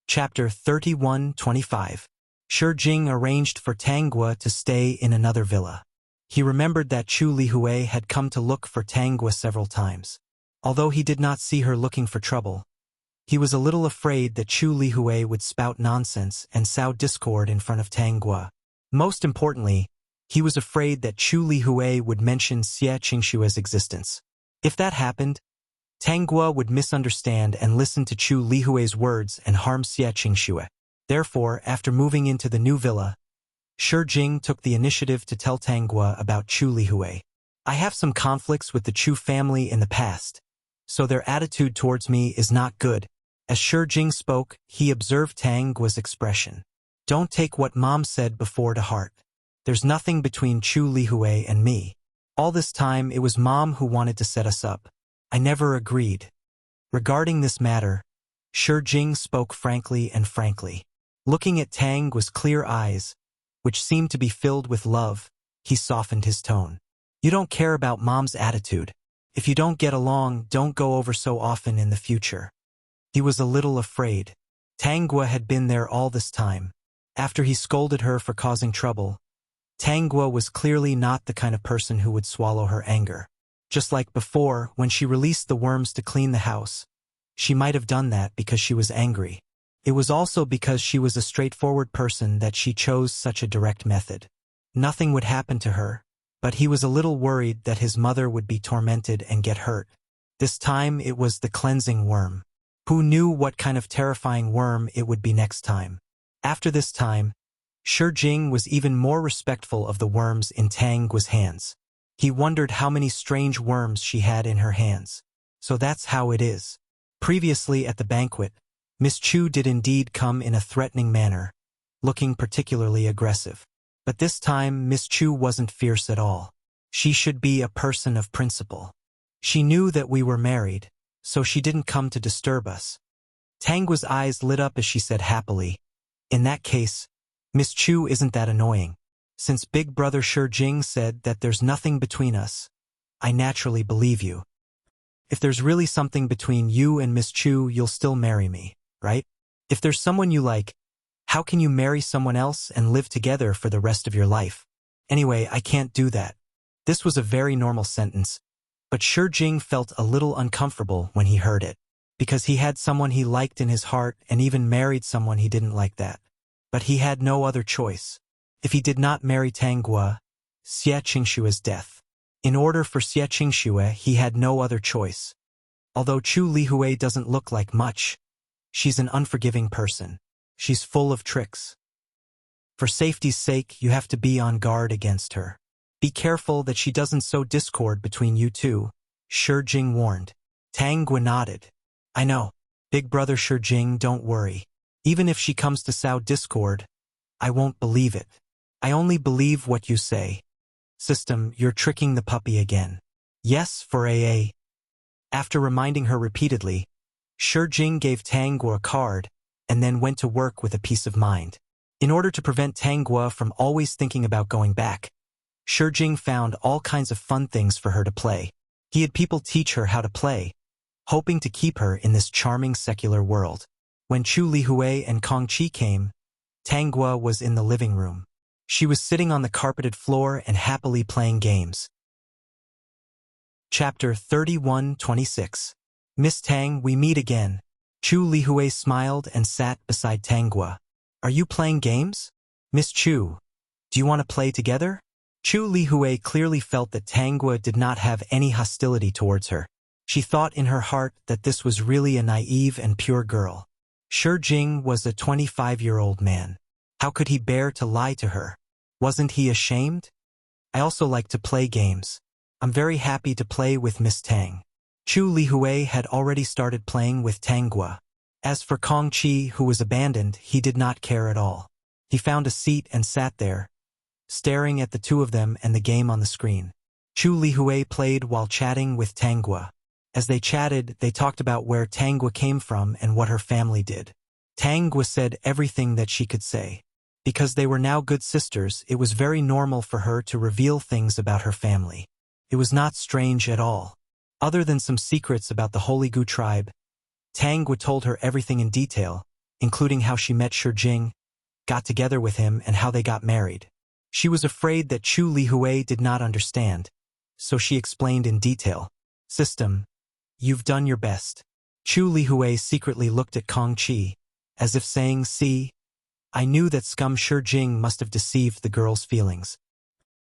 Chapter 31:25. Jing arranged for Tangua to stay in another villa. He remembered that Chu Lihui had come to look for Tangua several times. Although he did not see her looking for trouble, he was a little afraid that Chu Lihui would spout nonsense and sow discord in front of Tangua. Most importantly, he was afraid that Chu Lihui would mention Xie Qingshue's existence. If that happened, Tangua would misunderstand and listen to Chu Lihui's words and harm Xie Qingxue. Therefore, after moving into the new villa, Jing took the initiative to tell Tangua about Chu Lihui. I have some conflicts with the Chu family in the past, so their attitude towards me is not good. As Jing spoke, he observed Tangua's expression. Don't take what Mom said before to heart. There's nothing between Chu Lihui and me. All this time it was Mom who wanted to set us up. I never agreed. Regarding this matter, Jing spoke frankly and frankly. Looking at Tangua's clear eyes, which seemed to be filled with love, he softened his tone. You don't care about Mom's attitude. If you don't get along, don't go over so often in the future. He was a little afraid. Tangua had been there all this time. After he scolded her for causing trouble, Tangua was clearly not the kind of person who would swallow her anger. Just like before, when she released the worms to clean the house, she might have done that because she was angry. It was also because she was a straightforward person that she chose such a direct method. Nothing would happen to her, but he was a little worried that his mother would be tormented and get hurt. This time it was the cleansing worm. Who knew what kind of terrifying worm it would be next time? After this time, Jing was even more respectful of the worms in Tangua's hands. He wondered how many strange worms she had in her hands. So that's how it is. Previously at the banquet, Miss Chu did indeed come in a threatening manner, looking particularly aggressive. But this time Miss Chu wasn't fierce at all. She should be a person of principle. She knew that we were married, so she didn't come to disturb us. Tangua's eyes lit up as she said happily, in that case, Miss Chu isn't that annoying. Since Big Brother Jing said that there's nothing between us, I naturally believe you. If there's really something between you and Miss Chu, you'll still marry me, right? If there's someone you like, how can you marry someone else and live together for the rest of your life? Anyway, I can't do that. This was a very normal sentence, but Jing felt a little uncomfortable when he heard it, because he had someone he liked in his heart and even married someone he didn't like that. But he had no other choice. If he did not marry Tangua, Xie Qingshue's death. In order for Xie Qingxue, he had no other choice. Although Chu Lihui doesn't look like much, she's an unforgiving person. She's full of tricks. For safety's sake, you have to be on guard against her. Be careful that she doesn't sow discord between you two, Jing warned. Tangua nodded. I know. Big Brother Jing, don't worry. Even if she comes to sow discord, I won't believe it. I only believe what you say. System, you're tricking the puppy again. Yes, for AA. After reminding her repeatedly, Jing gave Tangua a card and then went to work with a peace of mind. In order to prevent Tangua from always thinking about going back, Jing found all kinds of fun things for her to play. He had people teach her how to play, hoping to keep her in this charming secular world. When Chu Lihui and Kong Qi came, Tangua was in the living room. She was sitting on the carpeted floor and happily playing games. Chapter 31:26. Miss Tang, we meet again. Chu Lihui smiled and sat beside Tangua. Are you playing games? Miss Chu, do you want to play together? Chu Lihui clearly felt that Tangua did not have any hostility towards her. She thought in her heart that this was really a naive and pure girl. Jing was a 25-year-old man. How could he bear to lie to her? Wasn't he ashamed? I also like to play games. I'm very happy to play with Miss Tang. Chu Lihui had already started playing with Tangua. As for Kong Qi, who was abandoned, he did not care at all. He found a seat and sat there, staring at the two of them and the game on the screen. Chu Lihui played while chatting with Tangua. As they chatted, they talked about where Tangua came from and what her family did. Tangua said everything that she could say. Because they were now good sisters, it was very normal for her to reveal things about her family. It was not strange at all. Other than some secrets about the Holy Gu tribe, Tangua told her everything in detail, including how she met Jing, got together with him, and how they got married. She was afraid that Chu Lihue did not understand, so she explained in detail. System, you've done your best. Chu Lihue secretly looked at Kong Qi, as if saying, see, I knew that scum Jing must have deceived the girl's feelings.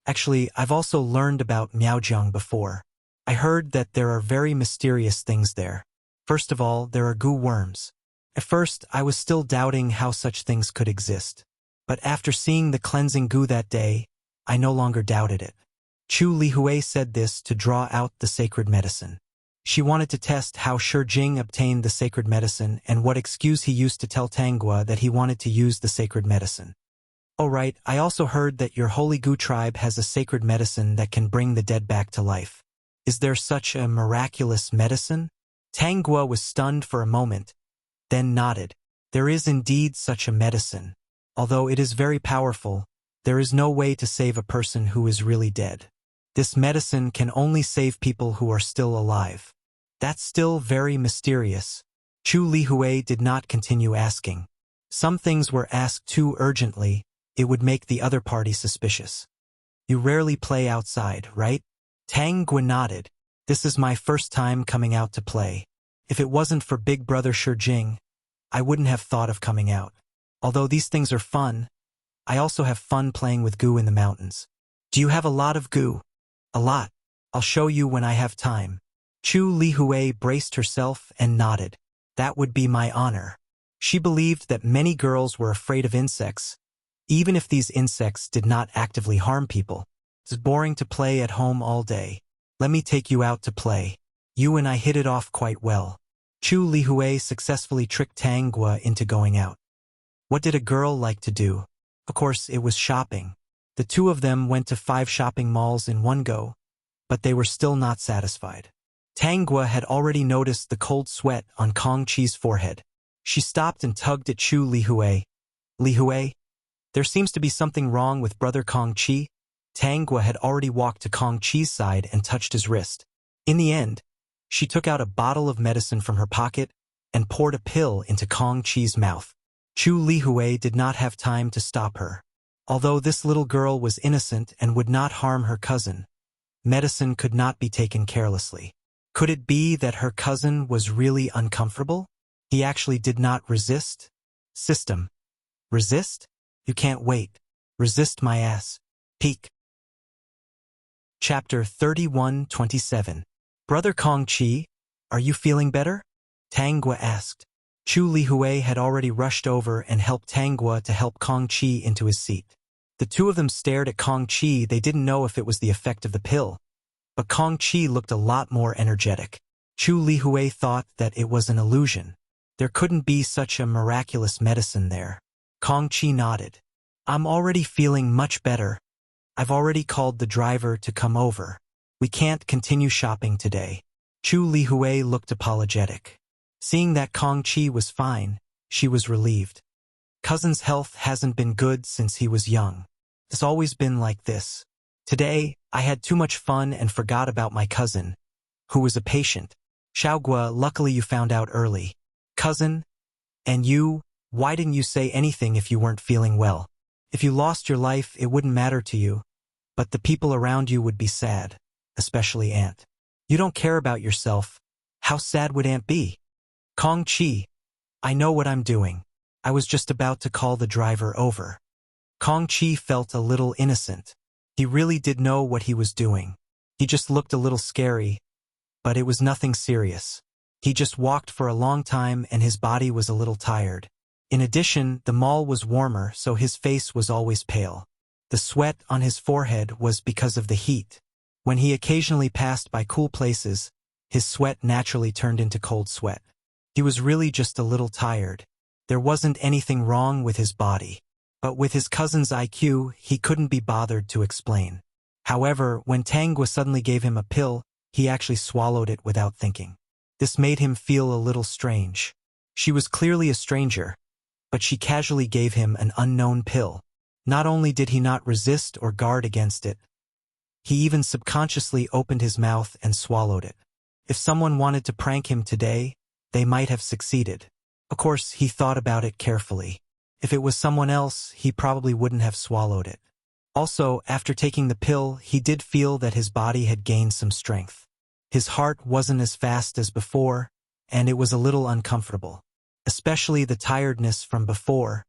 Actually, I've also learned about Miaojiang before. I heard that there are very mysterious things there. First of all, there are goo worms. At first, I was still doubting how such things could exist. But after seeing the cleansing goo that day, I no longer doubted it. Chu Lihue said this to draw out the sacred medicine. She wanted to test how Jing obtained the sacred medicine and what excuse he used to tell Tanggua that he wanted to use the sacred medicine. Oh right, I also heard that your Holy Gu tribe has a sacred medicine that can bring the dead back to life. Is there such a miraculous medicine? Tanggua was stunned for a moment, then nodded. There is indeed such a medicine. Although it is very powerful, there is no way to save a person who is really dead. This medicine can only save people who are still alive. That's still very mysterious. Chu Lihue did not continue asking. Some things were asked too urgently. It would make the other party suspicious. You rarely play outside, right? Tanggua nodded. This is my first time coming out to play. If it wasn't for Big Brother Jing, I wouldn't have thought of coming out. Although these things are fun, I also have fun playing with goo in the mountains. Do you have a lot of goo? A lot. I'll show you when I have time. Chu Lihue braced herself and nodded. That would be my honor. She believed that many girls were afraid of insects, even if these insects did not actively harm people. It's boring to play at home all day. Let me take you out to play. You and I hit it off quite well. Chu Lihue successfully tricked Tanggua into going out. What did a girl like to do? Of course, it was shopping. The two of them went to 5 shopping malls in one go, but they were still not satisfied. Tanggua had already noticed the cold sweat on Kong Qi's forehead. She stopped and tugged at Chu Lihue. Lihue? There seems to be something wrong with brother Kong Qi. Tanggua had already walked to Kong Qi's side and touched his wrist. In the end, she took out a bottle of medicine from her pocket and poured a pill into Kong Qi's mouth. Chu Lihue did not have time to stop her. Although this little girl was innocent and would not harm her cousin, medicine could not be taken carelessly. Could it be that her cousin was really uncomfortable? He actually did not resist? System. Resist? You can't wait. Resist my ass. Peek. Chapter 31:27. Brother Kong Qi, are you feeling better? Tanggua asked. Chu Lihue had already rushed over and helped Tanggua to help Kong Qi into his seat. The two of them stared at Kong Qi. They didn't know if it was the effect of the pill, but Kong Qi looked a lot more energetic. Chu Lihue thought that it was an illusion. There couldn't be such a miraculous medicine there. Kong Qi nodded. I'm already feeling much better. I've already called the driver to come over. We can't continue shopping today. Chu Lihue looked apologetic. Seeing that Kong Qi was fine, she was relieved. Cousin's health hasn't been good since he was young. It's always been like this. Today, I had too much fun and forgot about my cousin, who was a patient. Xiaogua, luckily you found out early. Cousin? And you, why didn't you say anything if you weren't feeling well? If you lost your life, it wouldn't matter to you, but the people around you would be sad, especially Aunt. You don't care about yourself. How sad would Aunt be? Kong Qi, I know what I'm doing. I was just about to call the driver over. Kong Qi felt a little innocent. He really did know what he was doing. He just looked a little scary, but it was nothing serious. He just walked for a long time and his body was a little tired. In addition, the mall was warmer, so his face was always pale. The sweat on his forehead was because of the heat. When he occasionally passed by cool places, his sweat naturally turned into cold sweat. He was really just a little tired. There wasn't anything wrong with his body. But with his cousin's IQ, he couldn't be bothered to explain. However, when Tanggua suddenly gave him a pill, he actually swallowed it without thinking. This made him feel a little strange. She was clearly a stranger, but she casually gave him an unknown pill. Not only did he not resist or guard against it, he even subconsciously opened his mouth and swallowed it. If someone wanted to prank him today, they might have succeeded. Of course, he thought about it carefully. If it was someone else, he probably wouldn't have swallowed it. Also, after taking the pill, he did feel that his body had gained some strength. His heart wasn't as fast as before, and it was a little uncomfortable. Especially the tiredness from before.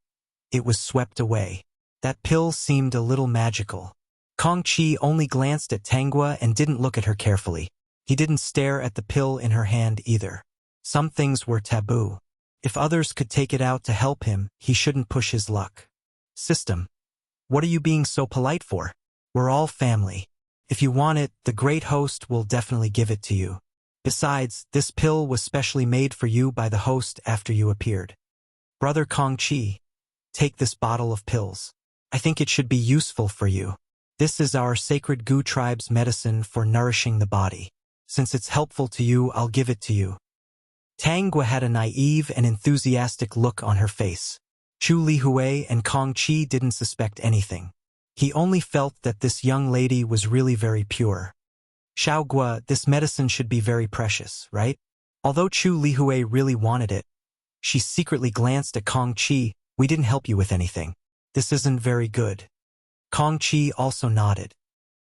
It was swept away. That pill seemed a little magical. Kong Chi only glanced at Tangua and didn't look at her carefully. He didn't stare at the pill in her hand either. Some things were taboo. If others could take it out to help him, he shouldn't push his luck. System. What are you being so polite for? We're all family. If you want it, the great host will definitely give it to you. Besides, this pill was specially made for you by the host after you appeared. Brother Kong Chi, take this bottle of pills. I think it should be useful for you. This is our sacred Gu tribe's medicine for nourishing the body. Since it's helpful to you, I'll give it to you. Tangua had a naive and enthusiastic look on her face. Chu Lihui and Kong Chi didn't suspect anything. He only felt that this young lady was really very pure. Xiaogua, this medicine should be very precious, right? Although Chu Lihui really wanted it, she secretly glanced at Kong Chi. We didn't help you with anything. This isn't very good. Kong Chi also nodded.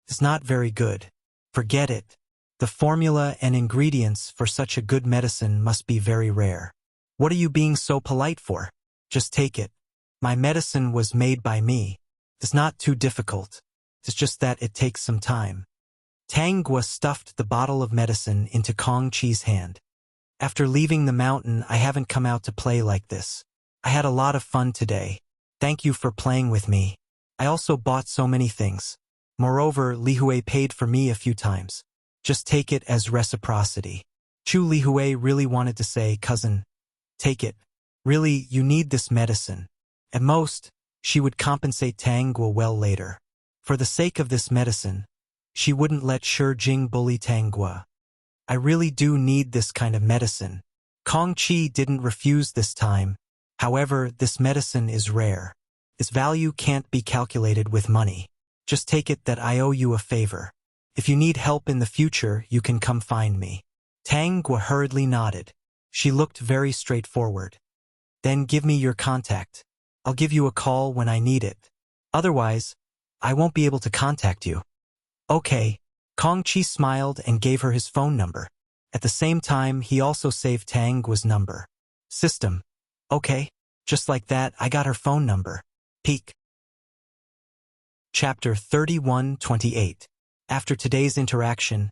It's not very good. Forget it. The formula and ingredients for such a good medicine must be very rare. What are you being so polite for? Just take it. My medicine was made by me. It's not too difficult. It's just that it takes some time. Tangua stuffed the bottle of medicine into Kong Chi's hand. After leaving the mountain, I haven't come out to play like this. I had a lot of fun today. Thank you for playing with me. I also bought so many things. Moreover, Lihui paid for me a few times. Just take it as reciprocity. Chu Lihui really wanted to say, cousin, take it. Really, you need this medicine. At most, she would compensate Tangua well later. For the sake of this medicine, she wouldn't let Shi Jing bully Tangua. I really do need this kind of medicine. Kong Chi didn't refuse this time. However, this medicine is rare. Its value can't be calculated with money. Just take it that I owe you a favor. If you need help in the future, you can come find me. Tangua hurriedly nodded. She looked very straightforward. Then give me your contact. I'll give you a call when I need it. Otherwise, I won't be able to contact you. Okay. Kong Chi smiled and gave her his phone number. At the same time, he also saved Tangua's number. System. Okay. Just like that, I got her phone number. Peek. Chapter 31-28. After today's interaction,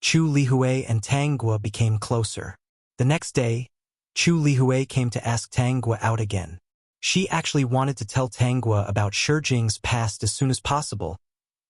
Chu Lihui and Tangua became closer. The next day, Chu Lihui came to ask Tangua out again. She actually wanted to tell Tangua about Shi Jing's past as soon as possible,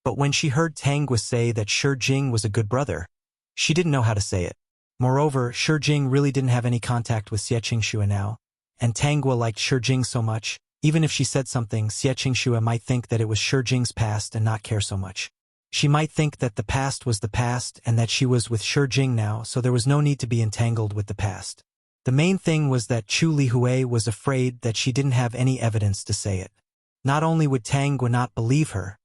but when she heard Tangua say that Shi Jing was a good brother, she didn't know how to say it. Moreover, Shi Jing really didn't have any contact with Xie Qingxue now, and Tangua liked Shi Jing so much, even if she said something, Xie Qingxue might think that it was Shi Jing's past and not care so much. She might think that the past was the past and that she was with Shi Jing now, so there was no need to be entangled with the past. The main thing was that Chu Lihui was afraid that she didn't have any evidence to say it. Not only would Tangua not believe her,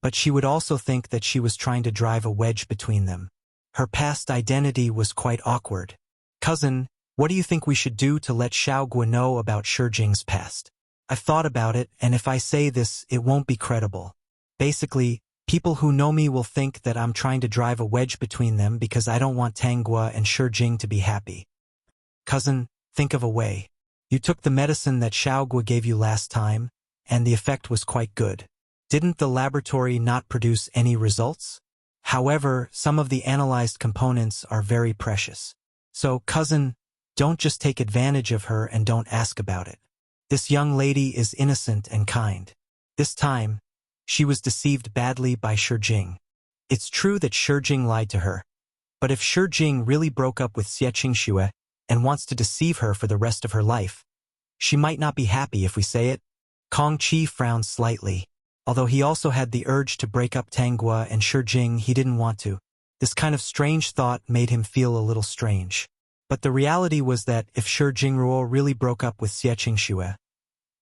but she would also think that she was trying to drive a wedge between them. Her past identity was quite awkward. Cousin, what do you think we should do to let Xiaogua know about Shi Jing's past? I've thought about it, and if I say this, it won't be credible. Basically, people who know me will think that I'm trying to drive a wedge between them because I don't want Tangua and Shi Jing to be happy. Cousin, think of a way. You took the medicine that Xiaogua gave you last time, and the effect was quite good. Didn't the laboratory not produce any results? However, some of the analyzed components are very precious. So, cousin, don't just take advantage of her and don't ask about it. This young lady is innocent and kind. This time, she was deceived badly by Shi Jing. It's true that Shi Jing lied to her, but if Shi Jing really broke up with Xie Qingxue and wants to deceive her for the rest of her life, she might not be happy if we say it. Kong Chi frowned slightly. Although he also had the urge to break up Tangua and Shi Jing, he didn't want to. This kind of strange thought made him feel a little strange. But the reality was that if Shi Jingruo really broke up with Xie Qingxue,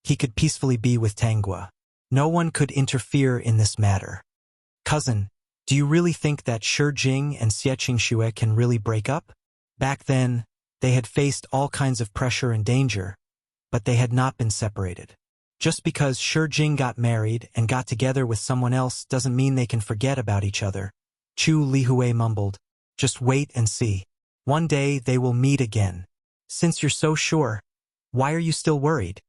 he could peacefully be with Tangua. No one could interfere in this matter. Cousin, do you really think that Shi Jing and Xie Qingxue can really break up? Back then, They had faced all kinds of pressure and danger, but they had not been separated. Just because Shi Jing got married and got together with someone else doesn't mean they can forget about each other. Chu Lihue mumbled. Just wait and see. One day they will meet again. Since you're so sure, why are you still worried?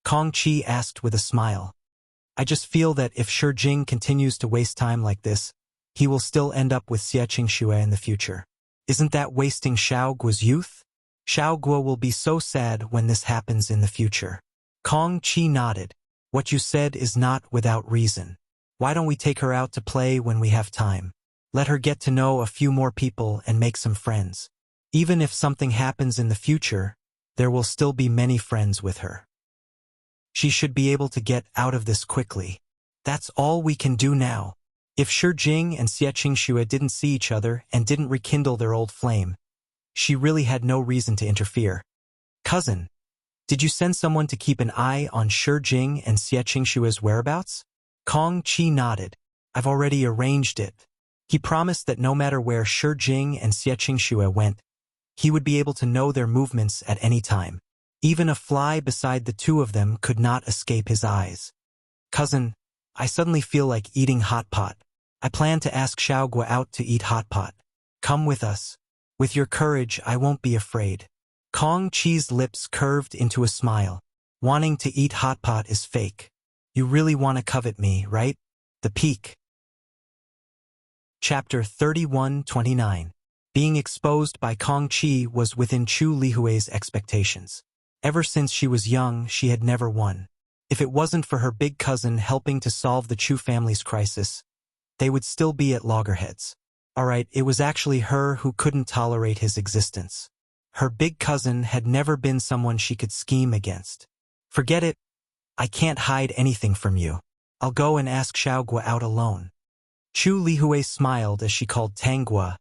Kong Qi asked with a smile. I just feel that if Shi Jing continues to waste time like this, he will still end up with Xie Qingxue in the future. Isn't that wasting Xiao Guo's youth? Xiao Guo will be so sad when this happens in the future. Kong Qi nodded. What you said is not without reason. Why don't we take her out to play when we have time? Let her get to know a few more people and make some friends. Even if something happens in the future, there will still be many friends with her. She should be able to get out of this quickly. That's all we can do now. If Shi Jing and Xie Qingxue didn't see each other and didn't rekindle their old flame, she really had no reason to interfere. Cousin, did you send someone to keep an eye on Shi Jing and Xie Qingxue's whereabouts? Kong Qi nodded. I've already arranged it. He promised that no matter where Shi Jing and Xie Qingxue went, he would be able to know their movements at any time. Even a fly beside the two of them could not escape his eyes. Cousin, I suddenly feel like eating hot pot. I plan to ask Xiao Guo out to eat hot pot. Come with us. With your courage, I won't be afraid. Kong Qi's lips curved into a smile. Wanting to eat hot pot is fake. You really want to covet me, right? The peak. Chapter 31-29. Being exposed by Kong Qi was within Chu Lihue's expectations. Ever since she was young, she had never won. If it wasn't for her big cousin helping to solve the Chu family's crisis, they would still be at loggerheads. Alright, it was actually her who couldn't tolerate his existence. Her big cousin had never been someone she could scheme against. Forget it. I can't hide anything from you. I'll go and ask Xiao Guo out alone. Chu Lihue smiled as she called Tang Guo,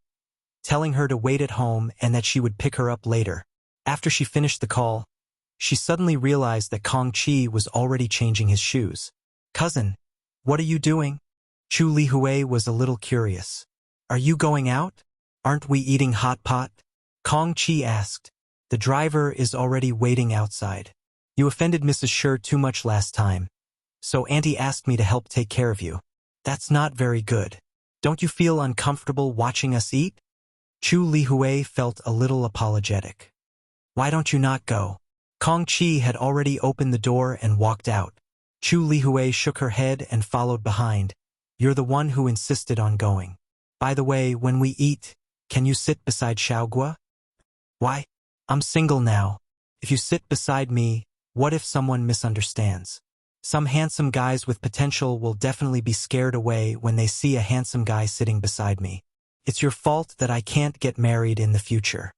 telling her to wait at home and that she would pick her up later. After she finished the call, she suddenly realized that Kong Qi was already changing his shoes. Cousin, what are you doing? Chu Lihue was a little curious. Are you going out? Aren't we eating hot pot? Kong Qi asked. The driver is already waiting outside. You offended Mrs. Shi too much last time, so Auntie asked me to help take care of you. That's not very good. Don't you feel uncomfortable watching us eat? Chu Lihue felt a little apologetic. Why don't you not go? Kong Qi had already opened the door and walked out. Chu Lihue shook her head and followed behind. You're the one who insisted on going. By the way, when we eat, can you sit beside Xiao Guo? Why? I'm single now. If you sit beside me, what if someone misunderstands? Some handsome guys with potential will definitely be scared away when they see a handsome guy sitting beside me. It's your fault that I can't get married in the future.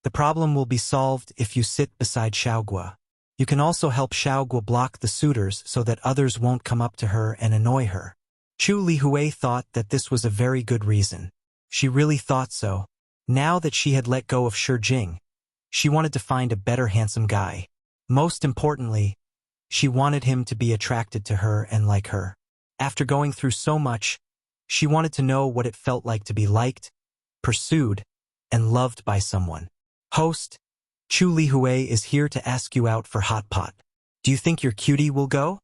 The problem will be solved if you sit beside Xiao Guo. You can also help Xiao Guo block the suitors so that others won't come up to her and annoy her. Chu Lihue thought that this was a very good reason. She really thought so. Now that she had let go of Shi Jing, she wanted to find a better handsome guy. Most importantly, she wanted him to be attracted to her and like her. After going through so much, she wanted to know what it felt like to be liked, pursued, and loved by someone. Host, Chu Lihue is here to ask you out for hot pot. Do you think your cutie will go?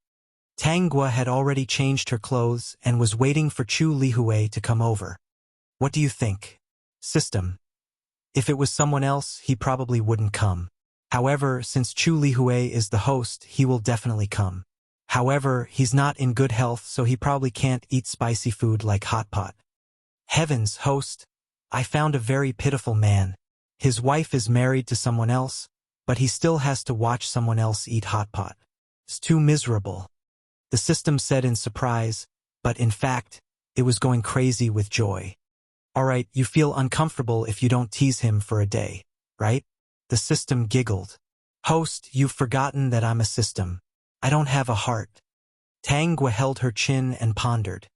Tang Guo had already changed her clothes and was waiting for Chu Lihue to come over. What do you think? System. If it was someone else, he probably wouldn't come. However, since Chu Lihue is the host, he will definitely come. However, he's not in good health, so he probably can't eat spicy food like hot pot. Heavens, host! I found a very pitiful man. His wife is married to someone else, but he still has to watch someone else eat hot pot. It's too miserable. The system said in surprise, but in fact, it was going crazy with joy. Alright, you feel uncomfortable if you don't tease him for a day, right? The system giggled. Host, you've forgotten that I'm a system. I don't have a heart. Tang Guo held her chin and pondered.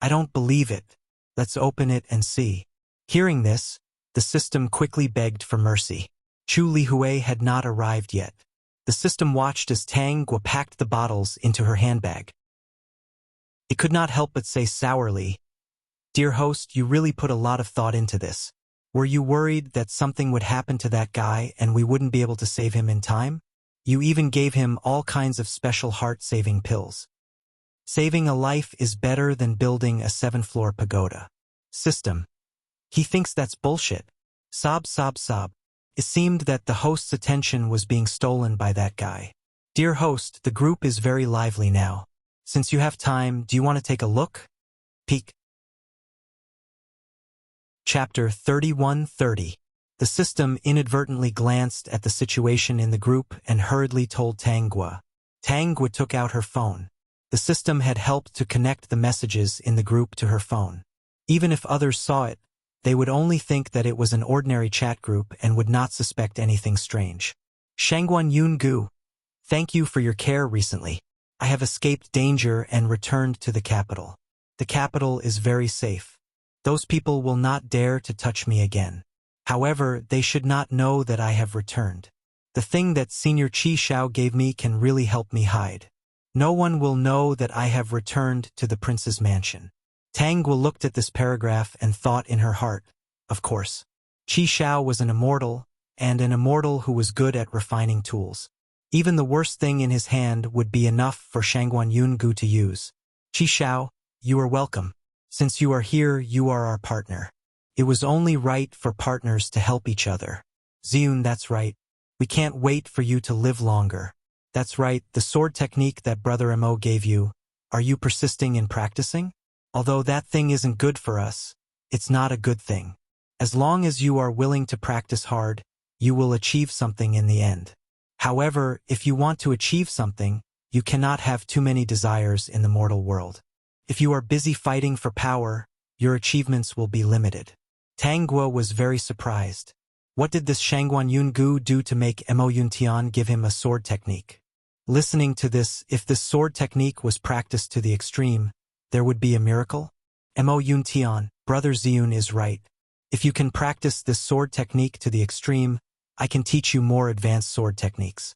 I don't believe it. Let's open it and see. Hearing this, the system quickly begged for mercy. Chu Lihue had not arrived yet. The system watched as Tang Guo packed the bottles into her handbag. It could not help but say sourly, Dear host, you really put a lot of thought into this. Were you worried that something would happen to that guy and we wouldn't be able to save him in time? You even gave him all kinds of special heart-saving pills. Saving a life is better than building a 7-floor pagoda. System. He thinks that's bullshit. Sob, sob, sob. It seemed that the host's attention was being stolen by that guy. Dear host, the group is very lively now. Since you have time, do you want to take a look? Peek. Chapter 31:30. The system inadvertently glanced at the situation in the group and hurriedly told Tangwa. Tangwa took out her phone. The system had helped to connect the messages in the group to her phone. Even if others saw it, they would only think that it was an ordinary chat group and would not suspect anything strange. Shangguan Yungu, thank you for your care recently. I have escaped danger and returned to the capital. The capital is very safe. Those people will not dare to touch me again. However, they should not know that I have returned. The thing that Senior Qi Xiao gave me can really help me hide. No one will know that I have returned to the prince's mansion. Tangwa looked at this paragraph and thought in her heart, of course. Qi Xiao was an immortal, and an immortal who was good at refining tools. Even the worst thing in his hand would be enough for Shangguan Yungu to use. Qi Xiao, you are welcome. Since you are here, you are our partner. It was only right for partners to help each other. Ziyun, that's right. We can't wait for you to live longer. That's right, the sword technique that Brother Mo gave you. Are you persisting in practicing? Although that thing isn't good for us, it's not a good thing. As long as you are willing to practice hard, you will achieve something in the end. However, if you want to achieve something, you cannot have too many desires in the mortal world. If you are busy fighting for power, your achievements will be limited. Tangwa was very surprised. What did this Shangguan Yungu do to make Mo Yuntian give him a sword technique? Listening to this, if this sword technique was practiced to the extreme, there would be a miracle? Mo Yuntian, Brother Ziyun is right. If you can practice this sword technique to the extreme, I can teach you more advanced sword techniques.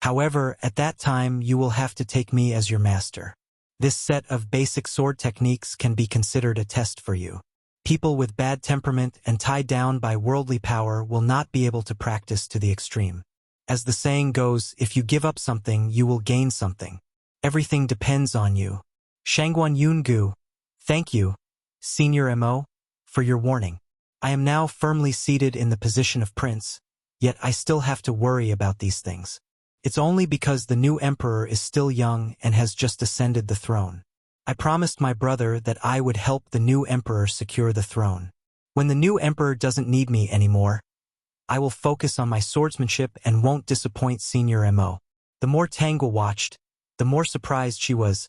However, at that time you will have to take me as your master. This set of basic sword techniques can be considered a test for you. People with bad temperament and tied down by worldly power will not be able to practice to the extreme. As the saying goes, if you give up something, you will gain something. Everything depends on you. Shangguan Yungu, thank you, Senior Mo, for your warning. I am now firmly seated in the position of prince, yet I still have to worry about these things. It's only because the new emperor is still young and has just ascended the throne. I promised my brother that I would help the new emperor secure the throne. When the new emperor doesn't need me anymore, I will focus on my swordsmanship and won't disappoint Senior Mo. The more Tangwa watched, the more surprised she was,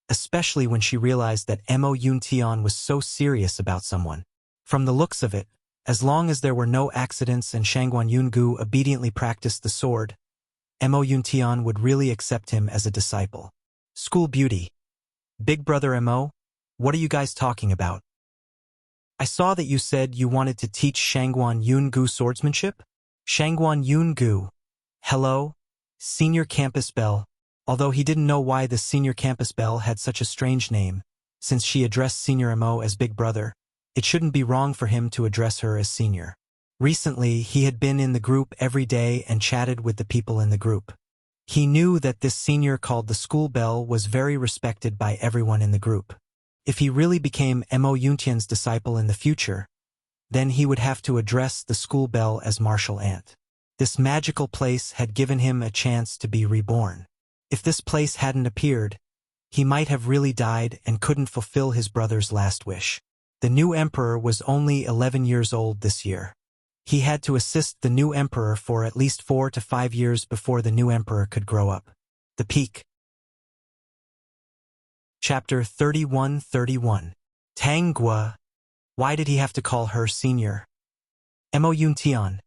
especially when she realized that Mo Yuntian was so serious about someone. From the looks of it, as long as there were no accidents and Shangguan Yungu obediently practiced the sword, Mo Yuntian would really accept him as a disciple. School beauty. Big Brother Mo, what are you guys talking about? I saw that you said you wanted to teach Shangguan Yungu swordsmanship? Shangguan Yungu. Hello, Senior Campus Belle. Although he didn't know why the Senior Campus Belle had such a strange name, since she addressed Senior Mo as Big Brother, it shouldn't be wrong for him to address her as Senior. Recently, he had been in the group every day and chatted with the people in the group. He knew that this senior called the school bell was very respected by everyone in the group. If he really became Mo Yuntian's disciple in the future, then he would have to address the school bell as Martial Ant. This magical place had given him a chance to be reborn. If this place hadn't appeared, he might have really died and couldn't fulfill his brother's last wish. The new emperor was only 11 years old this year. He had to assist the new emperor for at least 4 to 5 years before the new emperor could grow up. The Peak. Chapter 31:31. Tangwa. Why did he have to call her senior? Mo Yuntian.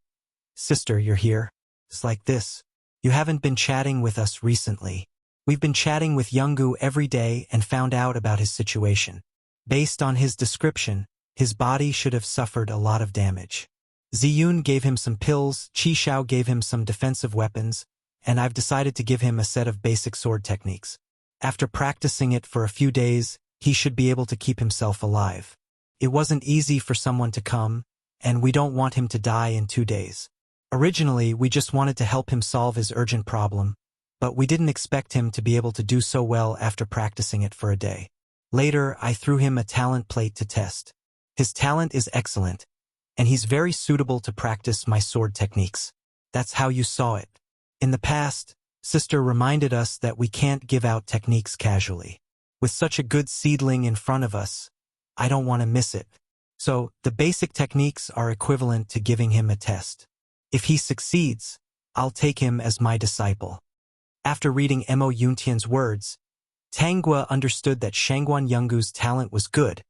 Sister, you're here. It's like this. You haven't been chatting with us recently. We've been chatting with Yungu every day and found out about his situation. Based on his description, his body should have suffered a lot of damage. Ziyun gave him some pills, Qi Xiao gave him some defensive weapons, and I've decided to give him a set of basic sword techniques. After practicing it for a few days, he should be able to keep himself alive. It wasn't easy for someone to come, and we don't want him to die in 2 days. Originally, we just wanted to help him solve his urgent problem, but we didn't expect him to be able to do so well after practicing it for a day. Later, I threw him a talent plate to test. His talent is excellent, and he's very suitable to practice my sword techniques. That's how you saw it. In the past, Sister reminded us that we can't give out techniques casually. With such a good seedling in front of us, I don't want to miss it. So, the basic techniques are equivalent to giving him a test. If he succeeds, I'll take him as my disciple. After reading Mo Yuntian's words, Tanggua understood that Shangguan Yungu's talent was good,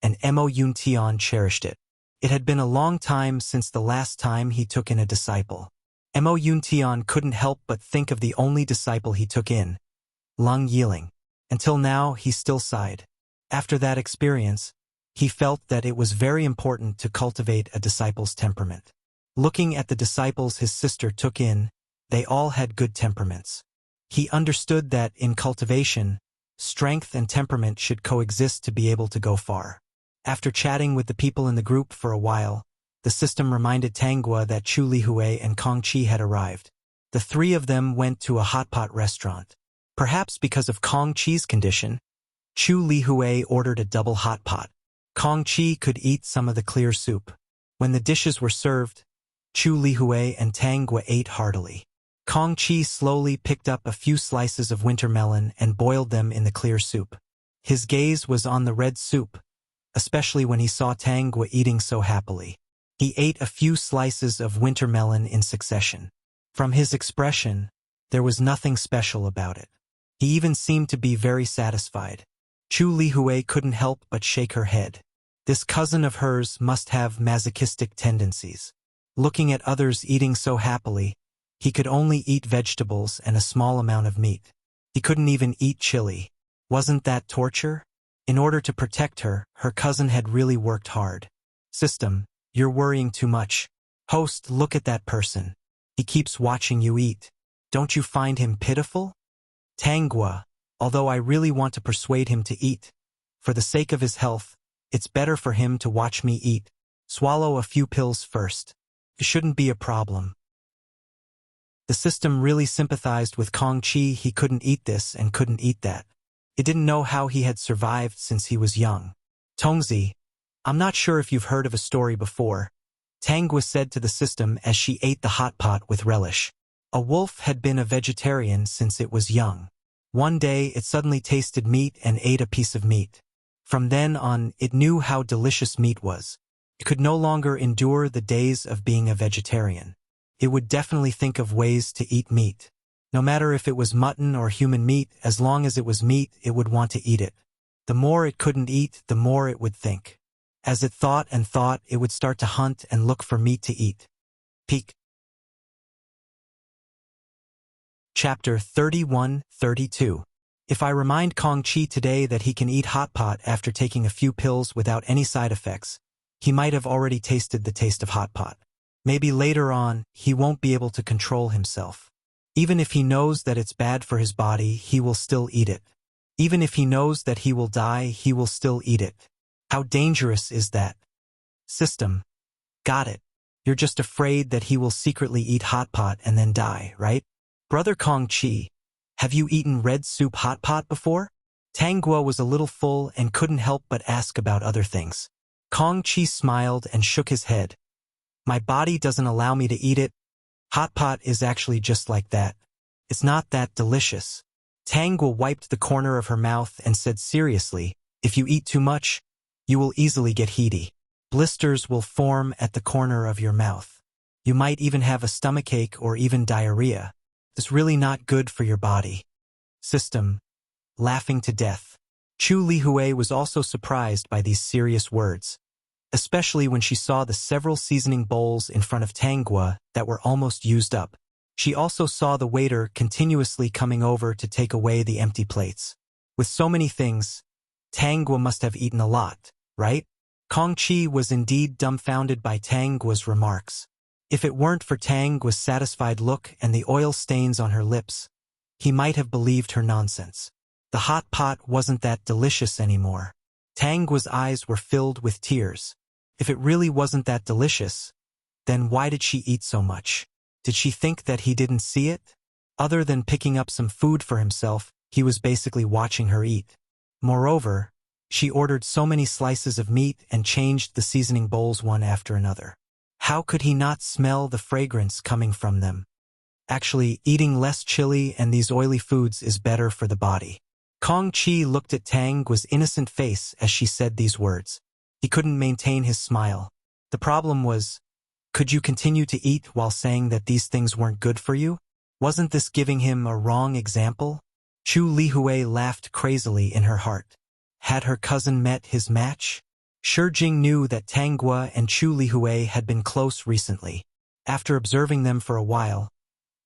and Mo Yuntian cherished it. It had been a long time since the last time he took in a disciple. Mo Yuntian couldn't help but think of the only disciple he took in, Lung Yiling. Until now, he still sighed. After that experience, he felt that it was very important to cultivate a disciple's temperament. Looking at the disciples his sister took in, they all had good temperaments. He understood that, in cultivation, strength and temperament should coexist to be able to go far. After chatting with the people in the group for a while, the system reminded Tanggua that Chu Lihui and Kong Chi had arrived. The three of them went to a hot pot restaurant. Perhaps because of Kong Chi's condition, Chu Lihui ordered a double hot pot. Kong Chi could eat some of the clear soup. When the dishes were served, Chu Lihui and Tanggua ate heartily. Kong Chi slowly picked up a few slices of winter melon and boiled them in the clear soup. His gaze was on the red soup, especially when he saw Tanggua eating so happily. He ate a few slices of winter melon in succession. From his expression, there was nothing special about it. He even seemed to be very satisfied. Chu Lihui couldn't help but shake her head. This cousin of hers must have masochistic tendencies. Looking at others eating so happily, he could only eat vegetables and a small amount of meat. He couldn't even eat chili. Wasn't that torture? In order to protect her, her cousin had really worked hard. System, you're worrying too much. Host, look at that person. He keeps watching you eat. Don't you find him pitiful? Tanggua, although I really want to persuade him to eat, for the sake of his health, it's better for him to watch me eat. Swallow a few pills first. It shouldn't be a problem. The system really sympathized with Kong Chi. He couldn't eat this and couldn't eat that. It didn't know how he had survived since he was young. Tongzi, I'm not sure if you've heard of a story before, Tanggua said to the system as she ate the hot pot with relish. A wolf had been a vegetarian since it was young. One day it suddenly tasted meat and ate a piece of meat. From then on, it knew how delicious meat was. It could no longer endure the days of being a vegetarian. It would definitely think of ways to eat meat. No matter if it was mutton or human meat, as long as it was meat, it would want to eat it. The more it couldn't eat, the more it would think. As it thought and thought, it would start to hunt and look for meat to eat. Peak. Chapter 31-32. If I remind Kong Chi today that he can eat hot pot after taking a few pills without any side effects, he might have already tasted the taste of hot pot. Maybe later on, he won't be able to control himself. Even if he knows that it's bad for his body, he will still eat it. Even if he knows that he will die, he will still eat it. How dangerous is that? System. Got it. You're just afraid that he will secretly eat hot pot and then die, right? Brother Kong Chi, have you eaten red soup hot pot before? Tanggua was a little full and couldn't help but ask about other things. Kong Chi smiled and shook his head. My body doesn't allow me to eat it. Hot pot is actually just like that. It's not that delicious. Tanggua wiped the corner of her mouth and said seriously, if you eat too much, you will easily get heaty. Blisters will form at the corner of your mouth. You might even have a stomachache or even diarrhea. It's really not good for your body. System. Laughing to death. Chu Lihui was also surprised by these serious words, especially when she saw the several seasoning bowls in front of Tanggua that were almost used up. She also saw the waiter continuously coming over to take away the empty plates. With so many things, Tanggua must have eaten a lot, right? Kong Chi was indeed dumbfounded by Tanggua's remarks. If it weren't for Tanggua's satisfied look and the oil stains on her lips, he might have believed her nonsense. The hot pot wasn't that delicious anymore. Tanggua's eyes were filled with tears. If it really wasn't that delicious, then why did she eat so much? Did she think that he didn't see it? Other than picking up some food for himself, he was basically watching her eat. Moreover, she ordered so many slices of meat and changed the seasoning bowls one after another. How could he not smell the fragrance coming from them? Actually, eating less chili and these oily foods is better for the body. Kong Chi looked at Tang Guo's innocent face as she said these words. He couldn't maintain his smile. The problem was, could you continue to eat while saying that these things weren't good for you? Wasn't this giving him a wrong example? Chu Lihui laughed crazily in her heart. Had her cousin met his match? Shi Jing knew that Tang Guo and Chu Lihui had been close recently. After observing them for a while,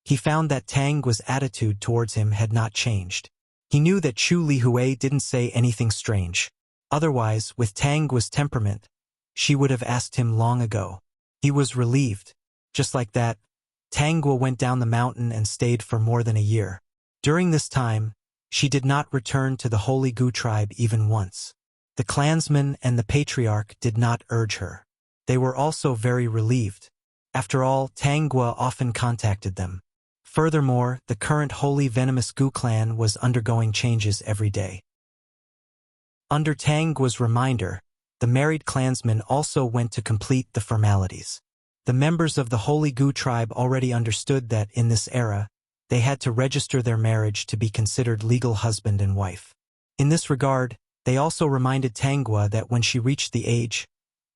he found that Tang Guo's attitude towards him had not changed. He knew that Chu Lihui didn't say anything strange. Otherwise, with Tang Guo's temperament, she would have asked him long ago. He was relieved. Just like that, Tang Guo went down the mountain and stayed for more than a year. During this time, she did not return to the Holy Gu tribe even once. The clansmen and the patriarch did not urge her. They were also very relieved. After all, Tang Guo often contacted them. Furthermore, the current Holy Venomous Gu clan was undergoing changes every day. Under Tang Guo's reminder, the married clansmen also went to complete the formalities. The members of the Holy Gu tribe already understood that in this era, they had to register their marriage to be considered legal husband and wife. In this regard, they also reminded Tang Guo that when she reached the age,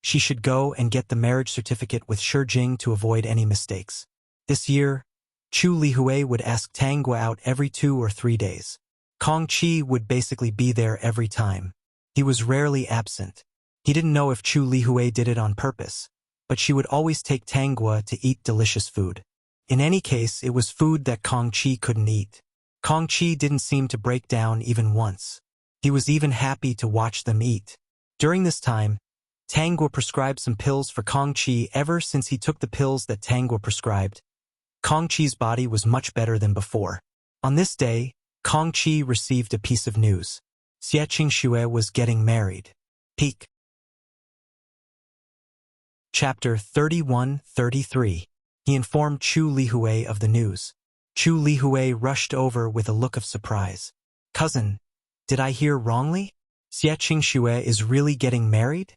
she should go and get the marriage certificate with Shi Jing to avoid any mistakes. This year, Chu Lihui would ask Tang Guo out every 2 or 3 days. Kong Chi would basically be there every time. He was rarely absent. He didn't know if Chu Lihui did it on purpose, but she would always take Tang Guo to eat delicious food. In any case, it was food that Kong Chi couldn't eat. Kong Chi didn't seem to break down even once. He was even happy to watch them eat. During this time, Tang Guo prescribed some pills for Kong Chi. Ever since he took the pills that Tang Guo prescribed, Kong Chi's body was much better than before. On this day, Kong Chi received a piece of news. Xie Qingxue was getting married. Peak. Chapter 31-33. He informed Chu Lihui of the news. Chu Lihui rushed over with a look of surprise. Cousin, did I hear wrongly? Xie Qingxue is really getting married?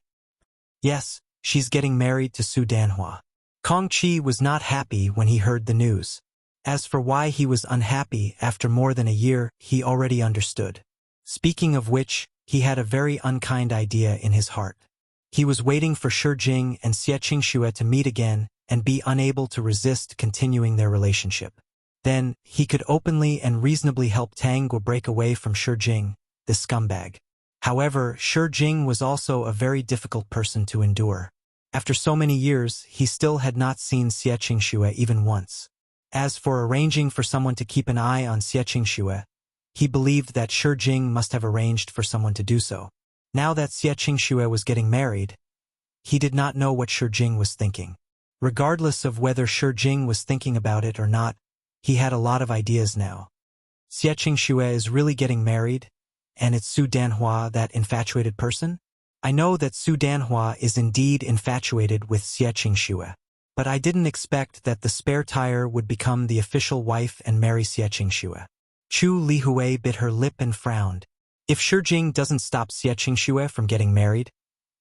Yes, she's getting married to Su Danhua. Kong Chi was not happy when he heard the news. As for why he was unhappy after more than a year, he already understood. Speaking of which, he had a very unkind idea in his heart. He was waiting for Shi Jing and Xie Qingxue to meet again and be unable to resist continuing their relationship. Then, he could openly and reasonably help Tang Guo break away from Shi Jing, the scumbag. However, Shi Jing was also a very difficult person to endure. After so many years, he still had not seen Xie Qingxue even once. As for arranging for someone to keep an eye on Xie Qingxue, he believed that Shi Jing must have arranged for someone to do so. Now that Xie Qingxue was getting married, he did not know what Shi Jing was thinking. Regardless of whether Shi Jing was thinking about it or not, he had a lot of ideas now. Xie Qingxue is really getting married, and it's Su Danhua, that infatuated person? I know that Su Danhua is indeed infatuated with Xie Qingxue, but I didn't expect that the spare tire would become the official wife and marry Xie Qingxue. Chu Lihui bit her lip and frowned. If Shi Jing doesn't stop Xie Qingxue from getting married,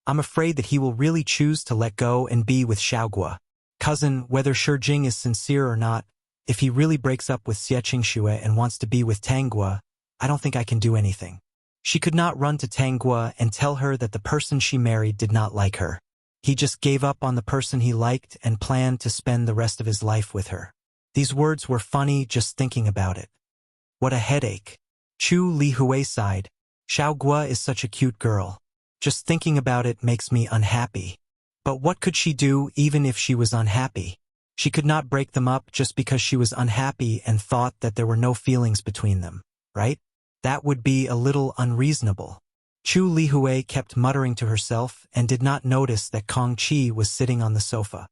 I'm afraid that he will really choose to let go and be with Xiaoguo. Cousin, whether Shi Jing is sincere or not, if he really breaks up with Xie Qingxue and wants to be with Tang Guo, I don't think I can do anything. She could not run to Tang Guo and tell her that the person she married did not like her. He just gave up on the person he liked and planned to spend the rest of his life with her. These words were funny just thinking about it. What a headache. Chu Lihui sighed. Xiaoguo is such a cute girl. Just thinking about it makes me unhappy. But what could she do even if she was unhappy? She could not break them up just because she was unhappy and thought that there were no feelings between them, right? That would be a little unreasonable. Chu Lihui kept muttering to herself and did not notice that Kong Chi was sitting on the sofa.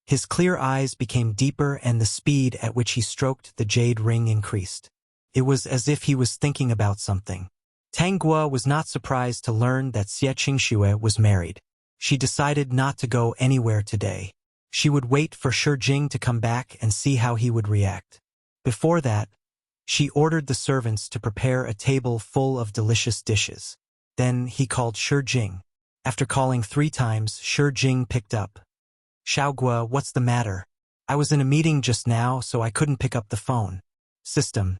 His clear eyes became deeper and the speed at which he stroked the jade ring increased. It was as if he was thinking about something. Tang Guo was not surprised to learn that Xie Qingxue was married. She decided not to go anywhere today. She would wait for Shi Jing to come back and see how he would react. Before that, she ordered the servants to prepare a table full of delicious dishes. Then he called Shi Jing. After calling 3 times, Shi Jing picked up. "Xiaoguo, what's the matter? I was in a meeting just now, so I couldn't pick up the phone." System.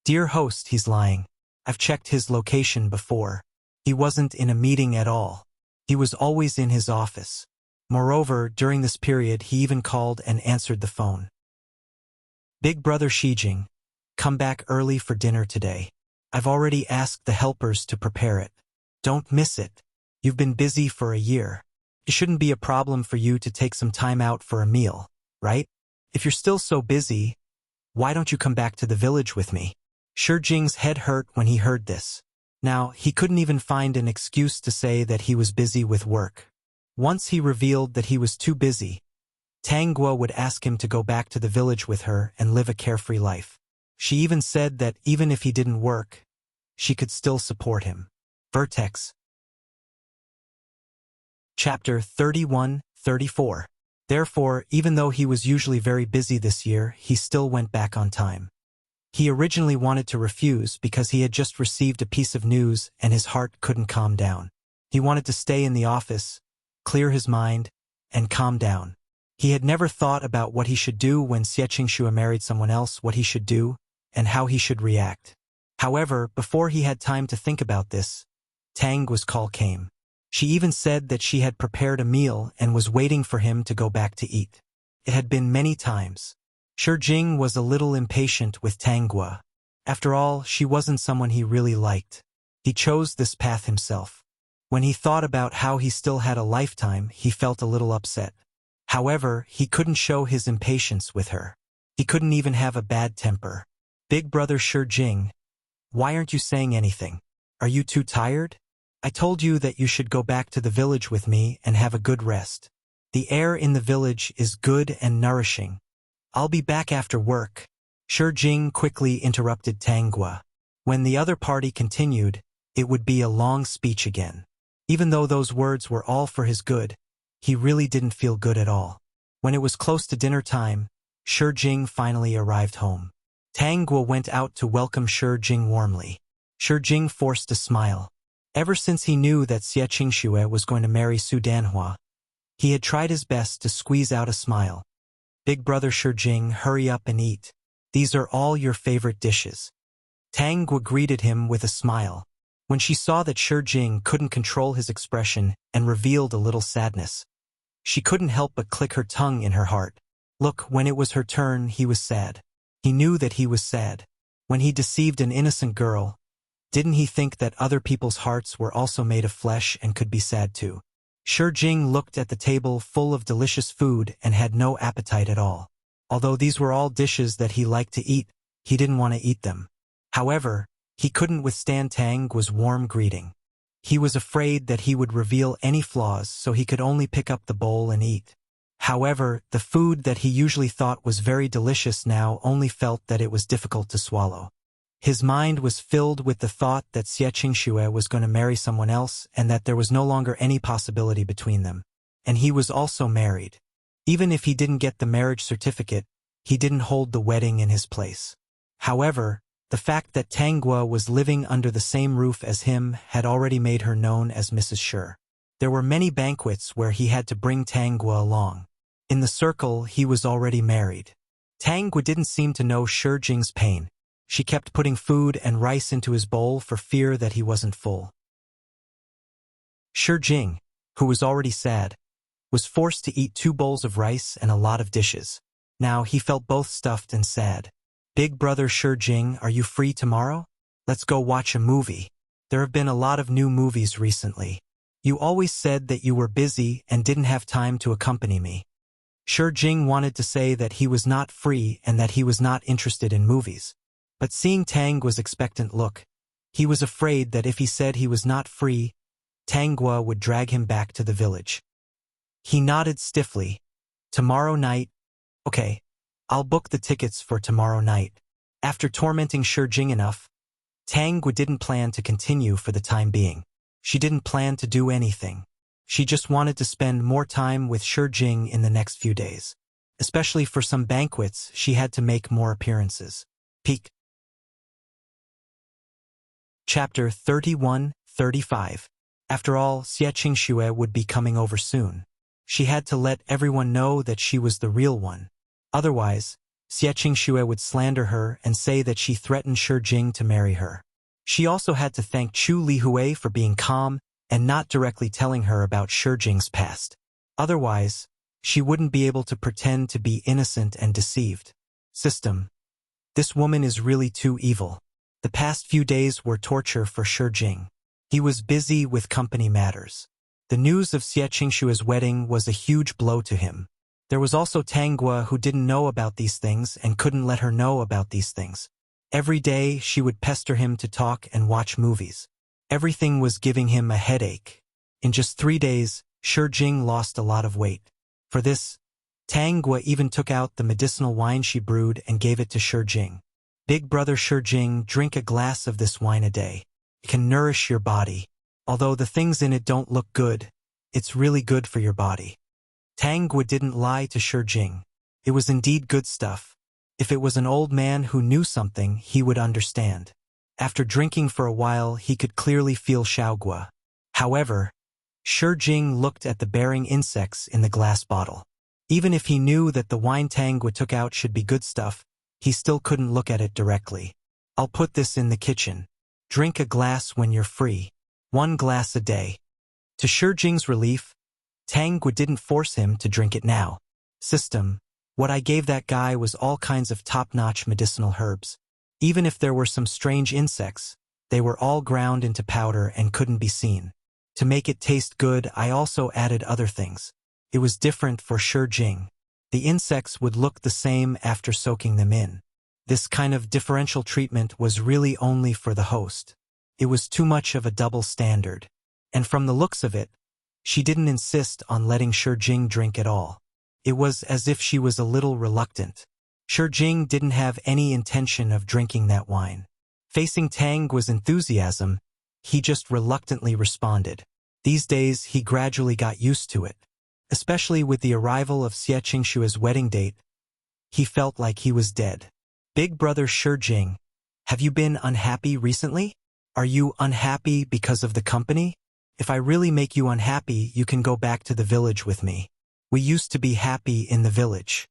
"Dear host, he's lying. I've checked his location before. He wasn't in a meeting at all. He was always in his office. Moreover, during this period he even called and answered the phone." "Big brother Shijing, come back early for dinner today. I've already asked the helpers to prepare it. Don't miss it. You've been busy for a year. It shouldn't be a problem for you to take some time out for a meal, right? If you're still so busy, why don't you come back to the village with me?" Shi Jing's head hurt when he heard this. Now, he couldn't even find an excuse to say that he was busy with work. Once he revealed that he was too busy, Tang Guo would ask him to go back to the village with her and live a carefree life. She even said that even if he didn't work, she could still support him. Vertex. Chapter 31-34. Therefore, even though he was usually very busy this year, he still went back on time. He originally wanted to refuse because he had just received a piece of news and his heart couldn't calm down. He wanted to stay in the office, clear his mind, and calm down. He had never thought about what he should do when Xie Qingxue married someone else, what he should do, and how he should react. However, before he had time to think about this, Tang Guo's call came. She even said that she had prepared a meal and was waiting for him to go back to eat. It had been many times. Shi Jing was a little impatient with Tang Guo. After all, she wasn't someone he really liked. He chose this path himself. When he thought about how he still had a lifetime, he felt a little upset. However, he couldn't show his impatience with her. He couldn't even have a bad temper. "Big brother Shi Jing, why aren't you saying anything? Are you too tired? I told you that you should go back to the village with me and have a good rest. The air in the village is good and nourishing. I'll be back after work." Shi Jing quickly interrupted Tang Guo. When the other party continued, it would be a long speech again. Even though those words were all for his good, he really didn't feel good at all. When it was close to dinner time, Shi Jing finally arrived home. Tang Guo went out to welcome Shi Jing warmly. Shi Jing forced a smile. Ever since he knew that Xie Qingxue was going to marry Su Danhua, he had tried his best to squeeze out a smile. "Big brother Shi Jing, hurry up and eat. These are all your favorite dishes." Tang Guo greeted him with a smile. When she saw that Shi Jing couldn't control his expression and revealed a little sadness, she couldn't help but click her tongue in her heart. Look, when it was her turn, he was sad. He knew that he was sad. When he deceived an innocent girl, didn't he think that other people's hearts were also made of flesh and could be sad too? Shi Jing looked at the table full of delicious food and had no appetite at all. Although these were all dishes that he liked to eat, he didn't want to eat them. However, he couldn't withstand Tang Guo's warm greeting. He was afraid that he would reveal any flaws, so he could only pick up the bowl and eat. However, the food that he usually thought was very delicious now only felt that it was difficult to swallow. His mind was filled with the thought that Xie Qingxue was going to marry someone else and that there was no longer any possibility between them. And he was also married. Even if he didn't get the marriage certificate, he didn't hold the wedding in his place. However, the fact that Tang Guo was living under the same roof as him had already made her known as Mrs. Shi. There were many banquets where he had to bring Tang Guo along. In the circle, he was already married. Tang Guo didn't seem to know Shi Jing's pain. She kept putting food and rice into his bowl for fear that he wasn't full. Shi Jing, who was already sad, was forced to eat 2 bowls of rice and a lot of dishes. Now he felt both stuffed and sad. "Big brother Shi Jing, are you free tomorrow? Let's go watch a movie. There have been a lot of new movies recently. You always said that you were busy and didn't have time to accompany me." Shi Jing wanted to say that he was not free and that he was not interested in movies. But seeing Tang Guo's expectant look, he was afraid that if he said he was not free, Tang Guo would drag him back to the village. He nodded stiffly. "Tomorrow night? Okay, I'll book the tickets for tomorrow night." After tormenting Shi Jing enough, Tang Guo didn't plan to continue for the time being. She didn't plan to do anything. She just wanted to spend more time with Jing in the next few days. Especially for some banquets, she had to make more appearances. Peak. Chapter 31-35. After all, Xue would be coming over soon. She had to let everyone know that she was the real one. Otherwise, Xue would slander her and say that she threatened Jing to marry her. She also had to thank Chu Lihui for being calm and not directly telling her about Jing's past. Otherwise, she wouldn't be able to pretend to be innocent and deceived. System. This woman is really too evil. The past few days were torture for Jing. He was busy with company matters. The news of Xue's wedding was a huge blow to him. There was also Tanggua who didn't know about these things and couldn't let her know about these things. Every day she would pester him to talk and watch movies. Everything was giving him a headache. In just 3 days, Jing lost a lot of weight. For this, Tanggua even took out the medicinal wine she brewed and gave it to Jing. Big brother Jing, drink a glass of this wine a day. It can nourish your body. Although the things in it don't look good, it's really good for your body. Tanggua didn't lie to Jing. It was indeed good stuff. If it was an old man who knew something, he would understand. After drinking for a while, he could clearly feel Xiaogua. However, Jing looked at the bearing insects in the glass bottle. Even if he knew that the wine Tanggua took out should be good stuff, he still couldn't look at it directly. I'll put this in the kitchen. Drink a glass when you're free. 1 glass a day. To Jing's relief, Tanggua didn't force him to drink it now. System. What I gave that guy was all kinds of top-notch medicinal herbs. Even if there were some strange insects, they were all ground into powder and couldn't be seen. To make it taste good, I also added other things. It was different for Jing. The insects would look the same after soaking them in. This kind of differential treatment was really only for the host. It was too much of a double standard. And from the looks of it, she didn't insist on letting Jing drink at all. It was as if she was a little reluctant. Jing didn't have any intention of drinking that wine. Facing Tanggua's enthusiasm, he just reluctantly responded. These days, he gradually got used to it. Especially with the arrival of Xue's wedding date, he felt like he was dead. Big brother Jing, have you been unhappy recently? Are you unhappy because of the company? If I really make you unhappy, you can go back to the village with me. We used to be happy in the village.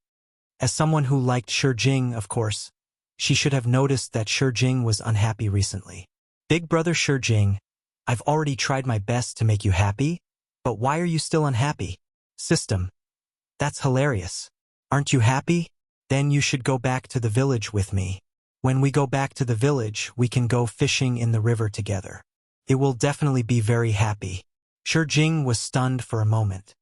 As someone who liked Jing, of course, she should have noticed that Jing was unhappy recently. Big brother Jing, I've already tried my best to make you happy, but why are you still unhappy? System. That's hilarious. Aren't you happy? Then you should go back to the village with me. When we go back to the village, we can go fishing in the river together. It will definitely be very happy. Jing was stunned for a moment.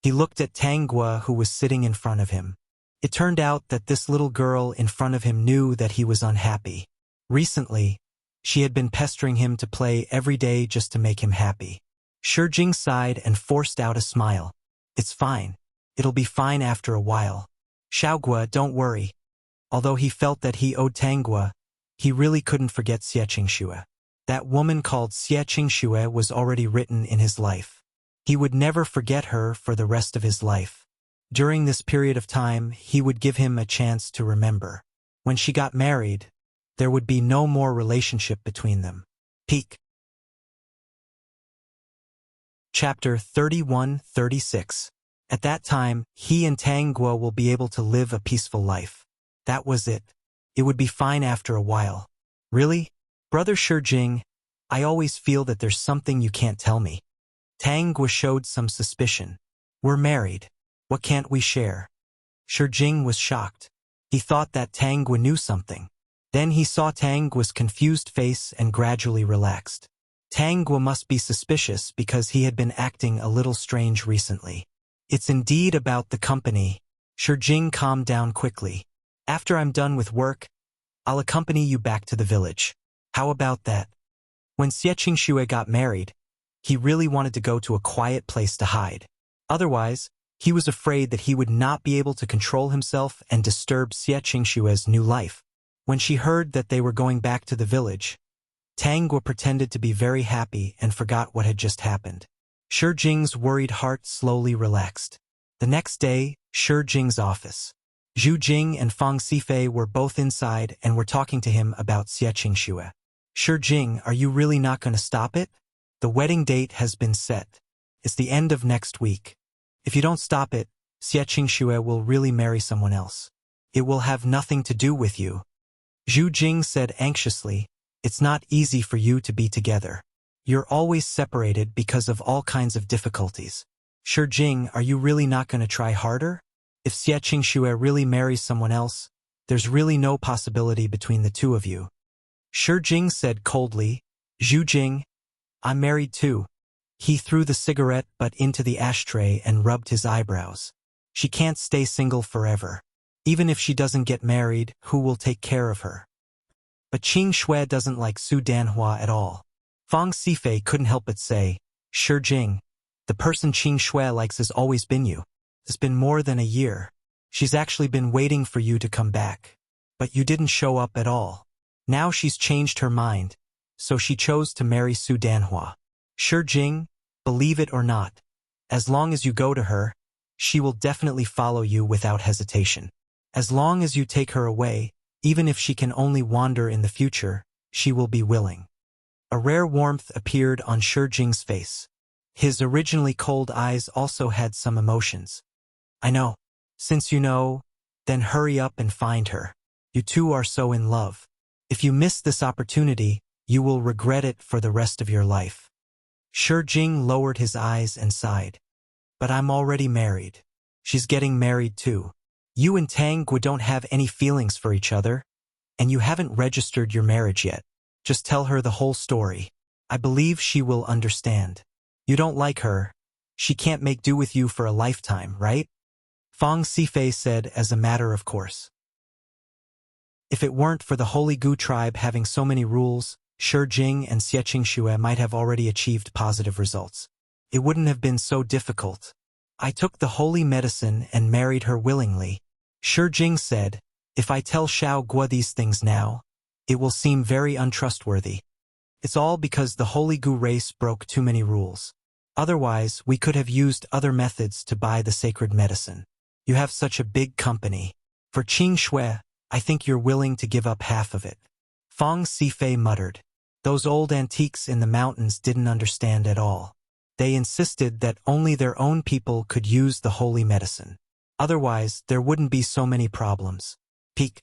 He looked at Tanggua, who was sitting in front of him. It turned out that this little girl in front of him knew that he was unhappy. Recently, she had been pestering him to play every day just to make him happy. Jing sighed and forced out a smile. It's fine. It'll be fine after a while. Xiaogua, don't worry. Although he felt that he owed Tanggua, he really couldn't forget Xue. That woman called Xue was already written in his life. He would never forget her for the rest of his life. During this period of time, he would give him a chance to remember. When she got married, there would be no more relationship between them. Peak. Chapter 31-36. At that time, he and Tanggua will be able to live a peaceful life. That was it. It would be fine after a while. Really? Brother Jing, I always feel that there's something you can't tell me. Tanggua showed some suspicion. We're married. What can't we share? Jing was shocked. He thought that Tanggua knew something. Then he saw Tanggua's confused face and gradually relaxed. Tanggua must be suspicious because he had been acting a little strange recently. It's indeed about the company. Jing calmed down quickly. After I'm done with work, I'll accompany you back to the village. How about that? When Xue got married, he really wanted to go to a quiet place to hide. Otherwise, he was afraid that he would not be able to control himself and disturb Xue's new life. When she heard that they were going back to the village, Tangwa pretended to be very happy and forgot what had just happened. Shi Jing's worried heart slowly relaxed. The next day, Shi Jing's office. Zhu Jing and Fang Sifei were both inside and were talking to him about Xie Qingxue. Shi Jing, are you really not going to stop it? The wedding date has been set. It's the end of next week. If you don't stop it, Xie Qingxue will really marry someone else. It will have nothing to do with you. Zhu Jing said anxiously, it's not easy for you to be together. You're always separated because of all kinds of difficulties. Shi Jing, are you really not going to try harder? If Xie Qingxue really marries someone else, there's really no possibility between the two of you. Shi Jing said coldly, Zhu Jing, I'm married too. He threw the cigarette butt into the ashtray and rubbed his eyebrows. She can't stay single forever. Even if she doesn't get married, who will take care of her? But Qingxue doesn't like Su Danhua at all. Fang Sifei couldn't help but say, Shi Jing, the person Qingxue likes has always been you. It's been more than a year. She's actually been waiting for you to come back. But you didn't show up at all. Now she's changed her mind, so she chose to marry Su Danhua. Shi Jing, believe it or not, as long as you go to her, she will definitely follow you without hesitation. As long as you take her away, even if she can only wander in the future, she will be willing. A rare warmth appeared on Shi Jing's face. His originally cold eyes also had some emotions. I know. Since you know, then hurry up and find her. You two are so in love. If you miss this opportunity, you will regret it for the rest of your life. Shi Jing lowered his eyes and sighed. But I'm already married. She's getting married too. You and Tangwa don't have any feelings for each other, and you haven't registered your marriage yet. Just tell her the whole story. I believe she will understand. You don't like her. She can't make do with you for a lifetime, right? Fang Sifei said as a matter of course. If it weren't for the Holy Gu tribe having so many rules, Shi Jing and Xie Qingxue might have already achieved positive results. It wouldn't have been so difficult. I took the holy medicine and married her willingly. Shi Jing said, if I tell Xiao Guo these things now, it will seem very untrustworthy. It's all because the Holy Gu race broke too many rules. Otherwise, we could have used other methods to buy the sacred medicine. You have such a big company. For Qingxue, I think you're willing to give up half of it. Fang Sifei muttered. Those old antiques in the mountains didn't understand at all. They insisted that only their own people could use the holy medicine. Otherwise, there wouldn't be so many problems. Peak.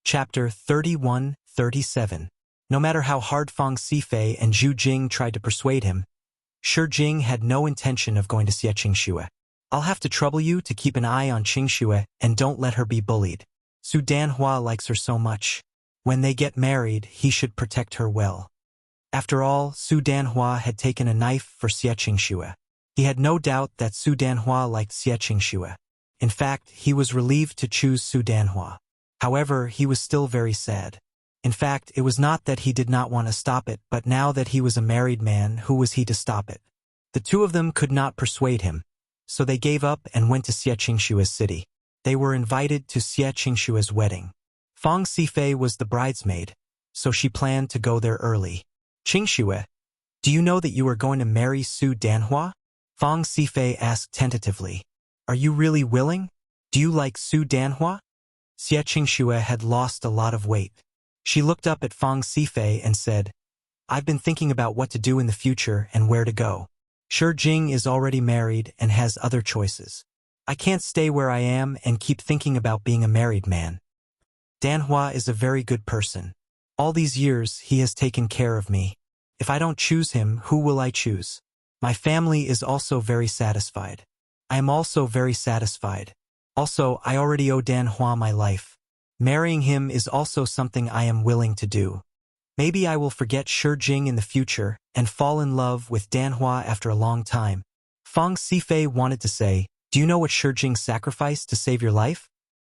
Chapter 31-37. No matter how hard Fang Sifei and Zhu Jing tried to persuade him, Shi Jing had no intention of going to Xie Qingxue. I'll have to trouble you to keep an eye on Qingxue and don't let her be bullied. Su Danhua likes her so much. When they get married, he should protect her well. After all, Su Danhua had taken a knife for Xie Qingxue. He had no doubt that Su Danhua liked Xie Qingxue. In fact, he was relieved to choose Su Danhua. However, he was still very sad. In fact, it was not that he did not want to stop it, but now that he was a married man, who was he to stop it? The two of them could not persuade him, so they gave up and went to Xie Qingxue's city. They were invited to Xie Qingxue's wedding. Fang Sifei was the bridesmaid, so she planned to go there early. Qingxue, do you know that you are going to marry Su Danhua? Fang Sifei asked tentatively. Are you really willing? Do you like Su Danhua? Xie Qingxue had lost a lot of weight. She looked up at Fang Sifei and said, I've been thinking about what to do in the future and where to go. Shi Jing is already married and has other choices. I can't stay where I am and keep thinking about being a married man. Danhua is a very good person. All these years, he has taken care of me. If I don't choose him, who will I choose? My family is also very satisfied. I am also very satisfied. Also, I already owe Danhua my life. Marrying him is also something I am willing to do. Maybe I will forget Shi Jing in the future and fall in love with Danhua after a long time. Fang Sifei wanted to say, do you know what Shi Jing sacrificed to save your life?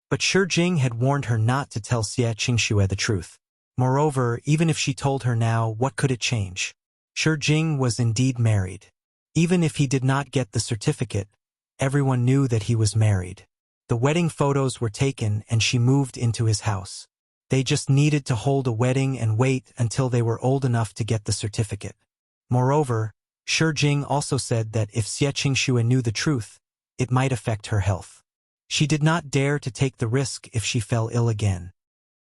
But Shi Jing had warned her not to tell Xie Qingxue the truth. Moreover, even if she told her now, what could it change? Shi Jing was indeed married. Even if he did not get the certificate, everyone knew that he was married. The wedding photos were taken and she moved into his house. They just needed to hold a wedding and wait until they were old enough to get the certificate. Moreover, Shi Jing also said that if Xie Qingxue knew the truth, it might affect her health. She did not dare to take the risk if she fell ill again.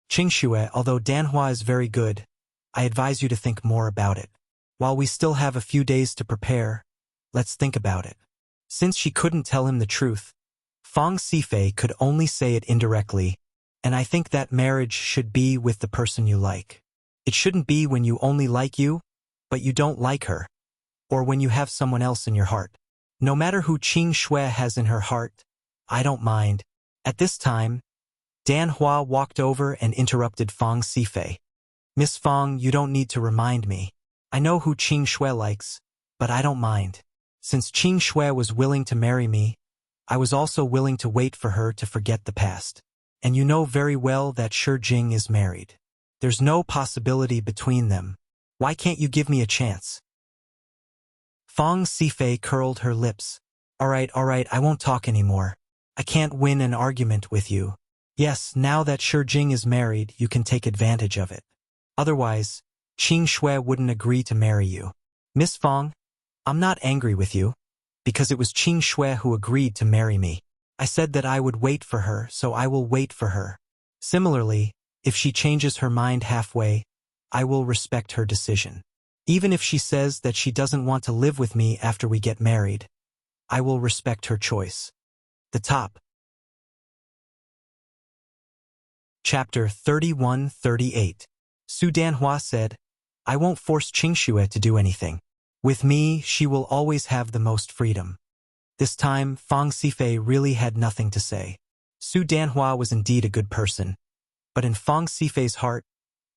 Qingxue, although Danhua is very good, I advise you to think more about it. While we still have a few days to prepare, let's think about it. Since she couldn't tell him the truth, Fang Sifei could only say it indirectly, and I think that marriage should be with the person you like. It shouldn't be when you only like you, but you don't like her, or when you have someone else in your heart. No matter who Qing Shui has in her heart, I don't mind. At this time, Dan Hua walked over and interrupted Fang Sifei. Miss Fang, you don't need to remind me. I know who Qing Shui likes, but I don't mind. Since Qing Shui was willing to marry me, I was also willing to wait for her to forget the past. And you know very well that Shi Jing is married. There's no possibility between them. Why can't you give me a chance? Fang Sifei curled her lips. All right, I won't talk anymore. I can't win an argument with you. Yes, now that Shi Jing is married, you can take advantage of it. Otherwise, Qing Shui wouldn't agree to marry you. Miss Fang, I'm not angry with you, because it was Qing Shui who agreed to marry me. I said that I would wait for her, so I will wait for her. Similarly, if she changes her mind halfway, I will respect her decision. Even if she says that she doesn't want to live with me after we get married, I will respect her choice. The top. Chapter 31-38. Su Danhua said, I won't force Qingxue to do anything. With me, she will always have the most freedom. This time, Fang Sifei really had nothing to say. Su Danhua was indeed a good person, but in Fang Sifei's heart,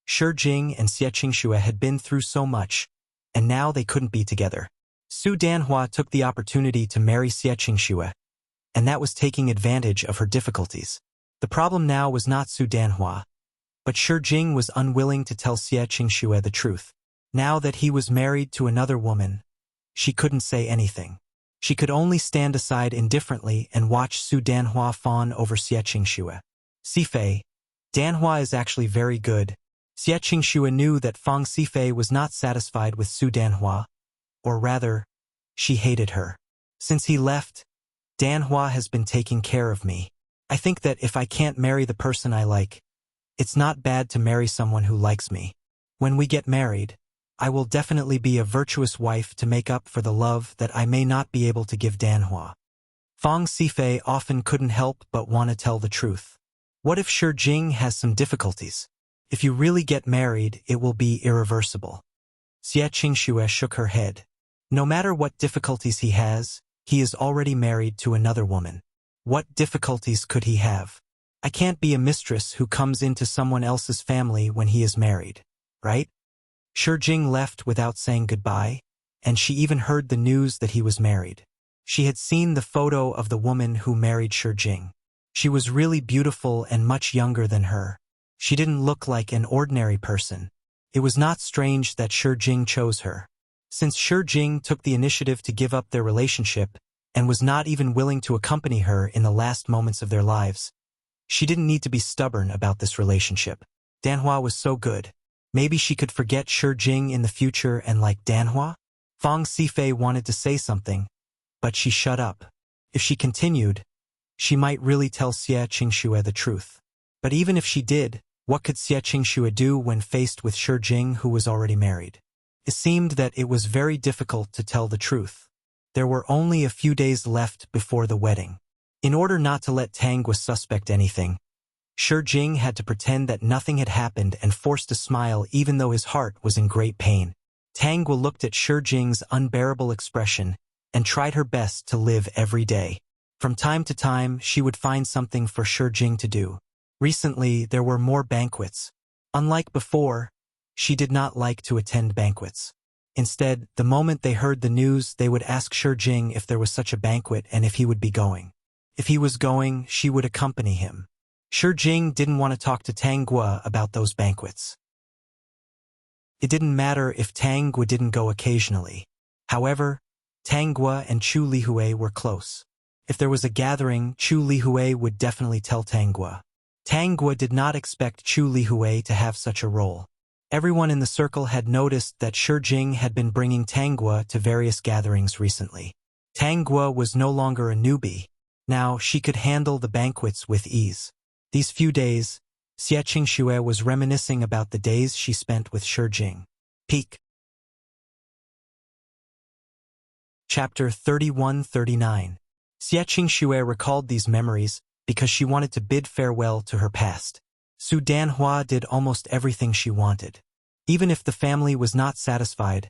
Shi Jing and Xie Qingxue had been through so much, and now they couldn't be together. Su Danhua took the opportunity to marry Xie Qingxue, and that was taking advantage of her difficulties. The problem now was not Su Danhua, but Shi Jing was unwilling to tell Xie Qingxue the truth. Now that he was married to another woman, she couldn't say anything. She could only stand aside indifferently and watch Su Danhua fawn over Xie Qingxue. Sifei, Danhua is actually very good. Xie Qingxue knew that Fang Sifei was not satisfied with Su Danhua, or rather, she hated her. Since he left, Danhua has been taking care of me. I think that if I can't marry the person I like, it's not bad to marry someone who likes me. When we get married, I will definitely be a virtuous wife to make up for the love that I may not be able to give Danhua. Fang Sifei often couldn't help but want to tell the truth. What if Shi Jing has some difficulties? If you really get married, it will be irreversible. Xie Qingxue shook her head. No matter what difficulties he has, he is already married to another woman. What difficulties could he have? I can't be a mistress who comes into someone else's family when he is married, right? Shi Jing left without saying goodbye, and she even heard the news that he was married. She had seen the photo of the woman who married Shi Jing. She was really beautiful and much younger than her. She didn't look like an ordinary person. It was not strange that Shi Jing chose her. Since Shi Jing took the initiative to give up their relationship and was not even willing to accompany her in the last moments of their lives, she didn't need to be stubborn about this relationship. Danhua was so good. Maybe she could forget Shi Jing in the future and like Danhua? Fang Sifei wanted to say something, but she shut up. If she continued, she might really tell Xie Qingxue the truth. But even if she did, what could Xie Qingxue do when faced with Shi Jing, who was already married? It seemed that it was very difficult to tell the truth. There were only a few days left before the wedding. In order not to let Tangwa suspect anything, Shi Jing had to pretend that nothing had happened and forced a smile even though his heart was in great pain. Tangwa looked at Shi Jing's unbearable expression and tried her best to live every day. From time to time, she would find something for Shi Jing to do. Recently, there were more banquets. Unlike before, she did not like to attend banquets. Instead, the moment they heard the news, they would ask Shi Jing if there was such a banquet and if he would be going. If he was going, she would accompany him. Shi Jing didn't want to talk to Tangwa about those banquets. It didn't matter if Tangwa didn't go occasionally. However, Tangwa and Chu Lihue were close. If there was a gathering, Chu Lihue would definitely tell Tangwa. Tangua did not expect Chu Lihui to have such a role. Everyone in the circle had noticed that Jing had been bringing Tangua to various gatherings recently. Tangua was no longer a newbie. Now she could handle the banquets with ease. These few days, Xue was reminiscing about the days she spent with Jing. Peak. Chapter 31-39. Xue recalled these memories because she wanted to bid farewell to her past. Su Danhua did almost everything she wanted. Even if the family was not satisfied,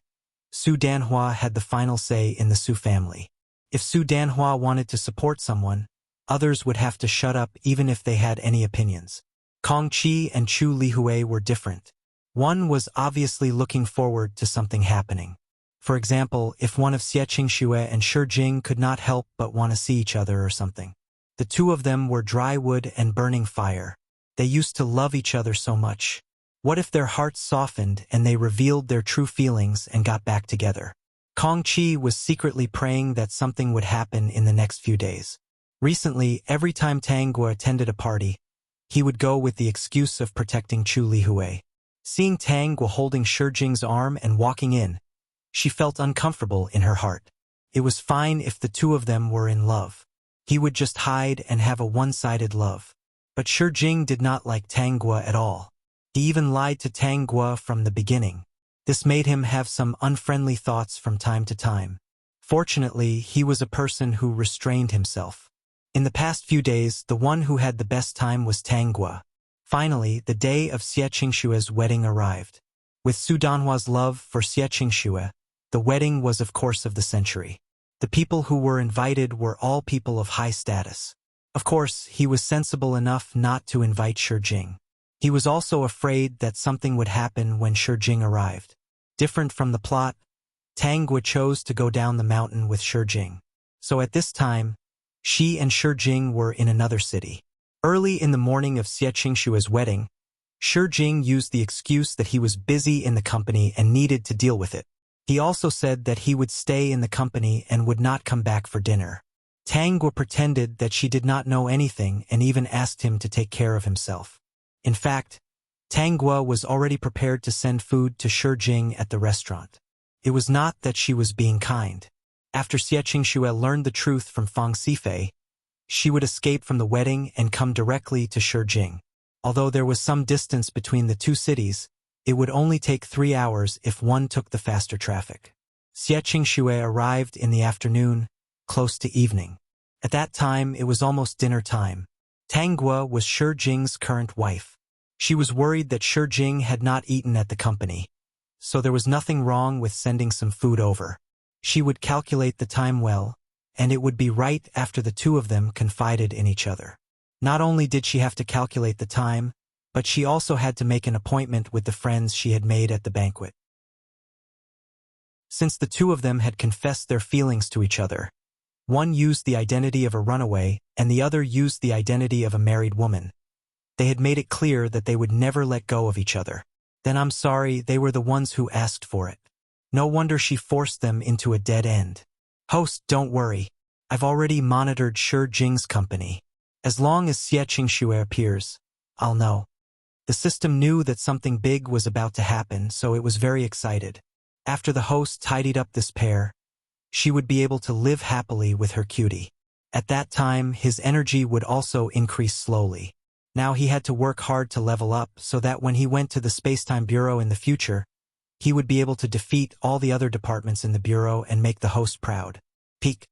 Su Danhua had the final say in the Su family. If Su Danhua wanted to support someone, others would have to shut up even if they had any opinions. Kong Qi and Chu Lihui were different. One was obviously looking forward to something happening. For example, if one of Xue and Jing could not help but want to see each other or something. The two of them were dry wood and burning fire. They used to love each other so much. What if their hearts softened and they revealed their true feelings and got back together? Kong Qi was secretly praying that something would happen in the next few days. Recently, every time Tangua attended a party, he would go with the excuse of protecting Chu Lihui. Seeing Tangua holding Jing's arm and walking in, she felt uncomfortable in her heart. It was fine if the two of them were in love. He would just hide and have a one-sided love. But Jing did not like Tangua at all. He even lied to Tangua from the beginning. This made him have some unfriendly thoughts from time to time. Fortunately, he was a person who restrained himself. In the past few days, the one who had the best time was Tangua. Finally, the day of Xue's wedding arrived. With Su Danhua's love for Xue, the wedding was of course of the century. The people who were invited were all people of high status. Of course, he was sensible enough not to invite Jing. He was also afraid that something would happen when Jing arrived. Different from the plot, Tangua chose to go down the mountain with Jing. So at this time, she and Jing were in another city. Early in the morning of Xue's wedding, Jing used the excuse that he was busy in the company and needed to deal with it. He also said that he would stay in the company and would not come back for dinner. Tangua pretended that she did not know anything and even asked him to take care of himself. In fact, Tangua was already prepared to send food to Jing at the restaurant. It was not that she was being kind. After Xue learned the truth from Fang Sifei, she would escape from the wedding and come directly to Jing. Although there was some distance between the two cities, it would only take 3 hours if one took the faster traffic. Xue arrived in the afternoon, close to evening. At that time, it was almost dinner time. Tangua was Jing's current wife. She was worried that Jing had not eaten at the company, so there was nothing wrong with sending some food over. She would calculate the time well, and it would be right after the two of them confided in each other. Not only did she have to calculate the time, but she also had to make an appointment with the friends she had made at the banquet. Since the two of them had confessed their feelings to each other, one used the identity of a runaway and the other used the identity of a married woman. They had made it clear that they would never let go of each other. Then I'm sorry, they were the ones who asked for it. No wonder she forced them into a dead end. Host, don't worry. I've already monitored Jing's company. As long as Xue appears, I'll know. The system knew that something big was about to happen, so it was very excited. After the host tidied up this pair, she would be able to live happily with her cutie. At that time, his energy would also increase slowly. Now he had to work hard to level up so that when he went to the Spacetime Bureau in the future, he would be able to defeat all the other departments in the Bureau and make the host proud. Peak.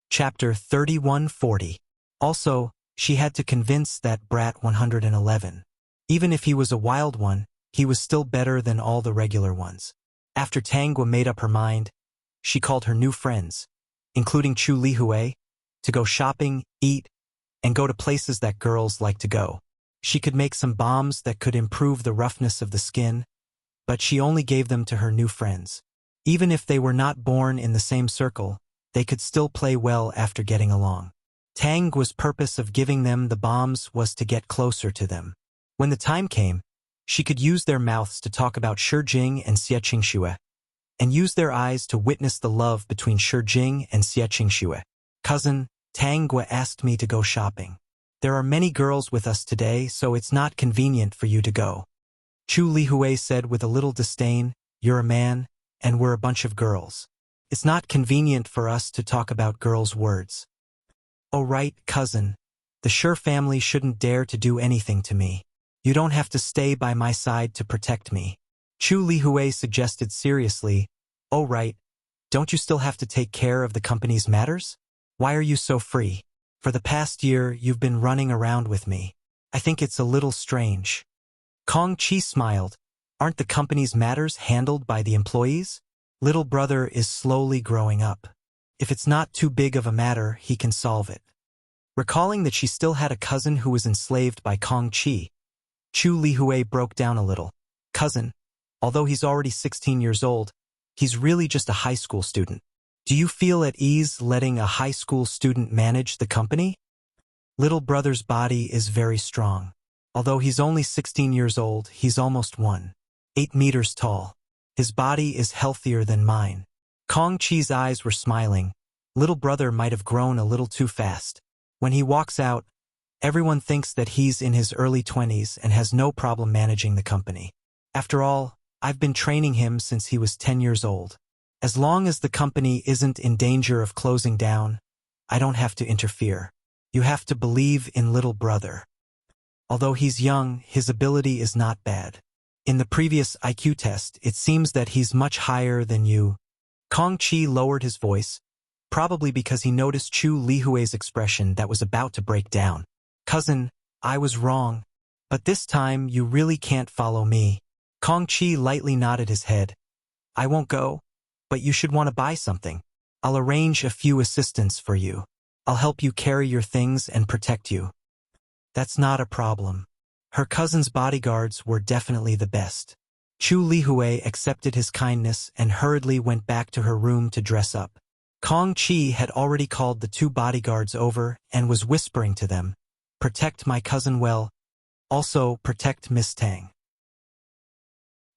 Chapter 31-40. Also, she had to convince that brat 111. Even if he was a wild one, he was still better than all the regular ones. After Tangua made up her mind, she called her new friends, including Chu Lihui, to go shopping, eat, and go to places that girls like to go. She could make some bombs that could improve the roughness of the skin, but she only gave them to her new friends. Even if they were not born in the same circle, they could still play well after getting along. Tangua's purpose of giving them the bombs was to get closer to them. When the time came, she could use their mouths to talk about Jing and Xue, and use their eyes to witness the love between Jing and Xue. Cousin, Tangwa asked me to go shopping. There are many girls with us today, so it's not convenient for you to go. Chu Lihui said with a little disdain, you're a man, and we're a bunch of girls. It's not convenient for us to talk about girls' words. Oh right, cousin. The Sher family shouldn't dare to do anything to me. You don't have to stay by my side to protect me. Chu Lihui suggested seriously, oh right, don't you still have to take care of the company's matters? Why are you so free? For the past year, you've been running around with me. I think it's a little strange. Kong Chi smiled. Aren't the company's matters handled by the employees? Little brother is slowly growing up. If it's not too big of a matter, he can solve it. Recalling that she still had a cousin who was enslaved by Kong Chi, Chu Lihui broke down a little. Cousin, although he's already 16 years old, he's really just a high school student. Do you feel at ease letting a high school student manage the company? Little brother's body is very strong. Although he's only 16 years old, he's almost 1.8 meters tall. His body is healthier than mine. Kong Chi's eyes were smiling. Little brother might have grown a little too fast. When he walks out, everyone thinks that he's in his early 20s and has no problem managing the company. After all, I've been training him since he was 10 years old. As long as the company isn't in danger of closing down, I don't have to interfere. You have to believe in little brother. Although he's young, his ability is not bad. In the previous IQ test, it seems that he's much higher than you. Kong Chi lowered his voice, probably because he noticed Chu Lihui's expression that was about to break down. Cousin, I was wrong, but this time you really can't follow me. Kong Chi lightly nodded his head. I won't go, but you should want to buy something. I'll arrange a few assistants for you. I'll help you carry your things and protect you. That's not a problem. Her cousin's bodyguards were definitely the best. Chu Lihui accepted his kindness and hurriedly went back to her room to dress up. Kong Chi had already called the 2 bodyguards over and was whispering to them, protect my cousin well, also protect Miss Tang.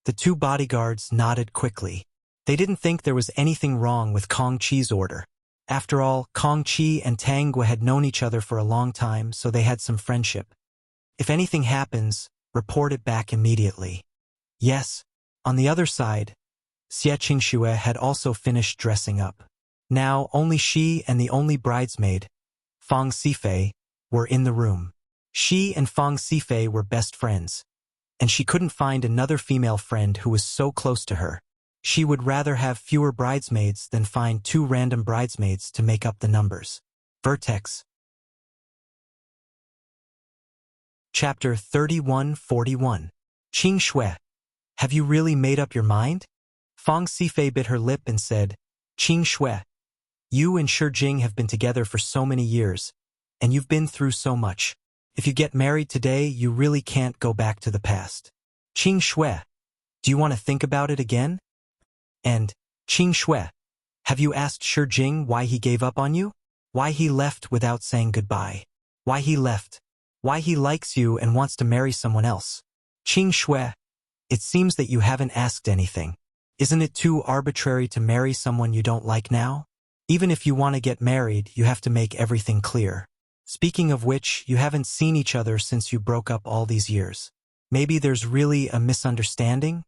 The 2 bodyguards nodded quickly. They didn't think there was anything wrong with Kong Chi's order. After all, Kong Chi and Tangwa had known each other for a long time, so they had some friendship. If anything happens, report it back immediately. Yes. On the other side, Xie Qingxue had also finished dressing up. Now only she and the only bridesmaid, Fang Sifei, were in the room. She and Fang Sifei were best friends, and she couldn't find another female friend who was so close to her. She would rather have fewer bridesmaids than find 2 random bridesmaids to make up the numbers. Vertex. Chapter 3141. Qing Shui. Have you really made up your mind? Fang Sifei bit her lip and said, Qing Shui, you and Shi Jing have been together for so many years, and you've been through so much. If you get married today, you really can't go back to the past. Qing Shui, do you want to think about it again? And, Qing Shui, have you asked Shi Jing why he gave up on you? Why he left without saying goodbye? Why he left? Why he likes you and wants to marry someone else? Qing Shui, it seems that you haven't asked anything. Isn't it too arbitrary to marry someone you don't like now? Even if you want to get married, you have to make everything clear. Speaking of which, you haven't seen each other since you broke up all these years. Maybe there's really a misunderstanding?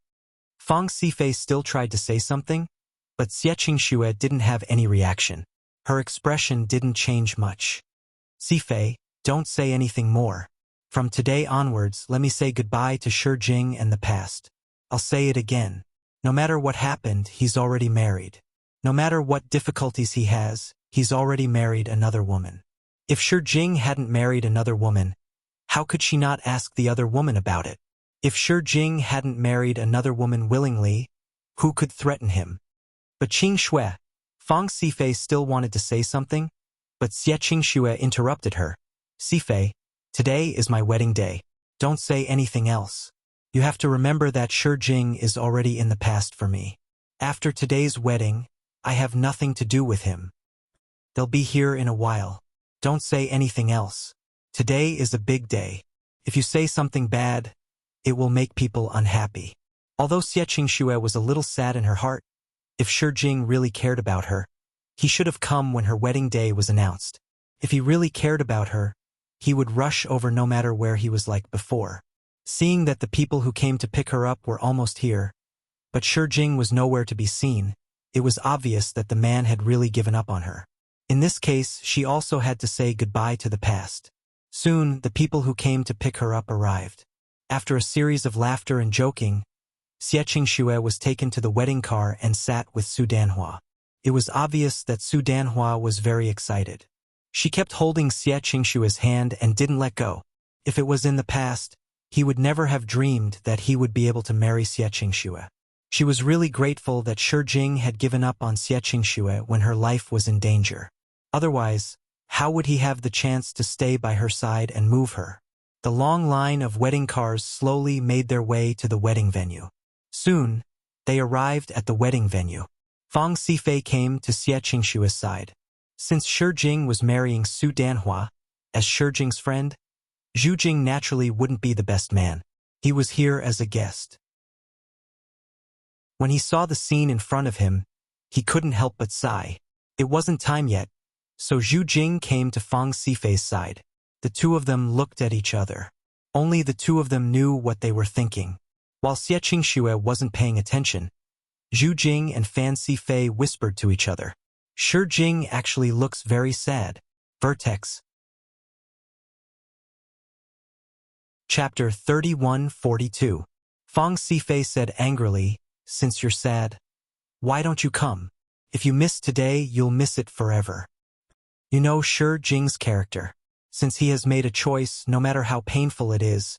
Fang Sifei still tried to say something, but Xie Qingxue didn't have any reaction. Her expression didn't change much. Sifei, don't say anything more. From today onwards, let me say goodbye to Shi Jing and the past. I'll say it again. No matter what happened, he's already married. No matter what difficulties he has, he's already married another woman. If Shi Jing hadn't married another woman, how could she not ask the other woman about it? If Shi Jing hadn't married another woman willingly, who could threaten him? But Qing Shui, Fang Sifei still wanted to say something, but Xie Qingxue interrupted her. Sifei, today is my wedding day. Don't say anything else. You have to remember that Shi Jing is already in the past for me. After today's wedding, I have nothing to do with him. They'll be here in a while. Don't say anything else. Today is a big day. If you say something bad, it will make people unhappy. Although Xie Qingxue was a little sad in her heart, if Shi Jing really cared about her, he should have come when her wedding day was announced. If he really cared about her, he would rush over no matter where he was like before. Seeing that the people who came to pick her up were almost here, but Jing was nowhere to be seen, it was obvious that the man had really given up on her. In this case, she also had to say goodbye to the past. Soon, the people who came to pick her up arrived. After a series of laughter and joking, Xie was taken to the wedding car and sat with Su Danhua. It was obvious that Su Danhua was very excited. She kept holding Xie hand and didn't let go. If it was in the past, he would never have dreamed that he would be able to marry Xie. She was really grateful that Jing had given up on Xie when her life was in danger. Otherwise, how would he have the chance to stay by her side and move her? The long line of wedding cars slowly made their way to the wedding venue. Soon, they arrived at the wedding venue. Fang Sifei came to Xie side. Since Jing was marrying Su Danhua, as Jing's friend, Zhu Jing naturally wouldn't be the best man. He was here as a guest. When he saw the scene in front of him, he couldn't help but sigh. It wasn't time yet, so Zhu Jing came to Fang Sifei's side. The two of them looked at each other. Only the two of them knew what they were thinking. While Xie wasn't paying attention, Zhu Jing and Fan Sifei whispered to each other. Jing actually looks very sad. Vertex. Chapter 31-42. Fang Sifei said angrily, "Since you're sad, why don't you come? If you miss today, you'll miss it forever." You know Jing's character. Since he has made a choice, no matter how painful it is,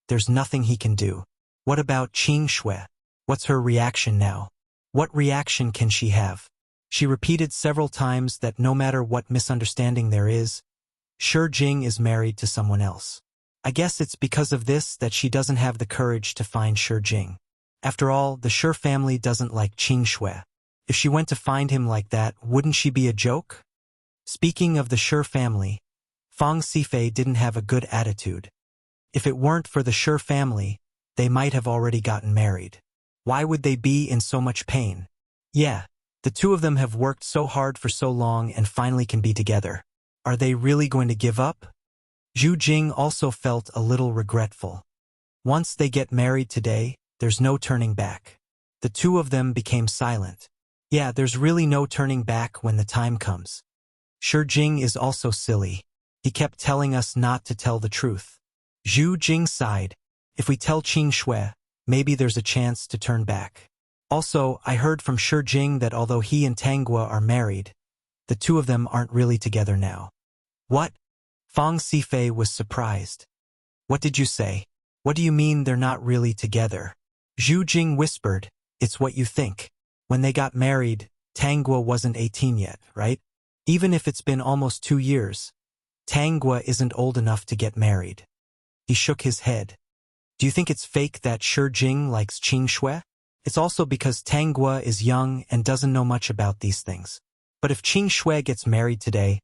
there's nothing he can do. What about Qing Shui? What's her reaction now? What reaction can she have? She repeated several times that no matter what misunderstanding there is, Jing is married to someone else. I guess it's because of this that she doesn't have the courage to find Jing. After all, the Shi family doesn't like Qing Shui. If she went to find him like that, wouldn't she be a joke? Speaking of the Shi family, Fang Sifei didn't have a good attitude. If it weren't for the Shi family, they might have already gotten married. Why would they be in so much pain? Yeah, the two of them have worked so hard for so long and finally can be together. Are they really going to give up? Zhu Jing also felt a little regretful. Once they get married today, there's no turning back. The two of them became silent. Yeah, there's really no turning back when the time comes. Jing is also silly. He kept telling us not to tell the truth. Zhu Jing sighed. If we tell Qing Shui, maybe there's a chance to turn back. Also, I heard from Jing that although he and Tanggua are married, the two of them aren't really together now. What? Fang Sifei was surprised. What did you say? What do you mean they're not really together? Zhu Jing whispered, it's what you think. When they got married, Tanggua wasn't 18 yet, right? Even if it's been almost 2 years, Tanggua isn't old enough to get married. He shook his head. Do you think it's fake that Jing likes Qing Shui? It's also because Tanggua is young and doesn't know much about these things. But if Qing Shui gets married today,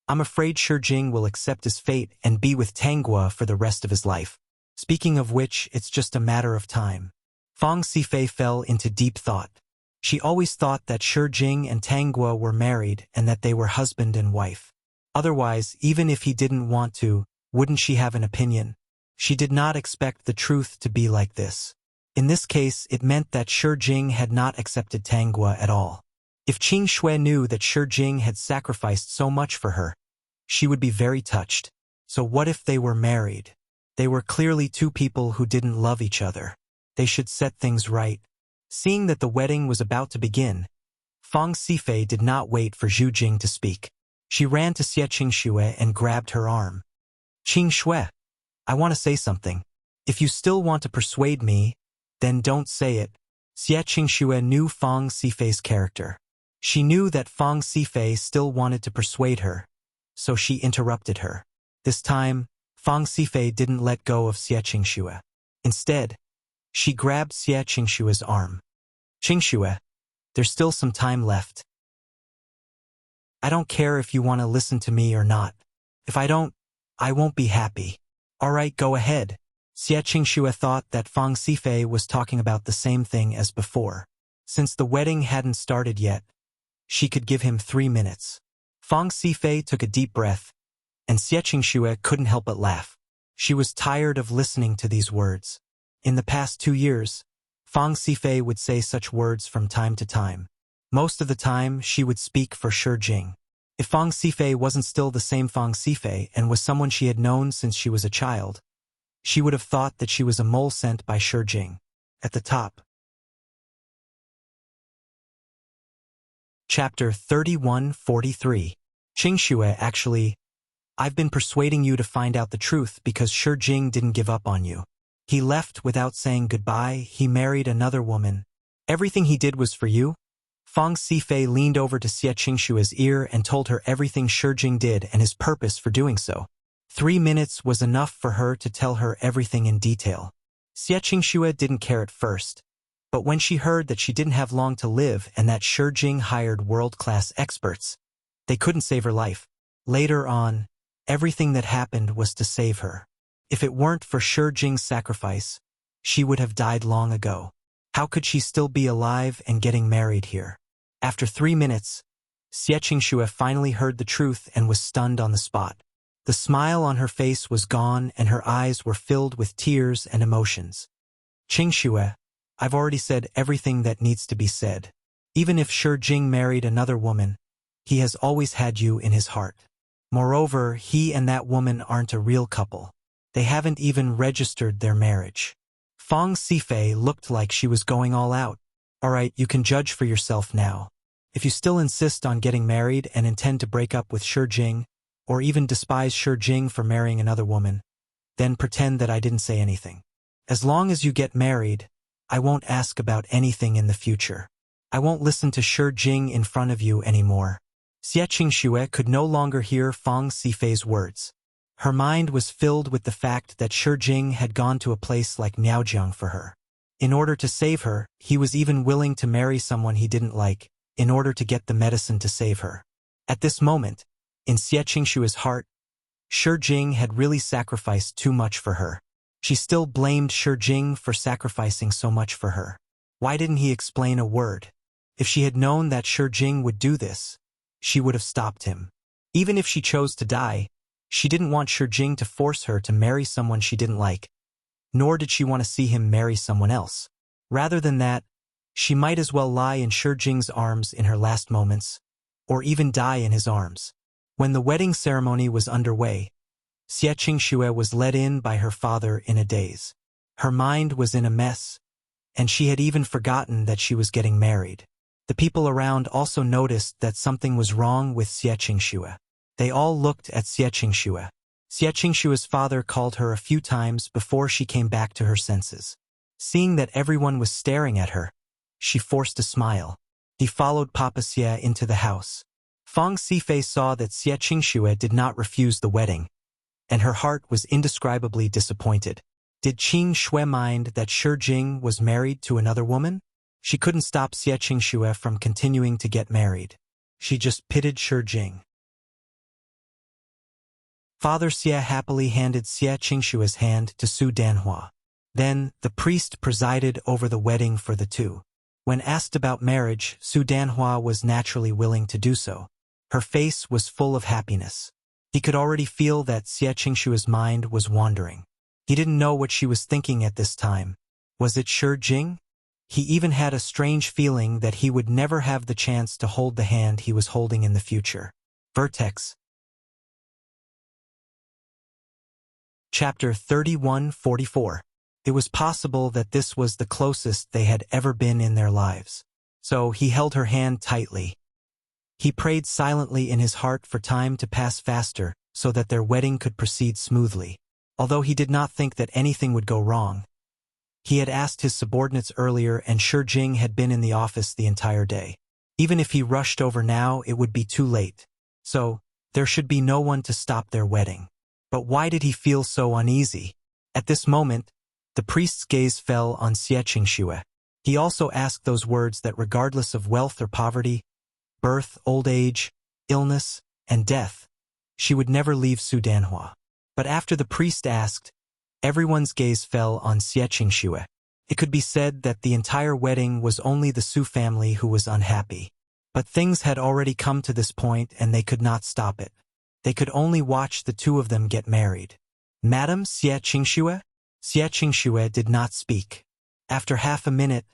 I'm afraid Jing will accept his fate and be with Tanggua for the rest of his life. Speaking of which, it's just a matter of time. Fang Sifei fell into deep thought. She always thought that Jing and Tanggua were married and that they were husband and wife. Otherwise, even if he didn't want to, wouldn't she have an opinion? She did not expect the truth to be like this. In this case, it meant that Jing had not accepted Tanggua at all. If Qing Shui knew that Jing had sacrificed so much for her, she would be very touched. So what if they were married? They were clearly two people who didn't love each other. They should set things right. Seeing that the wedding was about to begin, Fang Sifei did not wait for Zhu Jing to speak. She ran to Xie and grabbed her arm. Qing Shui, I want to say something. If you still want to persuade me, then don't say it. Xie knew Fang Sifei's character. She knew that Fang Sifei still wanted to persuade her, so she interrupted her. This time, Fang Sifei didn't let go of Xie. Instead, she grabbed Xie arm. Qing, there's still some time left. I don't care if you want to listen to me or not. If I don't, I won't be happy. All right, go ahead. Xie thought that Fang Sifei was talking about the same thing as before. Since the wedding hadn't started yet, she could give him 3 minutes. Fang Sifei took a deep breath, and Xie Qingxue couldn't help but laugh. She was tired of listening to these words. In the past 2 years, Fang Xifei would say such words from time to time. Most of the time, she would speak for Shi Jing. If Fang Xifei wasn't still the same Fang Xifei and was someone she had known since she was a child, she would have thought that she was a mole sent by Shi Jing. At the top. Chapter 31:43. Qingxue, actually, I've been persuading you to find out the truth because Shi Jing didn't give up on you. He left without saying goodbye, he married another woman. Everything he did was for you? Fang Xifei leaned over to Xie Qingshue's ear and told her everything Shi Jing did and his purpose for doing so. 3 minutes was enough for her to tell her everything in detail. Xie Qingxue didn't care at first, but when she heard that she didn't have long to live and that Shi Jing hired world-class experts, they couldn't save her life. Later on, everything that happened was to save her. If it weren't for Shi Jing's sacrifice, she would have died long ago. How could she still be alive and getting married here? After 3 minutes, Xie Qingxue finally heard the truth and was stunned on the spot. The smile on her face was gone and her eyes were filled with tears and emotions. Qingxue, I've already said everything that needs to be said. Even if Shi Jing married another woman, he has always had you in his heart. Moreover, he and that woman aren't a real couple. They haven't even registered their marriage. Fang Xifei looked like she was going all out. All right, you can judge for yourself now. If you still insist on getting married and intend to break up with Shi Jing, or even despise Shi Jing for marrying another woman, then pretend that I didn't say anything. As long as you get married, I won't ask about anything in the future. I won't listen to Shi Jing in front of you anymore. Xie Qingxue could no longer hear Fang Xifei's words. Her mind was filled with the fact that Shi Jing had gone to a place like Miaojiang for her. In order to save her, he was even willing to marry someone he didn't like, in order to get the medicine to save her. At this moment, in Xie Qingshue's heart, Shi Jing had really sacrificed too much for her. She still blamed Shi Jing for sacrificing so much for her. Why didn't he explain a word? If she had known that Shi Jing would do this, she would have stopped him. Even if she chose to die, she didn't want Shi Jing to force her to marry someone she didn't like, nor did she want to see him marry someone else. Rather than that, she might as well lie in Shi Jing's arms in her last moments, or even die in his arms. When the wedding ceremony was underway, Xie Qingxue was led in by her father in a daze. Her mind was in a mess, and she had even forgotten that she was getting married. The people around also noticed that something was wrong with Xie Qingxue. They all looked at Xie Qingxue. Xie Qingshue's father called her a few times before she came back to her senses. Seeing that everyone was staring at her, she forced a smile. He followed Papa Xie into the house. Fang Xifei saw that Xie Qingxue did not refuse the wedding, and her heart was indescribably disappointed. Did Qingxue mind that Shi Jing was married to another woman? She couldn't stop Xie Qingxue from continuing to get married. She just pitied Shi Jing. Father Xie happily handed Xie Qingshue's hand to Su Danhua. Then, the priest presided over the wedding for the two. When asked about marriage, Su Danhua was naturally willing to do so. Her face was full of happiness. He could already feel that Xie Qingshue's mind was wandering. He didn't know what she was thinking at this time. Was it Shi Jing? He even had a strange feeling that he would never have the chance to hold the hand he was holding in the future. Vertex. Chapter 31:44. It was possible that this was the closest they had ever been in their lives. So he held her hand tightly. He prayed silently in his heart for time to pass faster so that their wedding could proceed smoothly. Although he did not think that anything would go wrong, he had asked his subordinates earlier and Shi Jing had been in the office the entire day. Even if he rushed over now, it would be too late. So, there should be no one to stop their wedding. But why did he feel so uneasy? At this moment, the priest's gaze fell on Xie Qingxue. He also asked those words that regardless of wealth or poverty, birth, old age, illness, and death, she would never leave Su Danhua. But after the priest asked, everyone's gaze fell on Xie Qingxue. It could be said that the entire wedding was only the Su family who was unhappy. But things had already come to this point and they could not stop it. They could only watch the two of them get married. Madam Xie Qingxue? Xie Qingxue did not speak. After half a minute,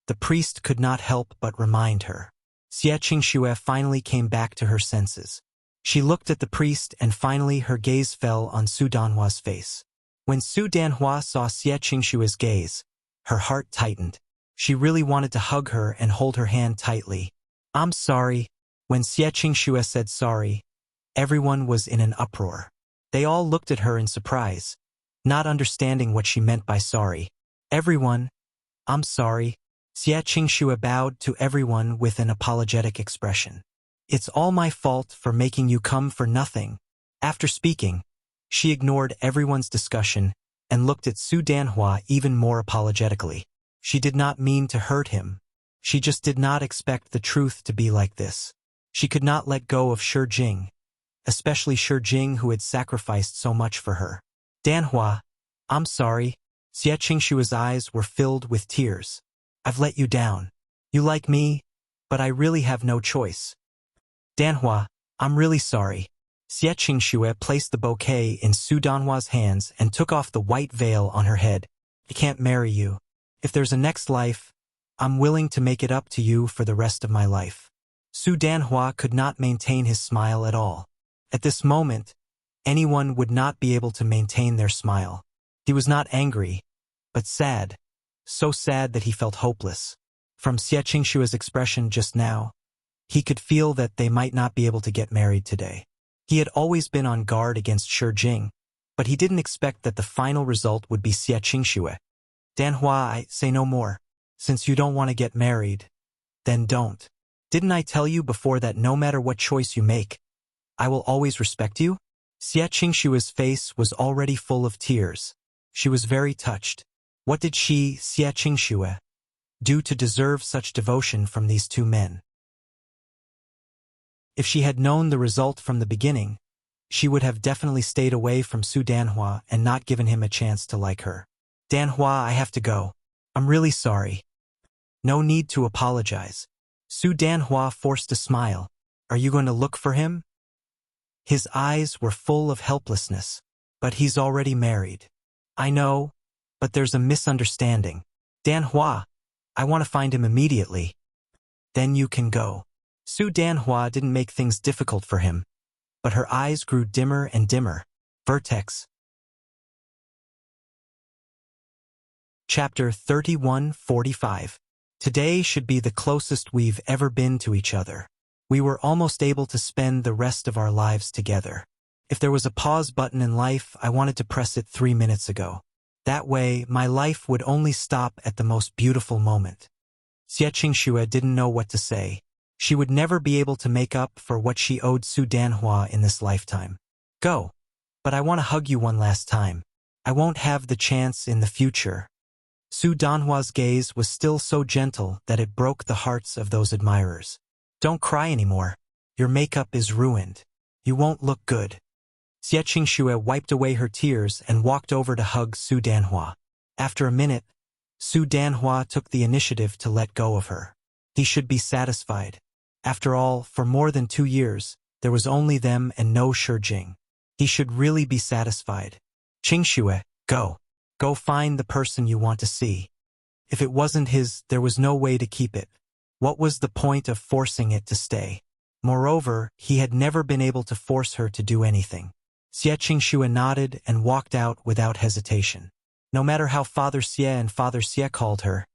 the priest could not help but remind her. Xie Qingxue finally came back to her senses. She looked at the priest and finally her gaze fell on Su Danhua's face. When Su Danhua saw Xie Qingxue's gaze, her heart tightened. She really wanted to hug her and hold her hand tightly. I'm sorry. When Xie Qingxue said sorry, everyone was in an uproar. They all looked at her in surprise, not understanding what she meant by sorry. Everyone, I'm sorry. Xie Qingxue bowed to everyone with an apologetic expression. It's all my fault for making you come for nothing. After speaking, she ignored everyone's discussion and looked at Su Danhua even more apologetically. She did not mean to hurt him. She just did not expect the truth to be like this. She could not let go of Shi Jing, especially Shi Jing who had sacrificed so much for her. Danhua, I'm sorry. Xie Qingxue's eyes were filled with tears. I've let you down. You like me, but I really have no choice. Danhua, I'm really sorry. Xie Qingxue placed the bouquet in Su Danhua's hands and took off the white veil on her head. I can't marry you. If there's a next life, I'm willing to make it up to you for the rest of my life. Su Danhua could not maintain his smile at all. At this moment, anyone would not be able to maintain their smile. He was not angry, but sad. So sad that he felt hopeless. From Xie Qingxue's expression just now, he could feel that they might not be able to get married today. He had always been on guard against Shi Jing, but he didn't expect that the final result would be Xie Qingxue. Danhua, I say no more. Since you don't want to get married, then don't. Didn't I tell you before that no matter what choice you make, I will always respect you? Xie Qingxue's face was already full of tears. She was very touched. What did she, Xie Qingxue, do to deserve such devotion from these two men? If she had known the result from the beginning, she would have definitely stayed away from Su Danhua and not given him a chance to like her. Danhua, I have to go. I'm really sorry. No need to apologize. Su Danhua forced a smile. Are you going to look for him? His eyes were full of helplessness. But he's already married. I know, but there's a misunderstanding. Danhua, I want to find him immediately. Then you can go. Su Danhua didn't make things difficult for him, but her eyes grew dimmer and dimmer. Vertex. Chapter 31:45. Today should be the closest we've ever been to each other. We were almost able to spend the rest of our lives together. If there was a pause button in life, I wanted to press it 3 minutes ago. That way, my life would only stop at the most beautiful moment. Xie Qingxue didn't know what to say. She would never be able to make up for what she owed Su Danhua in this lifetime. Go. But I want to hug you one last time. I won't have the chance in the future. Su Danhua's gaze was still so gentle that it broke the hearts of those admirers. Don't cry anymore. Your makeup is ruined. You won't look good. Xie Qingxue wiped away her tears and walked over to hug Su Danhua. After a minute, Su Danhua took the initiative to let go of her. He should be satisfied. After all, for more than 2 years, there was only them and no Shi Jing. He should really be satisfied. Qingxue, go. Go find the person you want to see. If it wasn't his, there was no way to keep it. What was the point of forcing it to stay? Moreover, he had never been able to force her to do anything. Xie Qingxue nodded and walked out without hesitation. No matter how Father Xie and Father Xie called her,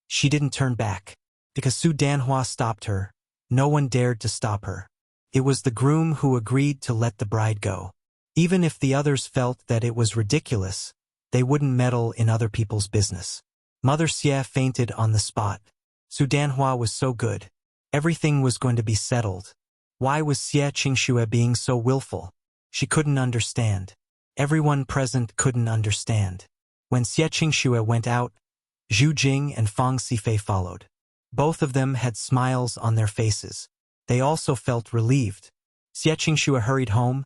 she didn't turn back. Because Su Danhua stopped her, no one dared to stop her. It was the groom who agreed to let the bride go. Even if the others felt that it was ridiculous, they wouldn't meddle in other people's business. Mother Xie fainted on the spot. Su Danhua was so good. Everything was going to be settled. Why was Xie Qingxue being so willful? She couldn't understand. Everyone present couldn't understand. When Xie Qingxue went out, Zhu Jing and Fang Xifei followed. Both of them had smiles on their faces. They also felt relieved. Xie Qingxue hurried home,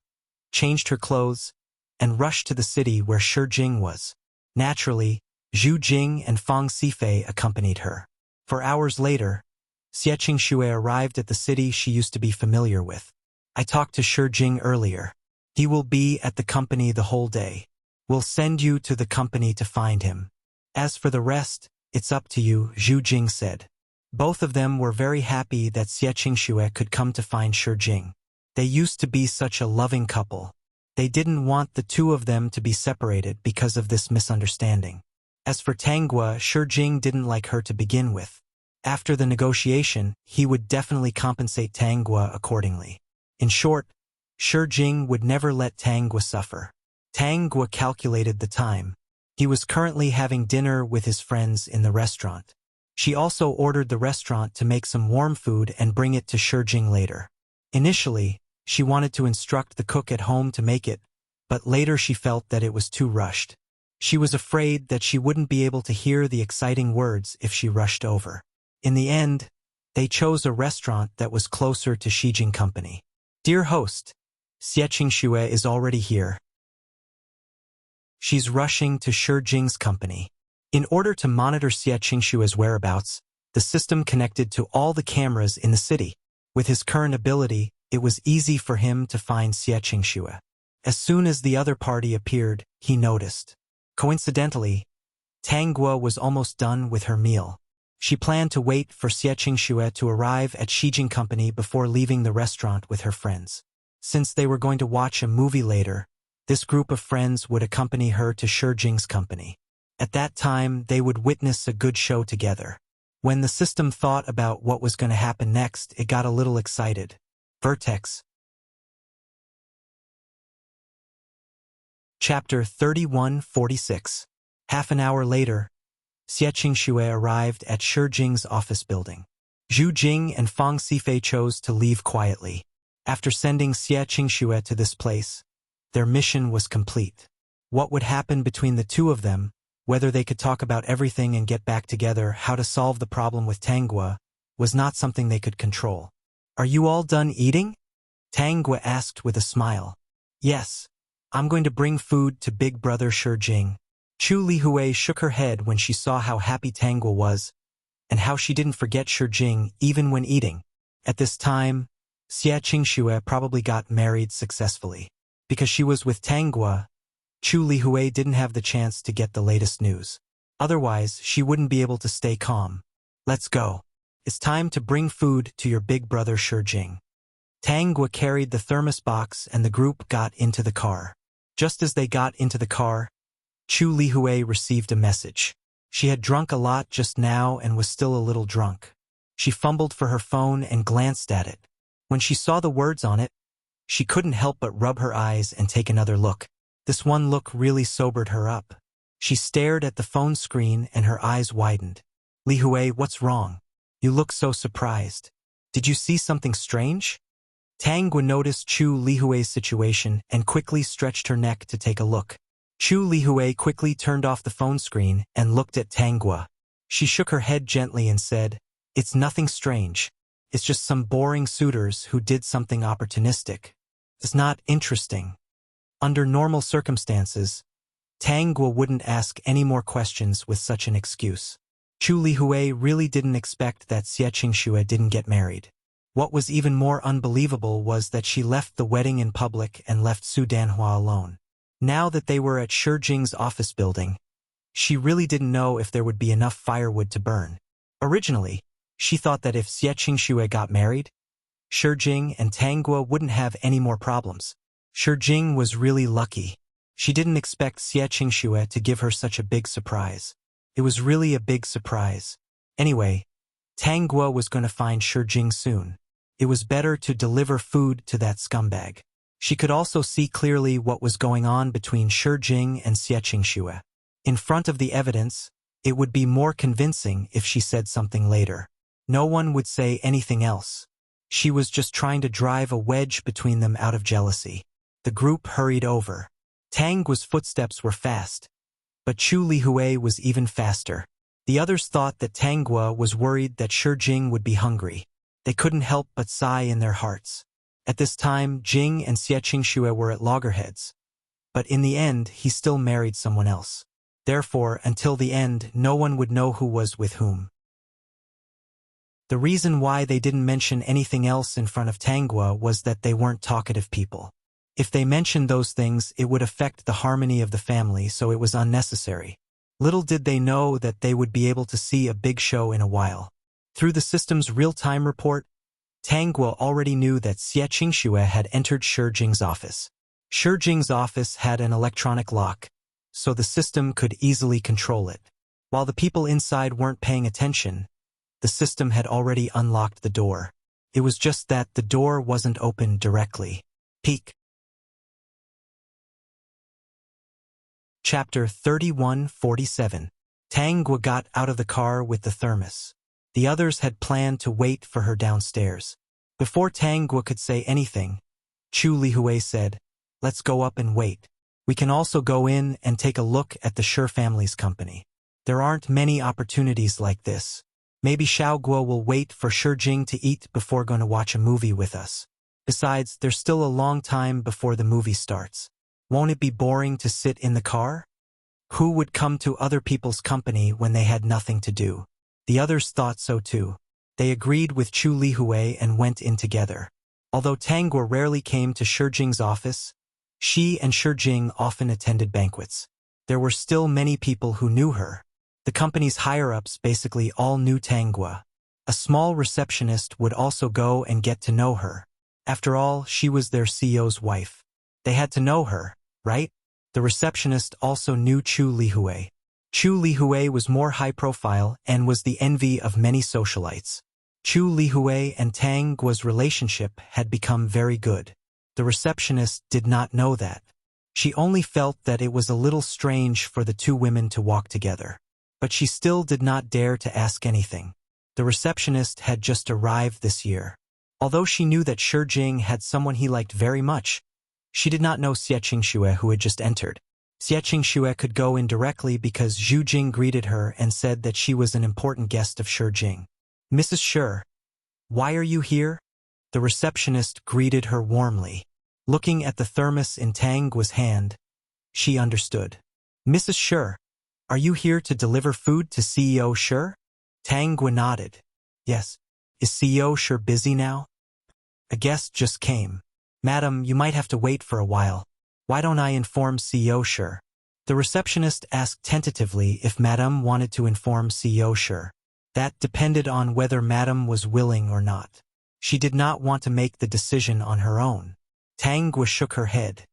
changed her clothes, and rushed to the city where Shi Jing was. Naturally, Zhu Jing and Fang Xifei accompanied her. For hours later, Xie Qingxue arrived at the city she used to be familiar with. I talked to Shi Jing earlier. He will be at the company the whole day. We'll send you to the company to find him. As for the rest, it's up to you, Zhu Jing said. Both of them were very happy that Xie Qingxue could come to find Shi Jing. They used to be such a loving couple. They didn't want the two of them to be separated because of this misunderstanding. As for Tanggua, Shi Jing didn't like her to begin with. After the negotiation, he would definitely compensate Tanggua accordingly. In short, Shi Jing would never let Tanggua suffer. Tanggua calculated the time. He was currently having dinner with his friends in the restaurant. She also ordered the restaurant to make some warm food and bring it to Shi Jing later. Initially, she wanted to instruct the cook at home to make it, but later she felt that it was too rushed. She was afraid that she wouldn't be able to hear the exciting words if she rushed over. In the end, they chose a restaurant that was closer to Shi Jing Company. Dear host, Xie Qingxue is already here. She's rushing to Shi Jing's company. In order to monitor Xie Qingxue's whereabouts, the system connected to all the cameras in the city. With his current ability, it was easy for him to find Xie Qingxue. As soon as the other party appeared, he noticed. Coincidentally, Tanggua was almost done with her meal. She planned to wait for Xie Qingxue to arrive at Shi Jing Company before leaving the restaurant with her friends. Since they were going to watch a movie later, this group of friends would accompany her to Shi Jing's company. At that time, they would witness a good show together. When the system thought about what was going to happen next, it got a little excited. Vertex. Chapter 3146. Half an hour later, Xie Qingxue arrived at Shi Jing's office building. Zhu Jing and Fang Xifei chose to leave quietly. After sending Xie Qingxue to this place, their mission was complete. What would happen between the two of them, whether they could talk about everything and get back together, how to solve the problem with Tanggua, was not something they could control. Are you all done eating? Tanggua asked with a smile. Yes, I'm going to bring food to big brother Shi Jing. Chu Lihui shook her head when she saw how happy Tanggua was, and how she didn't forget Shi Jing even when eating. At this time, Xie Qingxue probably got married successfully. Because she was with Tanggua, Chu Lihui didn't have the chance to get the latest news. Otherwise, she wouldn't be able to stay calm. Let's go. It's time to bring food to your big brother Shi Jing. Tanggua carried the thermos box and the group got into the car. Just as they got into the car, Chu Lihui received a message. She had drunk a lot just now and was still a little drunk. She fumbled for her phone and glanced at it. When she saw the words on it, she couldn't help but rub her eyes and take another look. This one look really sobered her up. She stared at the phone screen and her eyes widened. Lihui, what's wrong? You look so surprised. Did you see something strange? Tanggua noticed Chu Lihui's situation and quickly stretched her neck to take a look. Chu Lihui quickly turned off the phone screen and looked at Tanggua. She shook her head gently and said, "It's nothing strange. It's just some boring suitors who did something opportunistic. It's not interesting." Under normal circumstances, Tanggua wouldn't ask any more questions with such an excuse. Chu Lihui really didn't expect that Xie Qingxue didn't get married. What was even more unbelievable was that she left the wedding in public and left Su Danhua alone. Now that they were at Shi Jing's office building, she really didn't know if there would be enough firewood to burn. Originally, she thought that if Xie Qingxue got married, Shi Jing and Tanggua wouldn't have any more problems. Shi Jing was really lucky. She didn't expect Xie Qingxue to give her such a big surprise. It was really a big surprise. Anyway, Tanggua was going to find Shi Jing soon. It was better to deliver food to that scumbag. She could also see clearly what was going on between Shi Jing and Xie Qingxue. In front of the evidence, it would be more convincing if she said something later. No one would say anything else. She was just trying to drive a wedge between them out of jealousy. The group hurried over. Tanggua's footsteps were fast, but Chu Lihui was even faster. The others thought that Tanggua was worried that Shi Jing would be hungry. They couldn't help but sigh in their hearts. At this time, Jing and Xie Qingxue were at loggerheads. But in the end, he still married someone else. Therefore, until the end, no one would know who was with whom. The reason why they didn't mention anything else in front of Tanggua was that they weren't talkative people. If they mentioned those things, it would affect the harmony of the family, so it was unnecessary. Little did they know that they would be able to see a big show in a while. Through the system's real-time report, Tangguo already knew that Xie Qingxue had entered Shi Jing's office. Shi Jing's office had an electronic lock, so the system could easily control it. While the people inside weren't paying attention, the system had already unlocked the door. It was just that the door wasn't opened directly. Peek. Chapter 31:47. Tangguo got out of the car with the thermos. The others had planned to wait for her downstairs. Before Tangguo could say anything, Chu Lihui said, "Let's go up and wait. We can also go in and take a look at the Shi family's company. There aren't many opportunities like this. Maybe Xiaoguo will wait for Shi Jing to eat before going to watch a movie with us. Besides, there's still a long time before the movie starts. Won't it be boring to sit in the car? Who would come to other people's company when they had nothing to do?" The others thought so too. They agreed with Chu Lihui and went in together. Although Tangguo rarely came to Shi Jing's office, she and Shi Jing often attended banquets. There were still many people who knew her. The company's higher-ups basically all knew Tangguo. A small receptionist would also go and get to know her. After all, she was their CEO's wife. They had to know her, right? The receptionist also knew Chu Lihui. Chu Lihui was more high-profile and was the envy of many socialites. Chu Lihui and Tangguo's relationship had become very good. The receptionist did not know that. She only felt that it was a little strange for the two women to walk together. But she still did not dare to ask anything. The receptionist had just arrived this year. Although she knew that Shi Jing had someone he liked very much, she did not know Xie Qingxue, who had just entered. Xie Qingxue could go in directly because Zhu Jing greeted her and said that she was an important guest of Shi Jing. "Mrs. Shi, why are you here?" The receptionist greeted her warmly. Looking at the thermos in Tangguo's hand, she understood. "Mrs. Shi, are you here to deliver food to CEO Shi?" Tangguo nodded. "Yes. Is CEO Shi busy now?" "A guest just came. Madam, you might have to wait for a while. Why don't I inform CEO Shi?" The receptionist asked tentatively if Madame wanted to inform CEO Shi. That depended on whether Madame was willing or not. She did not want to make the decision on her own. Tangguo shook her head.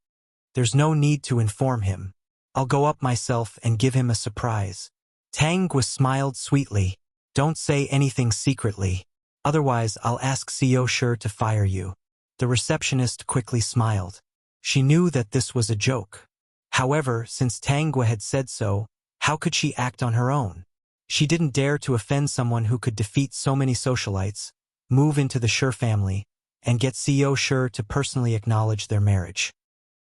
"There's no need to inform him. I'll go up myself and give him a surprise." Tangguo smiled sweetly. "Don't say anything secretly. Otherwise, I'll ask CEO Shi to fire you." The receptionist quickly smiled. She knew that this was a joke. However, since Tangguo had said so, how could she act on her own? She didn't dare to offend someone who could defeat so many socialites, move into the Shi family, and get CEO Shi to personally acknowledge their marriage.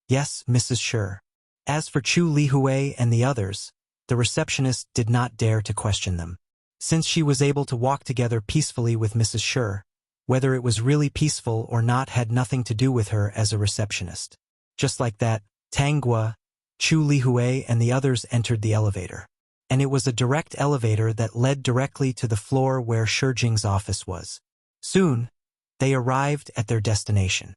"Yes, Mrs. Shi." As for Chu Lihui and the others, the receptionist did not dare to question them. Since she was able to walk together peacefully with Mrs. Shi, whether it was really peaceful or not had nothing to do with her as a receptionist. Just like that, Tangguo, Chu Lihui and the others entered the elevator. And it was a direct elevator that led directly to the floor where Shi Jing's office was. Soon, they arrived at their destination.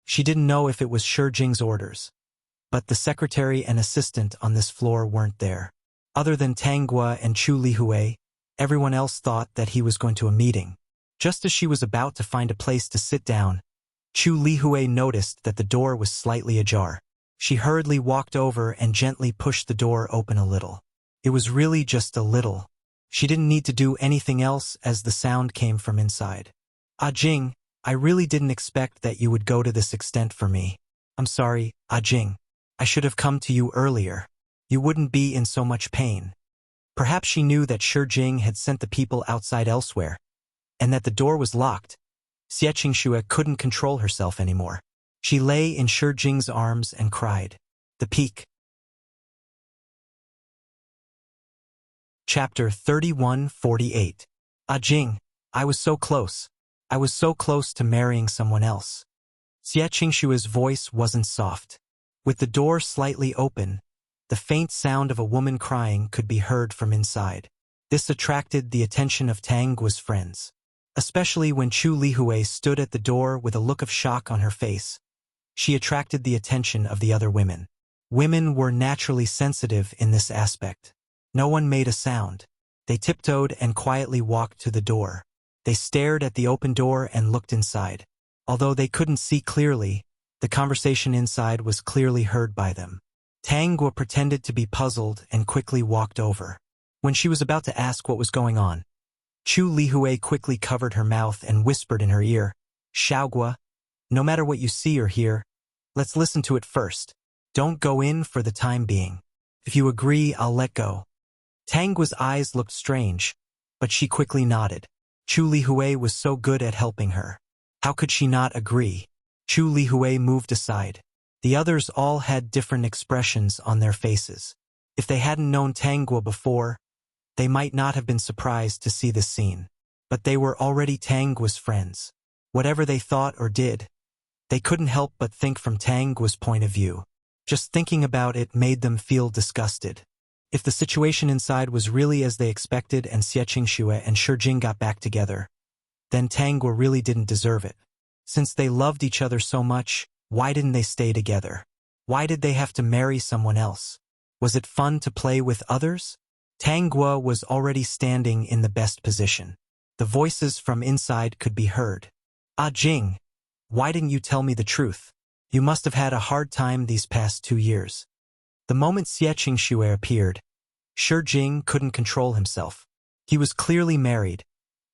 She didn't know if it was Shi Jing's orders, but the secretary and assistant on this floor weren't there. Other than Tangguo and Chu Lihui, everyone else thought that he was going to a meeting. Just as she was about to find a place to sit down, Chu Lihui noticed that the door was slightly ajar. She hurriedly walked over and gently pushed the door open a little. It was really just a little. She didn't need to do anything else as the sound came from inside. "Ah Jing, I really didn't expect that you would go to this extent for me. I'm sorry, Ah Jing. I should have come to you earlier. You wouldn't be in so much pain." Perhaps she knew that Shi Jing had sent the people outside elsewhere, and that the door was locked. Xie Qingxue couldn't control herself anymore. She lay in Shi Jing's arms and cried. The Peak. Chapter 31:48. "Ah Jing, I was so close. I was so close to marrying someone else." Xie Qingxue's voice wasn't soft. With the door slightly open, the faint sound of a woman crying could be heard from inside. This attracted the attention of Tangguo's friends. especially when Chu Lihue stood at the door with a look of shock on her face. She attracted the attention of the other women. Women were naturally sensitive in this aspect. No one made a sound. They tiptoed and quietly walked to the door. They stared at the open door and looked inside. Although they couldn't see clearly, the conversation inside was clearly heard by them. Tang Guo pretended to be puzzled and quickly walked over. When she was about to ask what was going on, Chu Lihue quickly covered her mouth and whispered in her ear, "Xiaogua, no matter what you see or hear, let's listen to it first. Don't go in for the time being. If you agree, I'll let go." Tang Guo's eyes looked strange, but she quickly nodded. Chu Lihue was so good at helping her. How could she not agree? Chu Lihue moved aside. The others all had different expressions on their faces. If they hadn't known Tang Guo before, they might not have been surprised to see this scene. But they were already Tang Guo's friends. Whatever they thought or did, they couldn't help but think from Tang Guo's point of view. Just thinking about it made them feel disgusted. If the situation inside was really as they expected and Xie Qingxue and Shi Jing got back together, then Tang Guo really didn't deserve it. Since they loved each other so much, why didn't they stay together? Why did they have to marry someone else? Was it fun to play with others? Tang Guo was already standing in the best position. The voices from inside could be heard. "Ah Jing, why didn't you tell me the truth? You must have had a hard time these past 2 years." The moment Xie Qingxue appeared, Shi Jing couldn't control himself. He was clearly married,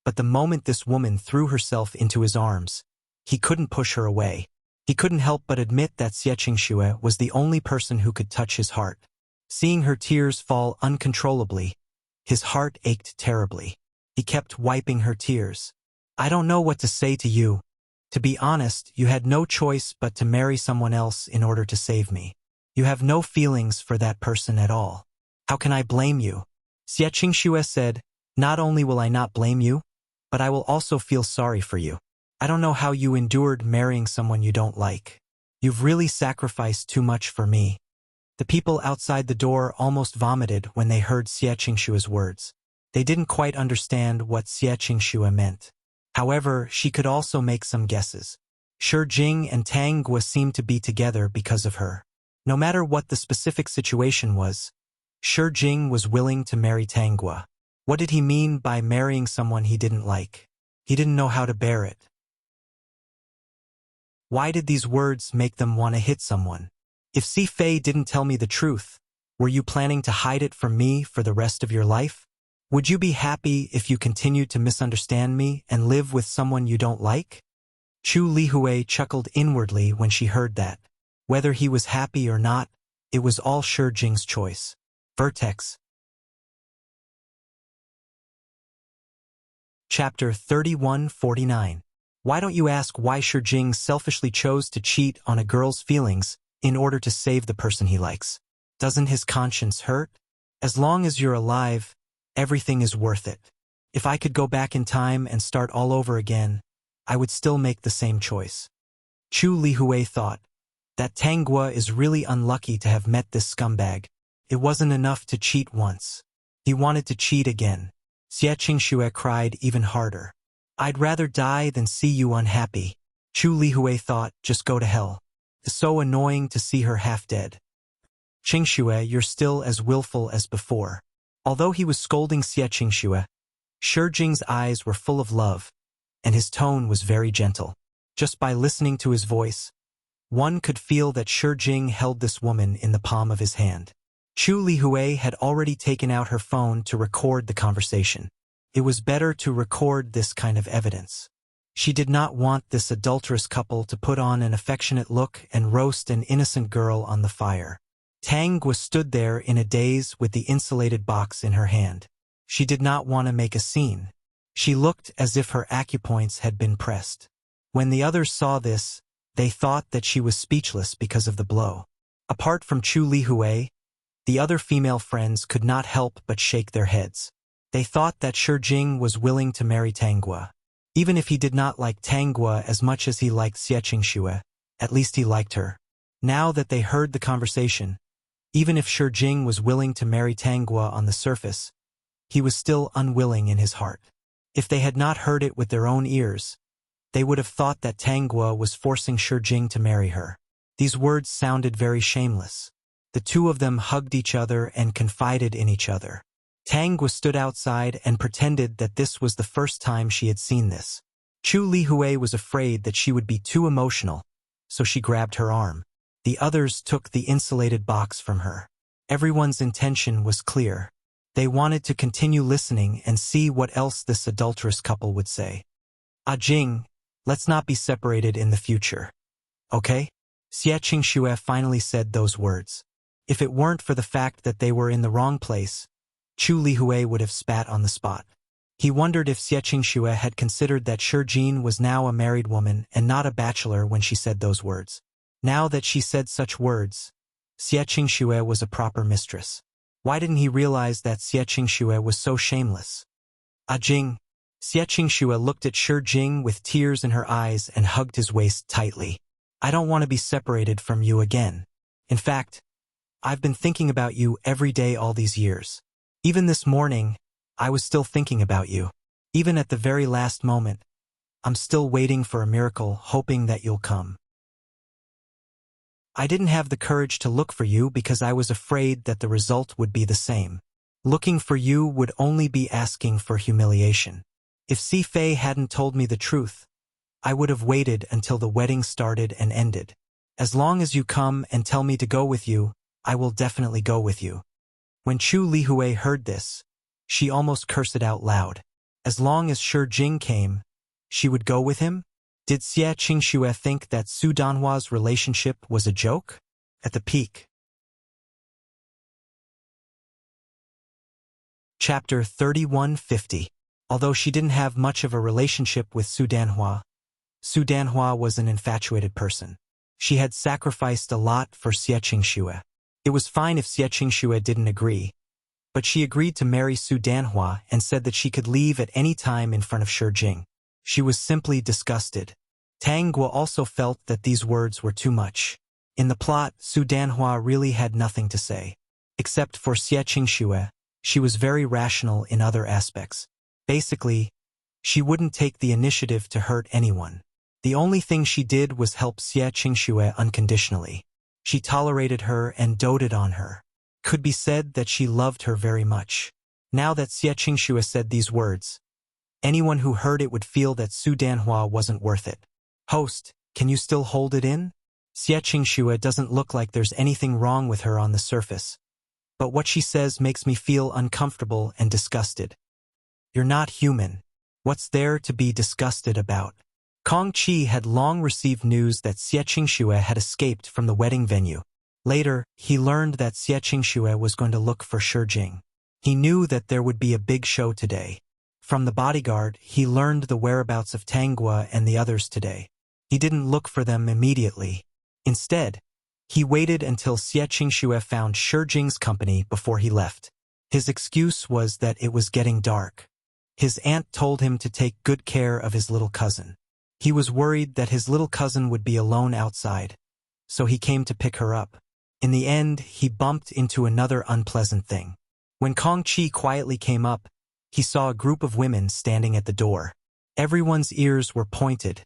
but the moment this woman threw herself into his arms, he couldn't push her away. He couldn't help but admit that Xie Qingxue was the only person who could touch his heart. Seeing her tears fall uncontrollably, his heart ached terribly. He kept wiping her tears. "I don't know what to say to you. To be honest, you had no choice but to marry someone else in order to save me. You have no feelings for that person at all. How can I blame you?" Xie Qingxue said, "Not only will I not blame you, but I will also feel sorry for you. I don't know how you endured marrying someone you don't like. You've really sacrificed too much for me." The people outside the door almost vomited when they heard Xie Qingxue's words. They didn't quite understand what Xie Qingxue meant. However, she could also make some guesses. Shi Jing and Tang Guo seemed to be together because of her. No matter what the specific situation was, Shi Jing was willing to marry Tang Guo. What did he mean by marrying someone he didn't like? He didn't know how to bear it. Why did these words make them want to hit someone? If Si Fei didn't tell me the truth, were you planning to hide it from me for the rest of your life? Would you be happy if you continued to misunderstand me and live with someone you don't like? Chu Lihue chuckled inwardly when she heard that. Whether he was happy or not, it was all Shi Jing's choice. Vertex. Chapter 3149. Why don't you ask why Shi Jing selfishly chose to cheat on a girl's feelings in order to save the person he likes? Doesn't his conscience hurt? As long as you're alive, everything is worth it. If I could go back in time and start all over again, I would still make the same choice. Chu Lihue thought, that Tang Guo is really unlucky to have met this scumbag. It wasn't enough to cheat once. He wanted to cheat again. Xie Qingxue cried even harder. "I'd rather die than see you unhappy." Chu Lihue thought, just go to hell. It's so annoying to see her half dead. "Qingxue, you're still as willful as before." Although he was scolding Xie Qingxue, Shi Jing's eyes were full of love, and his tone was very gentle. Just by listening to his voice, one could feel that Shi Jing held this woman in the palm of his hand. Chu Lihue had already taken out her phone to record the conversation. It was better to record this kind of evidence. She did not want this adulterous couple to put on an affectionate look and roast an innocent girl on the fire. Tang Guo stood there in a daze with the insulated box in her hand. She did not want to make a scene. She looked as if her acupoints had been pressed. When the others saw this, they thought that she was speechless because of the blow. Apart from Chu Lihue, the other female friends could not help but shake their heads. They thought that Shi Jing was willing to marry Tang Guo. Even if he did not like Tang Guo as much as he liked Xie Qingxue, at least he liked her. Now that they heard the conversation, even if Shi Jing was willing to marry Tang Guo on the surface, he was still unwilling in his heart. If they had not heard it with their own ears, they would have thought that Tanggua was forcing Shi Jing to marry her. These words sounded very shameless. The two of them hugged each other and confided in each other. Tanggua stood outside and pretended that this was the first time she had seen this. Chu Lihui was afraid that she would be too emotional, so she grabbed her arm. The others took the insulated box from her. Everyone's intention was clear. They wanted to continue listening and see what else this adulterous couple would say. "Ah Jing, let's not be separated in the future. Okay?" Xie Qingxue finally said those words. If it weren't for the fact that they were in the wrong place, Chu Lihui would have spat on the spot. He wondered if Xie Qingxue had considered that Shi Jing was now a married woman and not a bachelor when she said those words. Now that she said such words, Xie Qingxue was a proper mistress. Why didn't he realize that Xie Qingxue was so shameless? "Ah Jing." Xie Qingxue looked at Shi Jing with tears in her eyes and hugged his waist tightly. "I don't want to be separated from you again. In fact, I've been thinking about you every day all these years. Even this morning, I was still thinking about you. Even at the very last moment, I'm still waiting for a miracle, hoping that you'll come. I didn't have the courage to look for you because I was afraid that the result would be the same. Looking for you would only be asking for humiliation. If Si Fei hadn't told me the truth, I would have waited until the wedding started and ended. As long as you come and tell me to go with you, I will definitely go with you." When Chu Lihui heard this, she almost cursed it out loud. As long as Shi Jing came, she would go with him? Did Xie Qingxue think that Su Danhua's relationship was a joke? At the peak. Chapter 3150. Although she didn't have much of a relationship with Su Danhua was an infatuated person. She had sacrificed a lot for Xie Qingxue. It was fine if Xie Qingxue didn't agree, but she agreed to marry Su Danhua and said that she could leave at any time in front of Shi Jing. She was simply disgusted. Tanggua also felt that these words were too much. In the plot, Su Danhua really had nothing to say. Except for Xie Qingxue, she was very rational in other aspects. Basically, she wouldn't take the initiative to hurt anyone. The only thing she did was help Xie Qingxue unconditionally. She tolerated her and doted on her. Could be said that she loved her very much. Now that Xie Qingxue said these words, anyone who heard it would feel that Su Danhua wasn't worth it. "Host, can you still hold it in?" Xie Qingxue doesn't look like there's anything wrong with her on the surface, but what she says makes me feel uncomfortable and disgusted. "You're not human. What's there to be disgusted about?" Kong Qi had long received news that Xie Qingxue had escaped from the wedding venue. Later, he learned that Xie Qingxue was going to look for Shi Jing. He knew that there would be a big show today. From the bodyguard, he learned the whereabouts of Tanggua and the others today. He didn't look for them immediately. Instead, he waited until Xie Qingxue found Shi Jing's company before he left. His excuse was that it was getting dark. His aunt told him to take good care of his little cousin. He was worried that his little cousin would be alone outside, so he came to pick her up. In the end, he bumped into another unpleasant thing. When Kong Qi quietly came up, he saw a group of women standing at the door. Everyone's ears were pointed,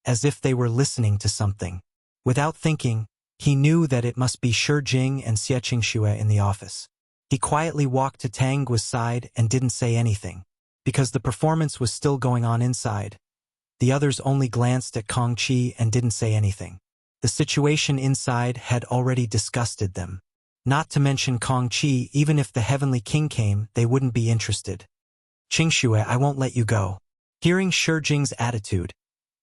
as if they were listening to something. Without thinking, he knew that it must be Shi Jing and Xie Qingxue in the office. He quietly walked to Tanggua's side and didn't say anything. Because the performance was still going on inside, the others only glanced at Kong Qi and didn't say anything. The situation inside had already disgusted them. Not to mention Kong Qi, even if the Heavenly King came, they wouldn't be interested. "Qingxue, I won't let you go." Hearing Shi Jing's attitude,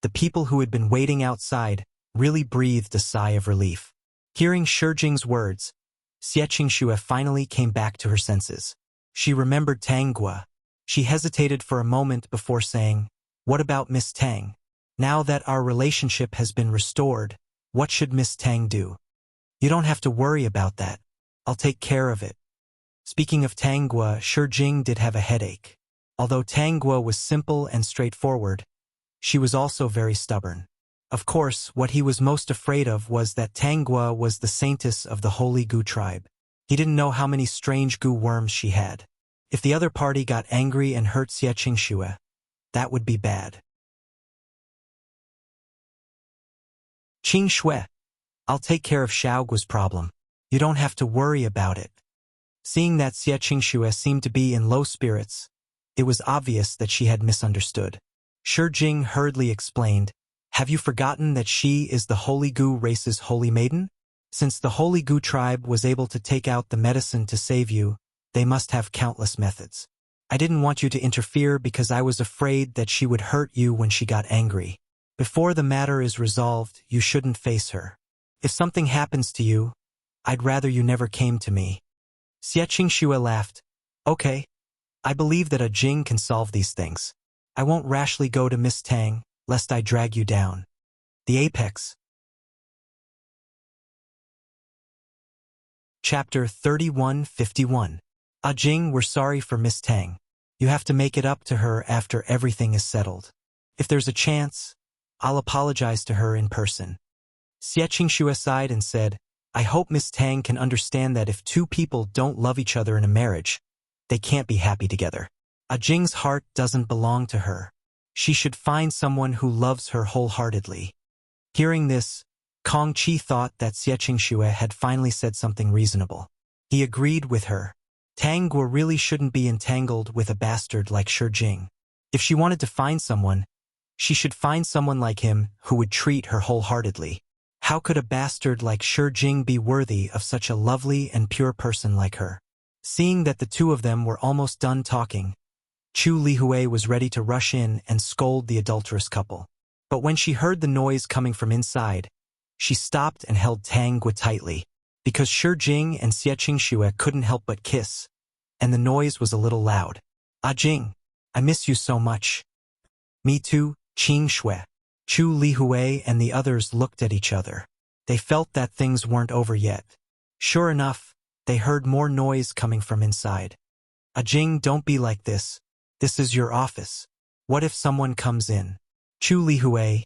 the people who had been waiting outside really breathed a sigh of relief. Hearing Shi Jing's words, Xie Qingxue finally came back to her senses. She remembered Tanggua. She hesitated for a moment before saying, "What about Miss Tang? Now that our relationship has been restored, what should Miss Tang do?" "You don't have to worry about that. I'll take care of it." Speaking of Tanggua, Shi Jing did have a headache. Although Tanggua was simple and straightforward, she was also very stubborn. Of course, what he was most afraid of was that Tanggua was the saintess of the holy Gu tribe. He didn't know how many strange Gu worms she had. If the other party got angry and hurt Xie Qingxue, that would be bad. Qing Shui, I'll take care of Xiaoguo's problem. You don't have to worry about it. Seeing that Xie Qingshui seemed to be in low spirits, it was obvious that she had misunderstood. Shi Jing hurriedly explained, have you forgotten that she is the Holy Gu race's holy maiden? Since the Holy Gu tribe was able to take out the medicine to save you, they must have countless methods. I didn't want you to interfere because I was afraid that she would hurt you when she got angry. Before the matter is resolved, you shouldn't face her. If something happens to you, I'd rather you never came to me. Xie Qingshui laughed. Okay. I believe that a Jing can solve these things. I won't rashly go to Miss Tang, lest I drag you down. The Apex. Chapter 3151. Jing, we're sorry for Miss Tang. You have to make it up to her after everything is settled. If there's a chance, I'll apologize to her in person. Xie Qingshui sighed and said, I hope Miss Tang can understand that if two people don't love each other in a marriage, they can't be happy together. Jing's heart doesn't belong to her. She should find someone who loves her wholeheartedly. Hearing this, Kong Qi thought that Xie Qingshui had finally said something reasonable. He agreed with her. Tang Guo really shouldn't be entangled with a bastard like Shi Jing. If she wanted to find someone, she should find someone like him who would treat her wholeheartedly. How could a bastard like Shi Jing be worthy of such a lovely and pure person like her? Seeing that the two of them were almost done talking, Chu Lihui was ready to rush in and scold the adulterous couple. But when she heard the noise coming from inside, she stopped and held Tang Guo tightly, because Shi Jing and Xie Qingshui couldn't help but kiss, and the noise was a little loud. Jing, I miss you so much. Me too, Qing Shui. Chu Lihui and the others looked at each other. They felt that things weren't over yet. Sure enough, they heard more noise coming from inside. Jing, don't be like this. This is your office. What if someone comes in? Chu Lihui.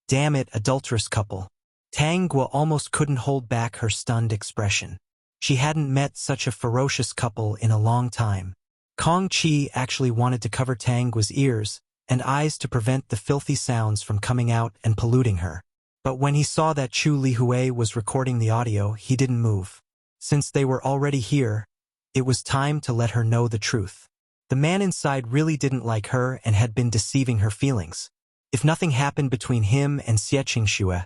Damn it, adulterous couple. Tang Guo almost couldn't hold back her stunned expression. She hadn't met such a ferocious couple in a long time. Kong Qi actually wanted to cover Tang Guo's ears and eyes to prevent the filthy sounds from coming out and polluting her. But when he saw that Chu Lihui was recording the audio, he didn't move. Since they were already here, it was time to let her know the truth. The man inside really didn't like her and had been deceiving her feelings. If nothing happened between him and Xie Qingshui,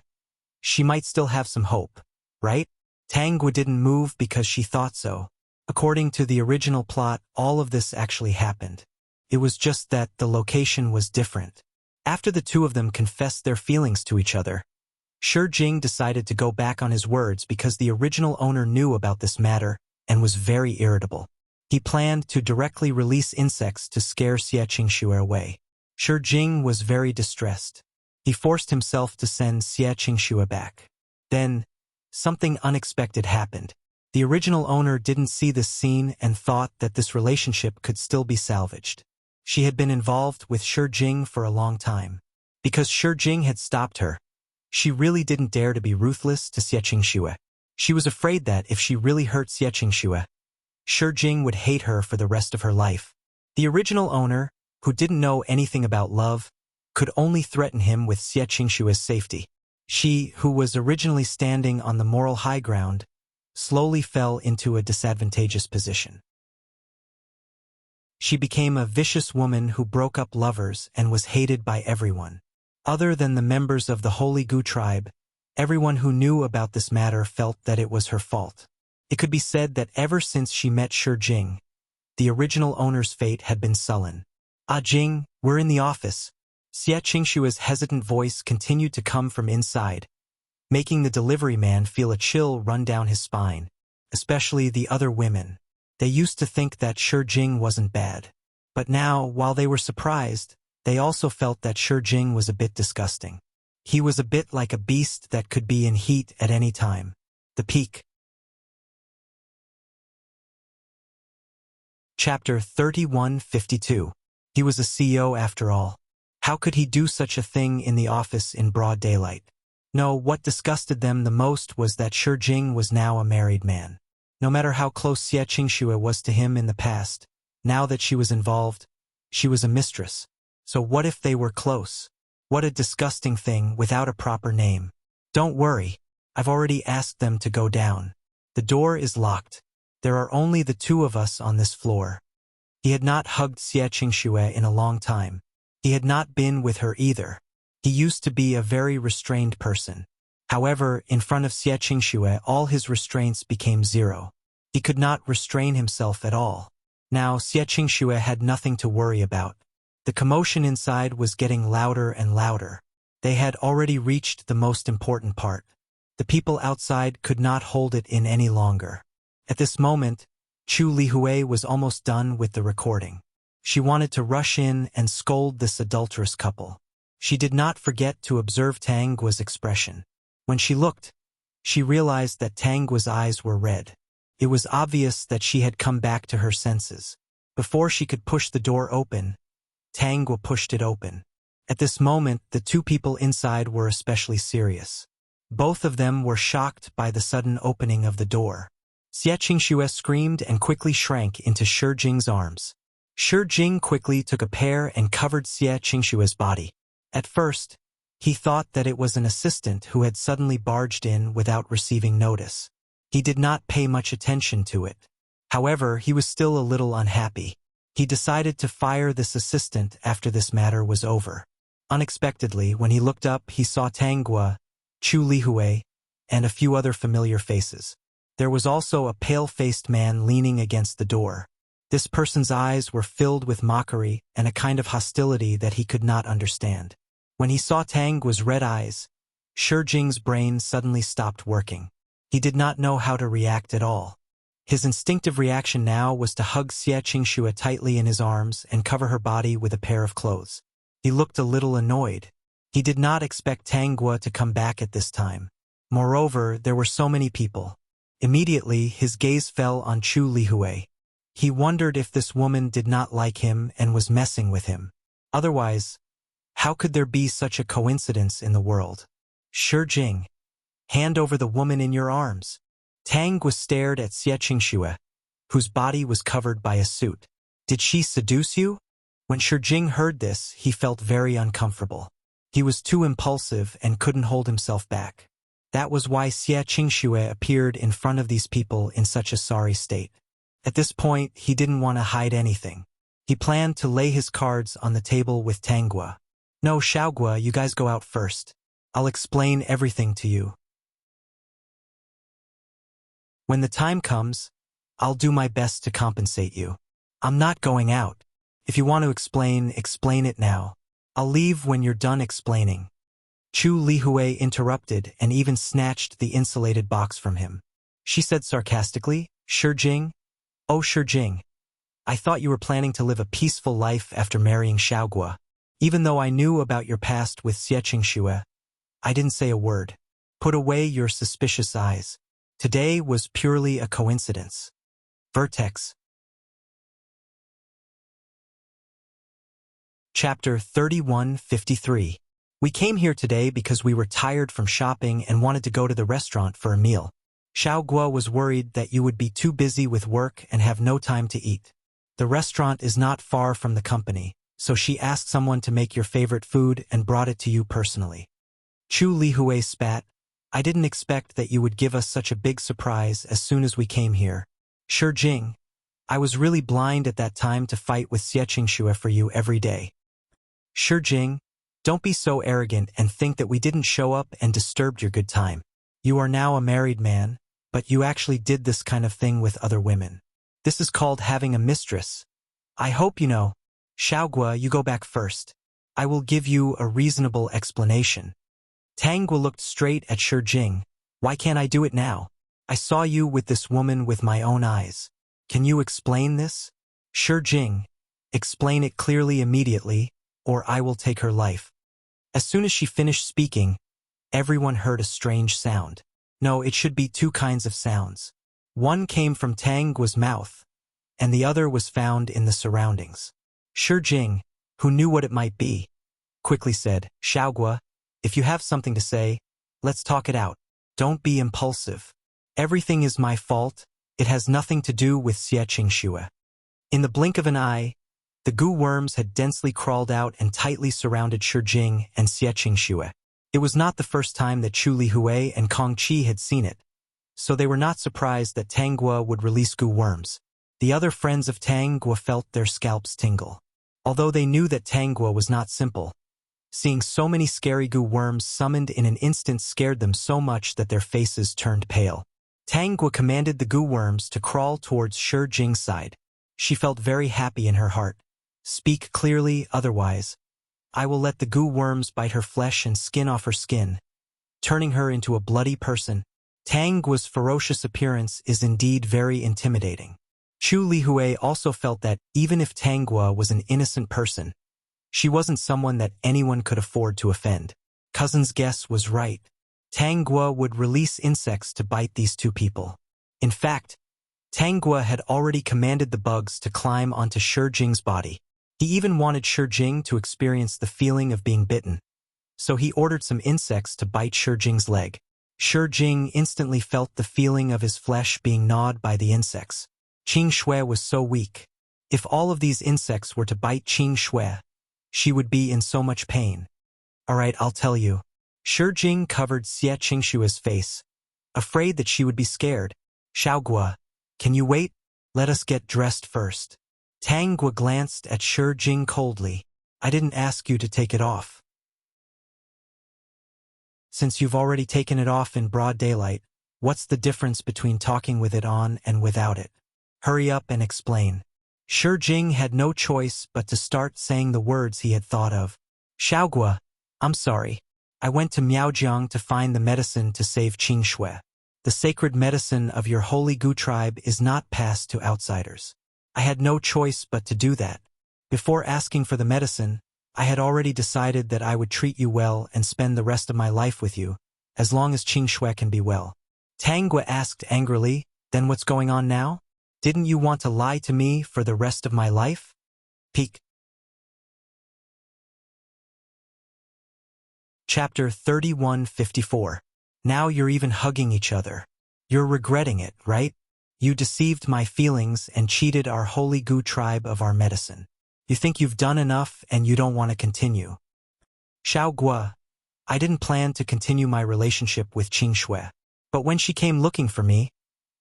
she might still have some hope, right? Tang Guo didn't move because she thought so. According to the original plot, all of this actually happened. It was just that the location was different. After the two of them confessed their feelings to each other, Shi Jing decided to go back on his words because the original owner knew about this matter and was very irritable. He planned to directly release insects to scare Xie Qingshui away. Shi Jing was very distressed. He forced himself to send Xie Qingshui back. Then, something unexpected happened. The original owner didn't see this scene and thought that this relationship could still be salvaged. She had been involved with Shi Jing for a long time. Because Shi Jing had stopped her, she really didn't dare to be ruthless to Xie Qingshui. She was afraid that if she really hurt Xie Qingshui, Shi Jing would hate her for the rest of her life. The original owner, who didn't know anything about love, could only threaten him with Xie Qingshui's safety. She, who was originally standing on the moral high ground, slowly fell into a disadvantageous position. She became a vicious woman who broke up lovers and was hated by everyone. Other than the members of the Holy Gu tribe, everyone who knew about this matter felt that it was her fault. It could be said that ever since she met Shi Jing, the original owner's fate had been sullen. Jing, we're in the office. Xie Qingshui's hesitant voice continued to come from inside, making the delivery man feel a chill run down his spine, especially the other women. They used to think that Shi Jing wasn't bad. But now, while they were surprised, they also felt that Shi Jing was a bit disgusting. He was a bit like a beast that could be in heat at any time. The peak. Chapter 3152. He was a CEO after all. How could he do such a thing in the office in broad daylight? No, what disgusted them the most was that Shi Jing was now a married man. No matter how close Xie Qingshui was to him in the past, now that she was involved, she was a mistress. So what if they were close? What a disgusting thing without a proper name. Don't worry. I've already asked them to go down. The door is locked. There are only the two of us on this floor. He had not hugged Xie Qingxue in a long time. He had not been with her either. He used to be a very restrained person. However, in front of Xie Qingxue, all his restraints became zero. He could not restrain himself at all. Now, Xie Qingxue had nothing to worry about. The commotion inside was getting louder and louder. They had already reached the most important part. The people outside could not hold it in any longer. At this moment, Chu Lihui was almost done with the recording. She wanted to rush in and scold this adulterous couple. She did not forget to observe Tang Guo's expression. When she looked, she realized that Tang Guo's eyes were red. It was obvious that she had come back to her senses. Before she could push the door open, Tang Guo pushed it open. At this moment, the two people inside were especially serious. Both of them were shocked by the sudden opening of the door. Xie Qingxue screamed and quickly shrank into Shi Jing's arms. Shi Jing quickly took a pear and covered Xie Qingxue's body. At first, he thought that it was an assistant who had suddenly barged in without receiving notice. He did not pay much attention to it. However, he was still a little unhappy. He decided to fire this assistant after this matter was over. Unexpectedly, when he looked up, he saw Tang Guo, Chu Lihui, and a few other familiar faces. There was also a pale-faced man leaning against the door. This person's eyes were filled with mockery and a kind of hostility that he could not understand. When he saw Tang Guo's red eyes, Shi Jing's brain suddenly stopped working. He did not know how to react at all. His instinctive reaction now was to hug Xie Qingxue tightly in his arms and cover her body with a pair of clothes. He looked a little annoyed. He did not expect Tang Guo to come back at this time. Moreover, there were so many people. Immediately, his gaze fell on Chu Lihui. He wondered if this woman did not like him and was messing with him. Otherwise, how could there be such a coincidence in the world? Shi Jing, hand over the woman in your arms. Tang Guo stared at Xie Qingxue, whose body was covered by a suit. Did she seduce you? When Shi Jing heard this, he felt very uncomfortable. He was too impulsive and couldn't hold himself back. That was why Xie Qingxue appeared in front of these people in such a sorry state. At this point, he didn't want to hide anything. He planned to lay his cards on the table with Tang Guo. No, Xiaoguo, you guys go out first. I'll explain everything to you. When the time comes, I'll do my best to compensate you. I'm not going out. If you want to explain it now. I'll leave when you're done explaining. Chu Lihui interrupted and even snatched the insulated box from him. She said sarcastically, Shi Jing? Oh, Shi Jing. I thought you were planning to live a peaceful life after marrying Xiaoguo. Even though I knew about your past with Xie Qingxue, I didn't say a word. Put away your suspicious eyes. Today was purely a coincidence. Vertex. Chapter 3153. We came here today because we were tired from shopping and wanted to go to the restaurant for a meal. Xiaoguo was worried that you would be too busy with work and have no time to eat. The restaurant is not far from the company, so she asked someone to make your favorite food and brought it to you personally. Chu Lihui spat. I didn't expect that you would give us such a big surprise as soon as we came here. Shi Jing, I was really blind at that time to fight with Xie Qingxue for you every day. Shi Jing, don't be so arrogant and think that we didn't show up and disturbed your good time. You are now a married man, but you actually did this kind of thing with other women. This is called having a mistress. I hope you know. Xiaoguo, you go back first. I will give you a reasonable explanation. Tang Guo looked straight at Shi Jing. Why can't I do it now? I saw you with this woman with my own eyes. Can you explain this? Shi Jing, explain it clearly immediately, or I will take her life. As soon as she finished speaking, everyone heard a strange sound. No, it should be two kinds of sounds. One came from Tang Guo's mouth, and the other was found in the surroundings. Shi Jing, who knew what it might be, quickly said, Xiaoguo, if you have something to say, let's talk it out. Don't be impulsive. Everything is my fault. It has nothing to do with Xie Qingxue. In the blink of an eye, The goo worms had densely crawled out and tightly surrounded Shi Jing and Xie Qingxue. It was not the first time that Chu Lihui and Kong Qi had seen it, so they were not surprised that Tang Guo would release goo worms. The other friends of Tang Guo felt their scalps tingle. Although they knew that Tang Guo was not simple, seeing so many scary goo worms summoned in an instant scared them so much that their faces turned pale. Tang Guo commanded the goo worms to crawl towards Shi Jing's side. She felt very happy in her heart. Speak clearly, otherwise I will let the goo worms bite her flesh and skin off her skin, turning her into a bloody person. Tang Guo's ferocious appearance is indeed very intimidating. Chu Lihui also felt that, even if Tang Guo was an innocent person, she wasn't someone that anyone could afford to offend. Cousin's guess was right. Tang Guo would release insects to bite these two people. In fact, Tang Guo had already commanded the bugs to climb onto Shi Jing's body. He even wanted Shi Jing to experience the feeling of being bitten, so he ordered some insects to bite Shi Jing's leg. Shi Jing instantly felt the feeling of his flesh being gnawed by the insects. Qing Shui was so weak. If all of these insects were to bite Qing Shui, she would be in so much pain. Alright, I'll tell you. Shi Jing covered Xie Qingshue's face, afraid that she would be scared. Xiaoguo, can you wait? Let us get dressed first. Tang Guo glanced at Shi Jing coldly. I didn't ask you to take it off. Since you've already taken it off in broad daylight, what's the difference between talking with it on and without it? Hurry up and explain. Shi Jing had no choice but to start saying the words he had thought of. Xiaoguo, I'm sorry. I went to Miaojiang to find the medicine to save Qing Shui. The sacred medicine of your holy Gu tribe is not passed to outsiders. I had no choice but to do that. Before asking for the medicine, I had already decided that I would treat you well and spend the rest of my life with you, as long as Qing Shui can be well. Tang Guo asked angrily, then what's going on now? Didn't you want to lie to me for the rest of my life? Peek. Chapter 3154. Now you're even hugging each other. You're regretting it, right? You deceived my feelings and cheated our holy Gu tribe of our medicine. You think you've done enough and you don't want to continue. Xiaoguo, I didn't plan to continue my relationship with Qing Shui, but when she came looking for me,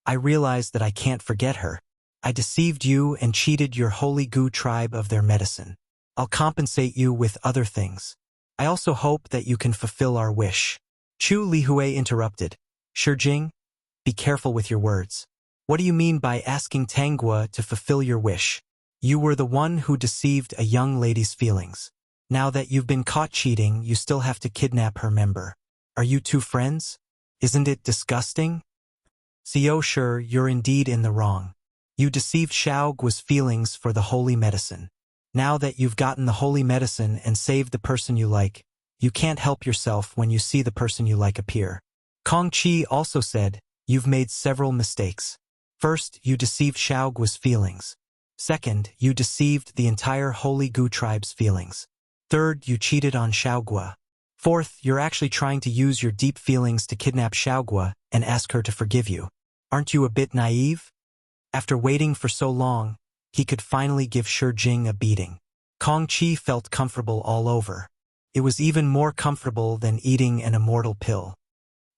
I realized that I can't forget her. I deceived you and cheated your holy Gu tribe of their medicine. I'll compensate you with other things. I also hope that you can fulfill our wish. Chu Lihui interrupted. Shi Jing, be careful with your words. What do you mean by asking Tang Guo to fulfill your wish? You were the one who deceived a young lady's feelings. Now that you've been caught cheating, you still have to kidnap her member. Are you two friends? Isn't it disgusting? Xiao Shi, you're indeed in the wrong. You deceived Xiao Guo's feelings for the holy medicine. Now that you've gotten the holy medicine and saved the person you like, you can't help yourself when you see the person you like appear. Kong Qi also said, you've made several mistakes. First, you deceived Xiao Guo's feelings. Second, you deceived the entire Holy Gu tribe's feelings. Third, you cheated on Xiao Guo. Fourth, you're actually trying to use your deep feelings to kidnap Xiao Guo and ask her to forgive you. Aren't you a bit naive? After waiting for so long, he could finally give Shi Jing a beating. Kong Qi felt comfortable all over. It was even more comfortable than eating an immortal pill.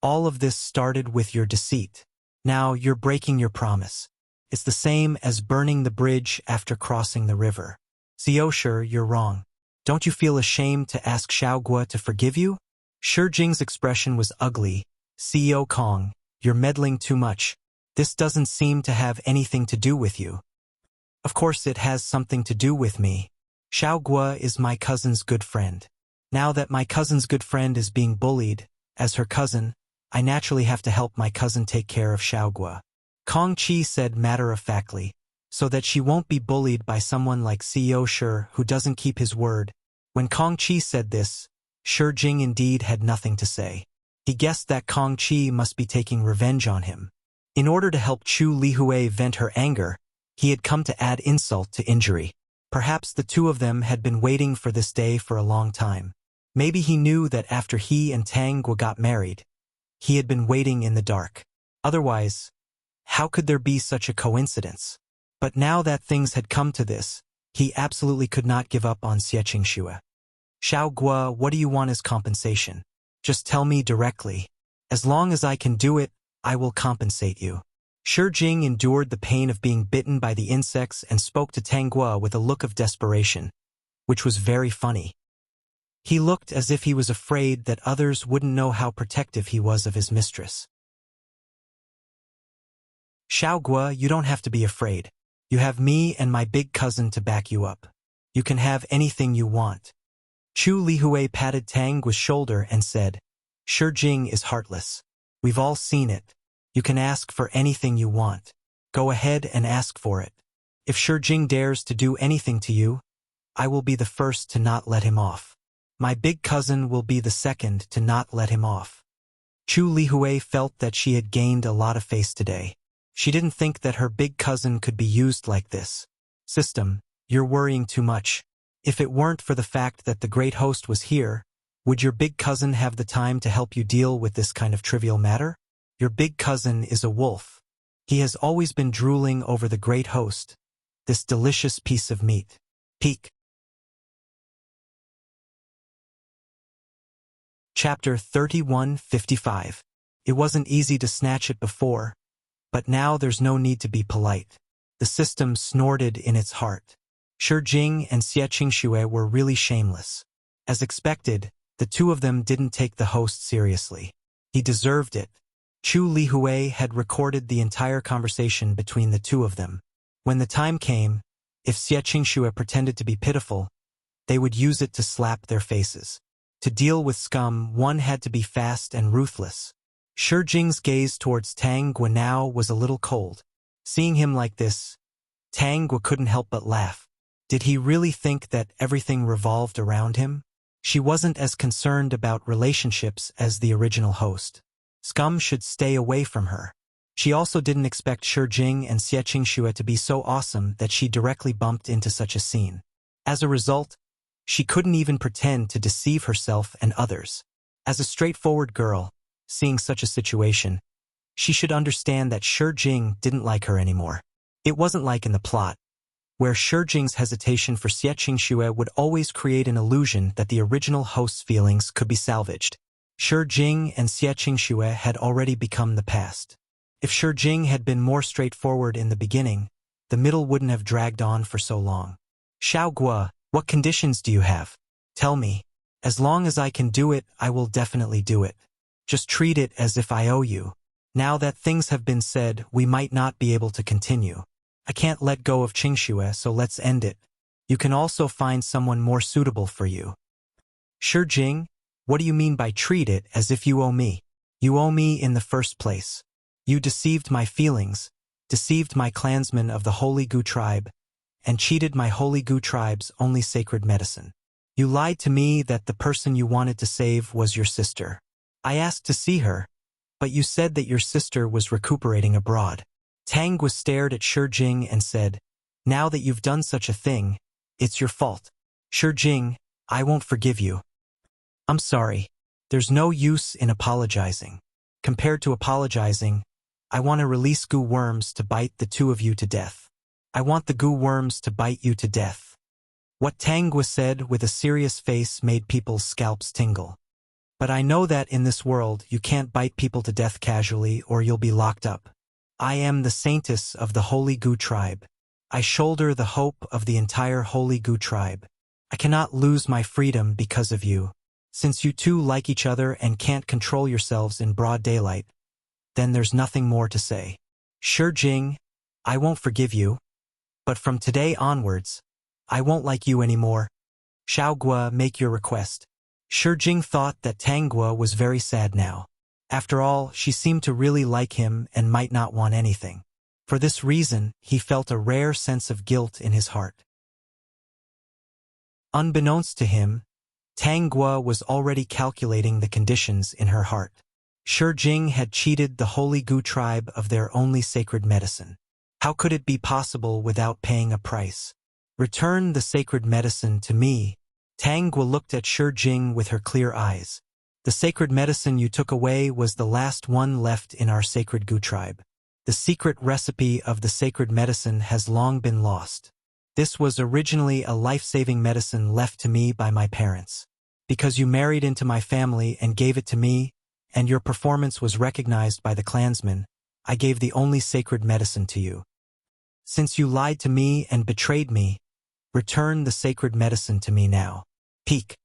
All of this started with your deceit. Now you're breaking your promise. It's the same as burning the bridge after crossing the river. Xiao Shi, you're wrong. Don't you feel ashamed to ask Xiao Guo to forgive you? Shi Jing's expression was ugly. CEO Kong, you're meddling too much. This doesn't seem to have anything to do with you. Of course it has something to do with me. Xiao Guo is my cousin's good friend. Now that my cousin's good friend is being bullied, as her cousin, I naturally have to help my cousin take care of Xiao Guo. Kong Qi said matter-of-factly, so that she won't be bullied by someone like CEO Shi who doesn't keep his word. When Kong Qi said this, Shi Jing indeed had nothing to say. He guessed that Kong Qi must be taking revenge on him. In order to help Chu Lihui vent her anger, he had come to add insult to injury. Perhaps the two of them had been waiting for this day for a long time. Maybe he knew that after he and Tang Guo got married, he had been waiting in the dark. Otherwise, how could there be such a coincidence? But now that things had come to this, He absolutely could not give up on Xie. Xiao Guo, what do you want as compensation? Just tell me directly. As long as I can do it, I will compensate you. Shi Jing endured the pain of being bitten by the insects and spoke to Tang Guo with a look of desperation, which was very funny. He looked as if he was afraid that others wouldn't know how protective he was of his mistress. Xiao Guo, you don't have to be afraid. You have me and my big cousin to back you up. You can have anything you want. Chu Lihui patted Tang Guo's shoulder and said, Shi Jing is heartless. We've all seen it. You can ask for anything you want. Go ahead and ask for it. If Shi Jing dares to do anything to you, I will be the first to not let him off. My big cousin will be the second to not let him off. Chu Lihui felt that she had gained a lot of face today. She didn't think that her big cousin could be used like this. System, you're worrying too much. If it weren't for the fact that the great host was here, would your big cousin have the time to help you deal with this kind of trivial matter? Your big cousin is a wolf. He has always been drooling over the great host, this delicious piece of meat. Peek. Chapter 31:55. It wasn't easy to snatch it before, but now there's no need to be polite. The system snorted in its heart. Shi Jing and Xie were really shameless. As expected, the two of them didn't take the host seriously. He deserved it. Chu Lihui had recorded the entire conversation between the two of them. When the time came, if Xie pretended to be pitiful, they would use it to slap their faces. To deal with scum, one had to be fast and ruthless. Shi Jing's gaze towards Tang Guo now was a little cold. Seeing him like this, Tang Guo couldn't help but laugh. Did he really think that everything revolved around him? She wasn't as concerned about relationships as the original host. Scum should stay away from her. She also didn't expect Shi Jing and Xie to be so awesome that she directly bumped into such a scene. As a result, she couldn't even pretend to deceive herself and others. As a straightforward girl, seeing such a situation, she should understand that Shi Jing didn't like her anymore. It wasn't like in the plot, where Shi Jing's hesitation for Xie would always create an illusion that the original host's feelings could be salvaged. Shi Jing and Xie had already become the past. If Shi Jing had been more straightforward in the beginning, the middle wouldn't have dragged on for so long. Xiao Guo, what conditions do you have? Tell me. As long as I can do it, I will definitely do it. Just treat it as if I owe you. Now that things have been said, we might not be able to continue. I can't let go of Qingxue, so let's end it. You can also find someone more suitable for you. Shi Jing, what do you mean by treat it as if you owe me? You owe me in the first place. You deceived my feelings, deceived my clansmen of the Holy Gu tribe, and cheated my Holy Gu tribe's only sacred medicine. You lied to me that the person you wanted to save was your sister. I asked to see her, but you said that your sister was recuperating abroad. Tang Guo stared at Shi Jing and said, now that you've done such a thing, it's your fault. Shi Jing, I won't forgive you. I'm sorry. There's no use in apologizing. Compared to apologizing, I want to release goo worms to bite the two of you to death. I want the goo worms to bite you to death. What Tang Guo said with a serious face made people's scalps tingle. But I know that in this world you can't bite people to death casually or you'll be locked up. I am the saintess of the Holy Gu tribe. I shoulder the hope of the entire Holy Gu tribe. I cannot lose my freedom because of you. Since you two like each other and can't control yourselves in broad daylight, then there's nothing more to say. Shi Jing, I won't forgive you. But from today onwards, I won't like you anymore. Xiao Guo, make your request. Shi Jing thought that Tang Guo was very sad now. After all, she seemed to really like him and might not want anything. For this reason, he felt a rare sense of guilt in his heart. Unbeknownst to him, Tang Guo was already calculating the conditions in her heart. Shi Jing had cheated the Holy Gu tribe of their only sacred medicine. How could it be possible without paying a price? Return the sacred medicine to me. Tang Guo looked at Shi Jing with her clear eyes. The sacred medicine you took away was the last one left in our sacred Gu tribe. The secret recipe of the sacred medicine has long been lost. This was originally a life-saving medicine left to me by my parents. Because you married into my family and gave it to me, and your performance was recognized by the clansmen, I gave the only sacred medicine to you. Since you lied to me and betrayed me, return the sacred medicine to me now. Peak.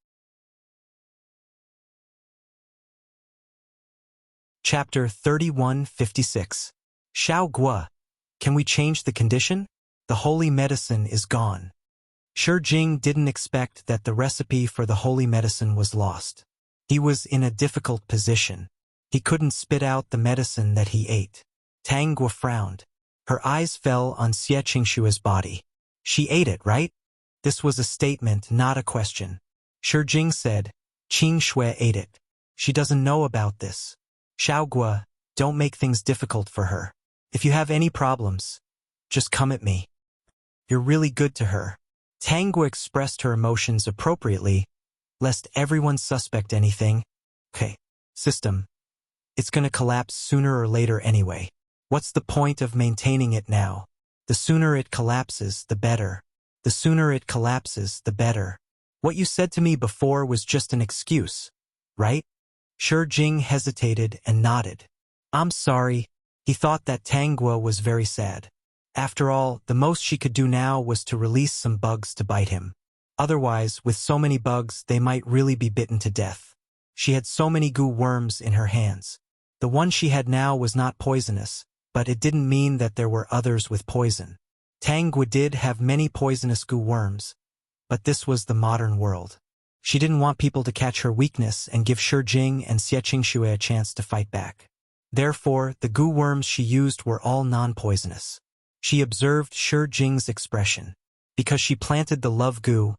Chapter 3156. Xiao Gua. Can we change the condition? The holy medicine is gone. Shi Jing didn't expect that the recipe for the holy medicine was lost. He was in a difficult position. He couldn't spit out the medicine that he ate. Tang Gua frowned. Her eyes fell on Xie Qingshua's body. She ate it, right? This was a statement, not a question. Shi Jing said, Qingshui ate it. She doesn't know about this. Xiao Gua, don't make things difficult for her. If you have any problems, just come at me. You're really good to her. Tang Gua expressed her emotions appropriately, lest everyone suspect anything. Okay, system. It's gonna collapse sooner or later anyway. What's the point of maintaining it now? The sooner it collapses, the better. The sooner it collapses, the better. What you said to me before was just an excuse, right? Shi Jing hesitated and nodded. I'm sorry. He thought that Tang Gua was very sad. After all, the most she could do now was to release some bugs to bite him. Otherwise, with so many bugs, they might really be bitten to death. She had so many goo worms in her hands. The one she had now was not poisonous, but it didn't mean that there were others with poison. Tang Gua did have many poisonous goo worms, but this was the modern world. She didn't want people to catch her weakness and give Shi Jing and Xie Qingshui a chance to fight back. Therefore, the goo worms she used were all non-poisonous. She observed Shi Jing's expression. Because she planted the love goo,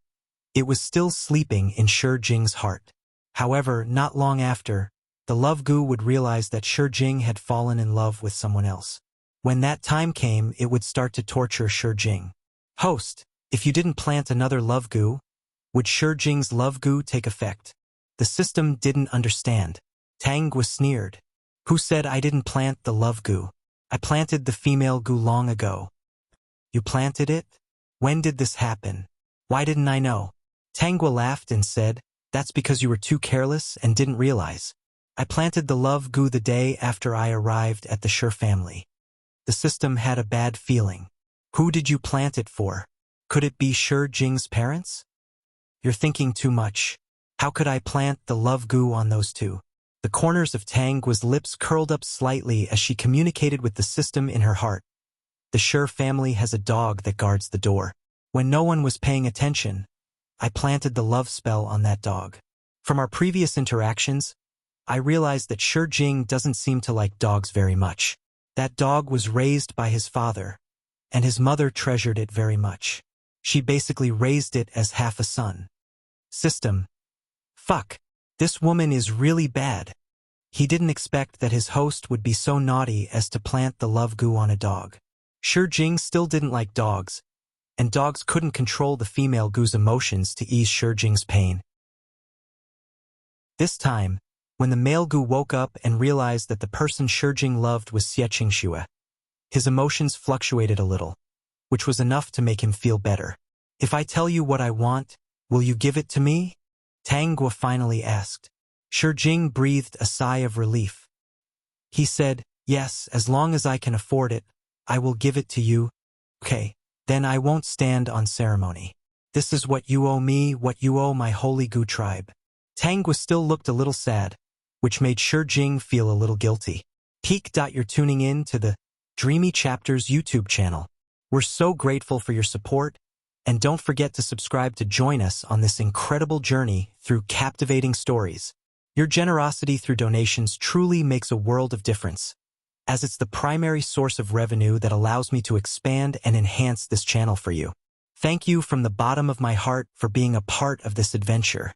it was still sleeping in Shi Jing's heart. However, not long after, the love goo would realize that Shi Jing had fallen in love with someone else. When that time came, it would start to torture Shi Jing. Host, if you didn't plant another love goo, would Shi Jing's love goo take effect? The system didn't understand. Tang Gua sneered. Who said I didn't plant the love goo? I planted the female goo long ago. You planted it? When did this happen? Why didn't I know? Tang Gua laughed and said, that's because you were too careless and didn't realize. I planted the love goo the day after I arrived at the Shi family. The system had a bad feeling. Who did you plant it for? Could it be Shi Jing's parents? You're thinking too much. How could I plant the love goo on those two? The corners of Tang Gua's lips curled up slightly as she communicated with the system in her heart. The Shi family has a dog that guards the door. When no one was paying attention, I planted the love spell on that dog. From our previous interactions, I realized that Shi Jing doesn't seem to like dogs very much. That dog was raised by his father, and his mother treasured it very much. She basically raised it as half a son. System. Fuck. This woman is really bad. He didn't expect that his host would be so naughty as to plant the love goo on a dog. Shi Jing still didn't like dogs, and dogs couldn't control the female goo's emotions to ease Shi Jing's pain. This time, when the male goo woke up and realized that the person Shi Jing loved was Xie Qingshui, his emotions fluctuated a little, which was enough to make him feel better. If I tell you what I want, will you give it to me? Tang Gua finally asked. Shi Jing breathed a sigh of relief. He said, yes, as long as I can afford it, I will give it to you. Okay, then I won't stand on ceremony. This is what you owe me, what you owe my holy goo tribe. Tang Gua still looked a little sad, which made Shi Jing feel a little guilty. Peak. You're tuning in to the Dreamy Chapters YouTube channel. We're so grateful for your support, and don't forget to subscribe to join us on this incredible journey through captivating stories. Your generosity through donations truly makes a world of difference, as it's the primary source of revenue that allows me to expand and enhance this channel for you. Thank you from the bottom of my heart for being a part of this adventure.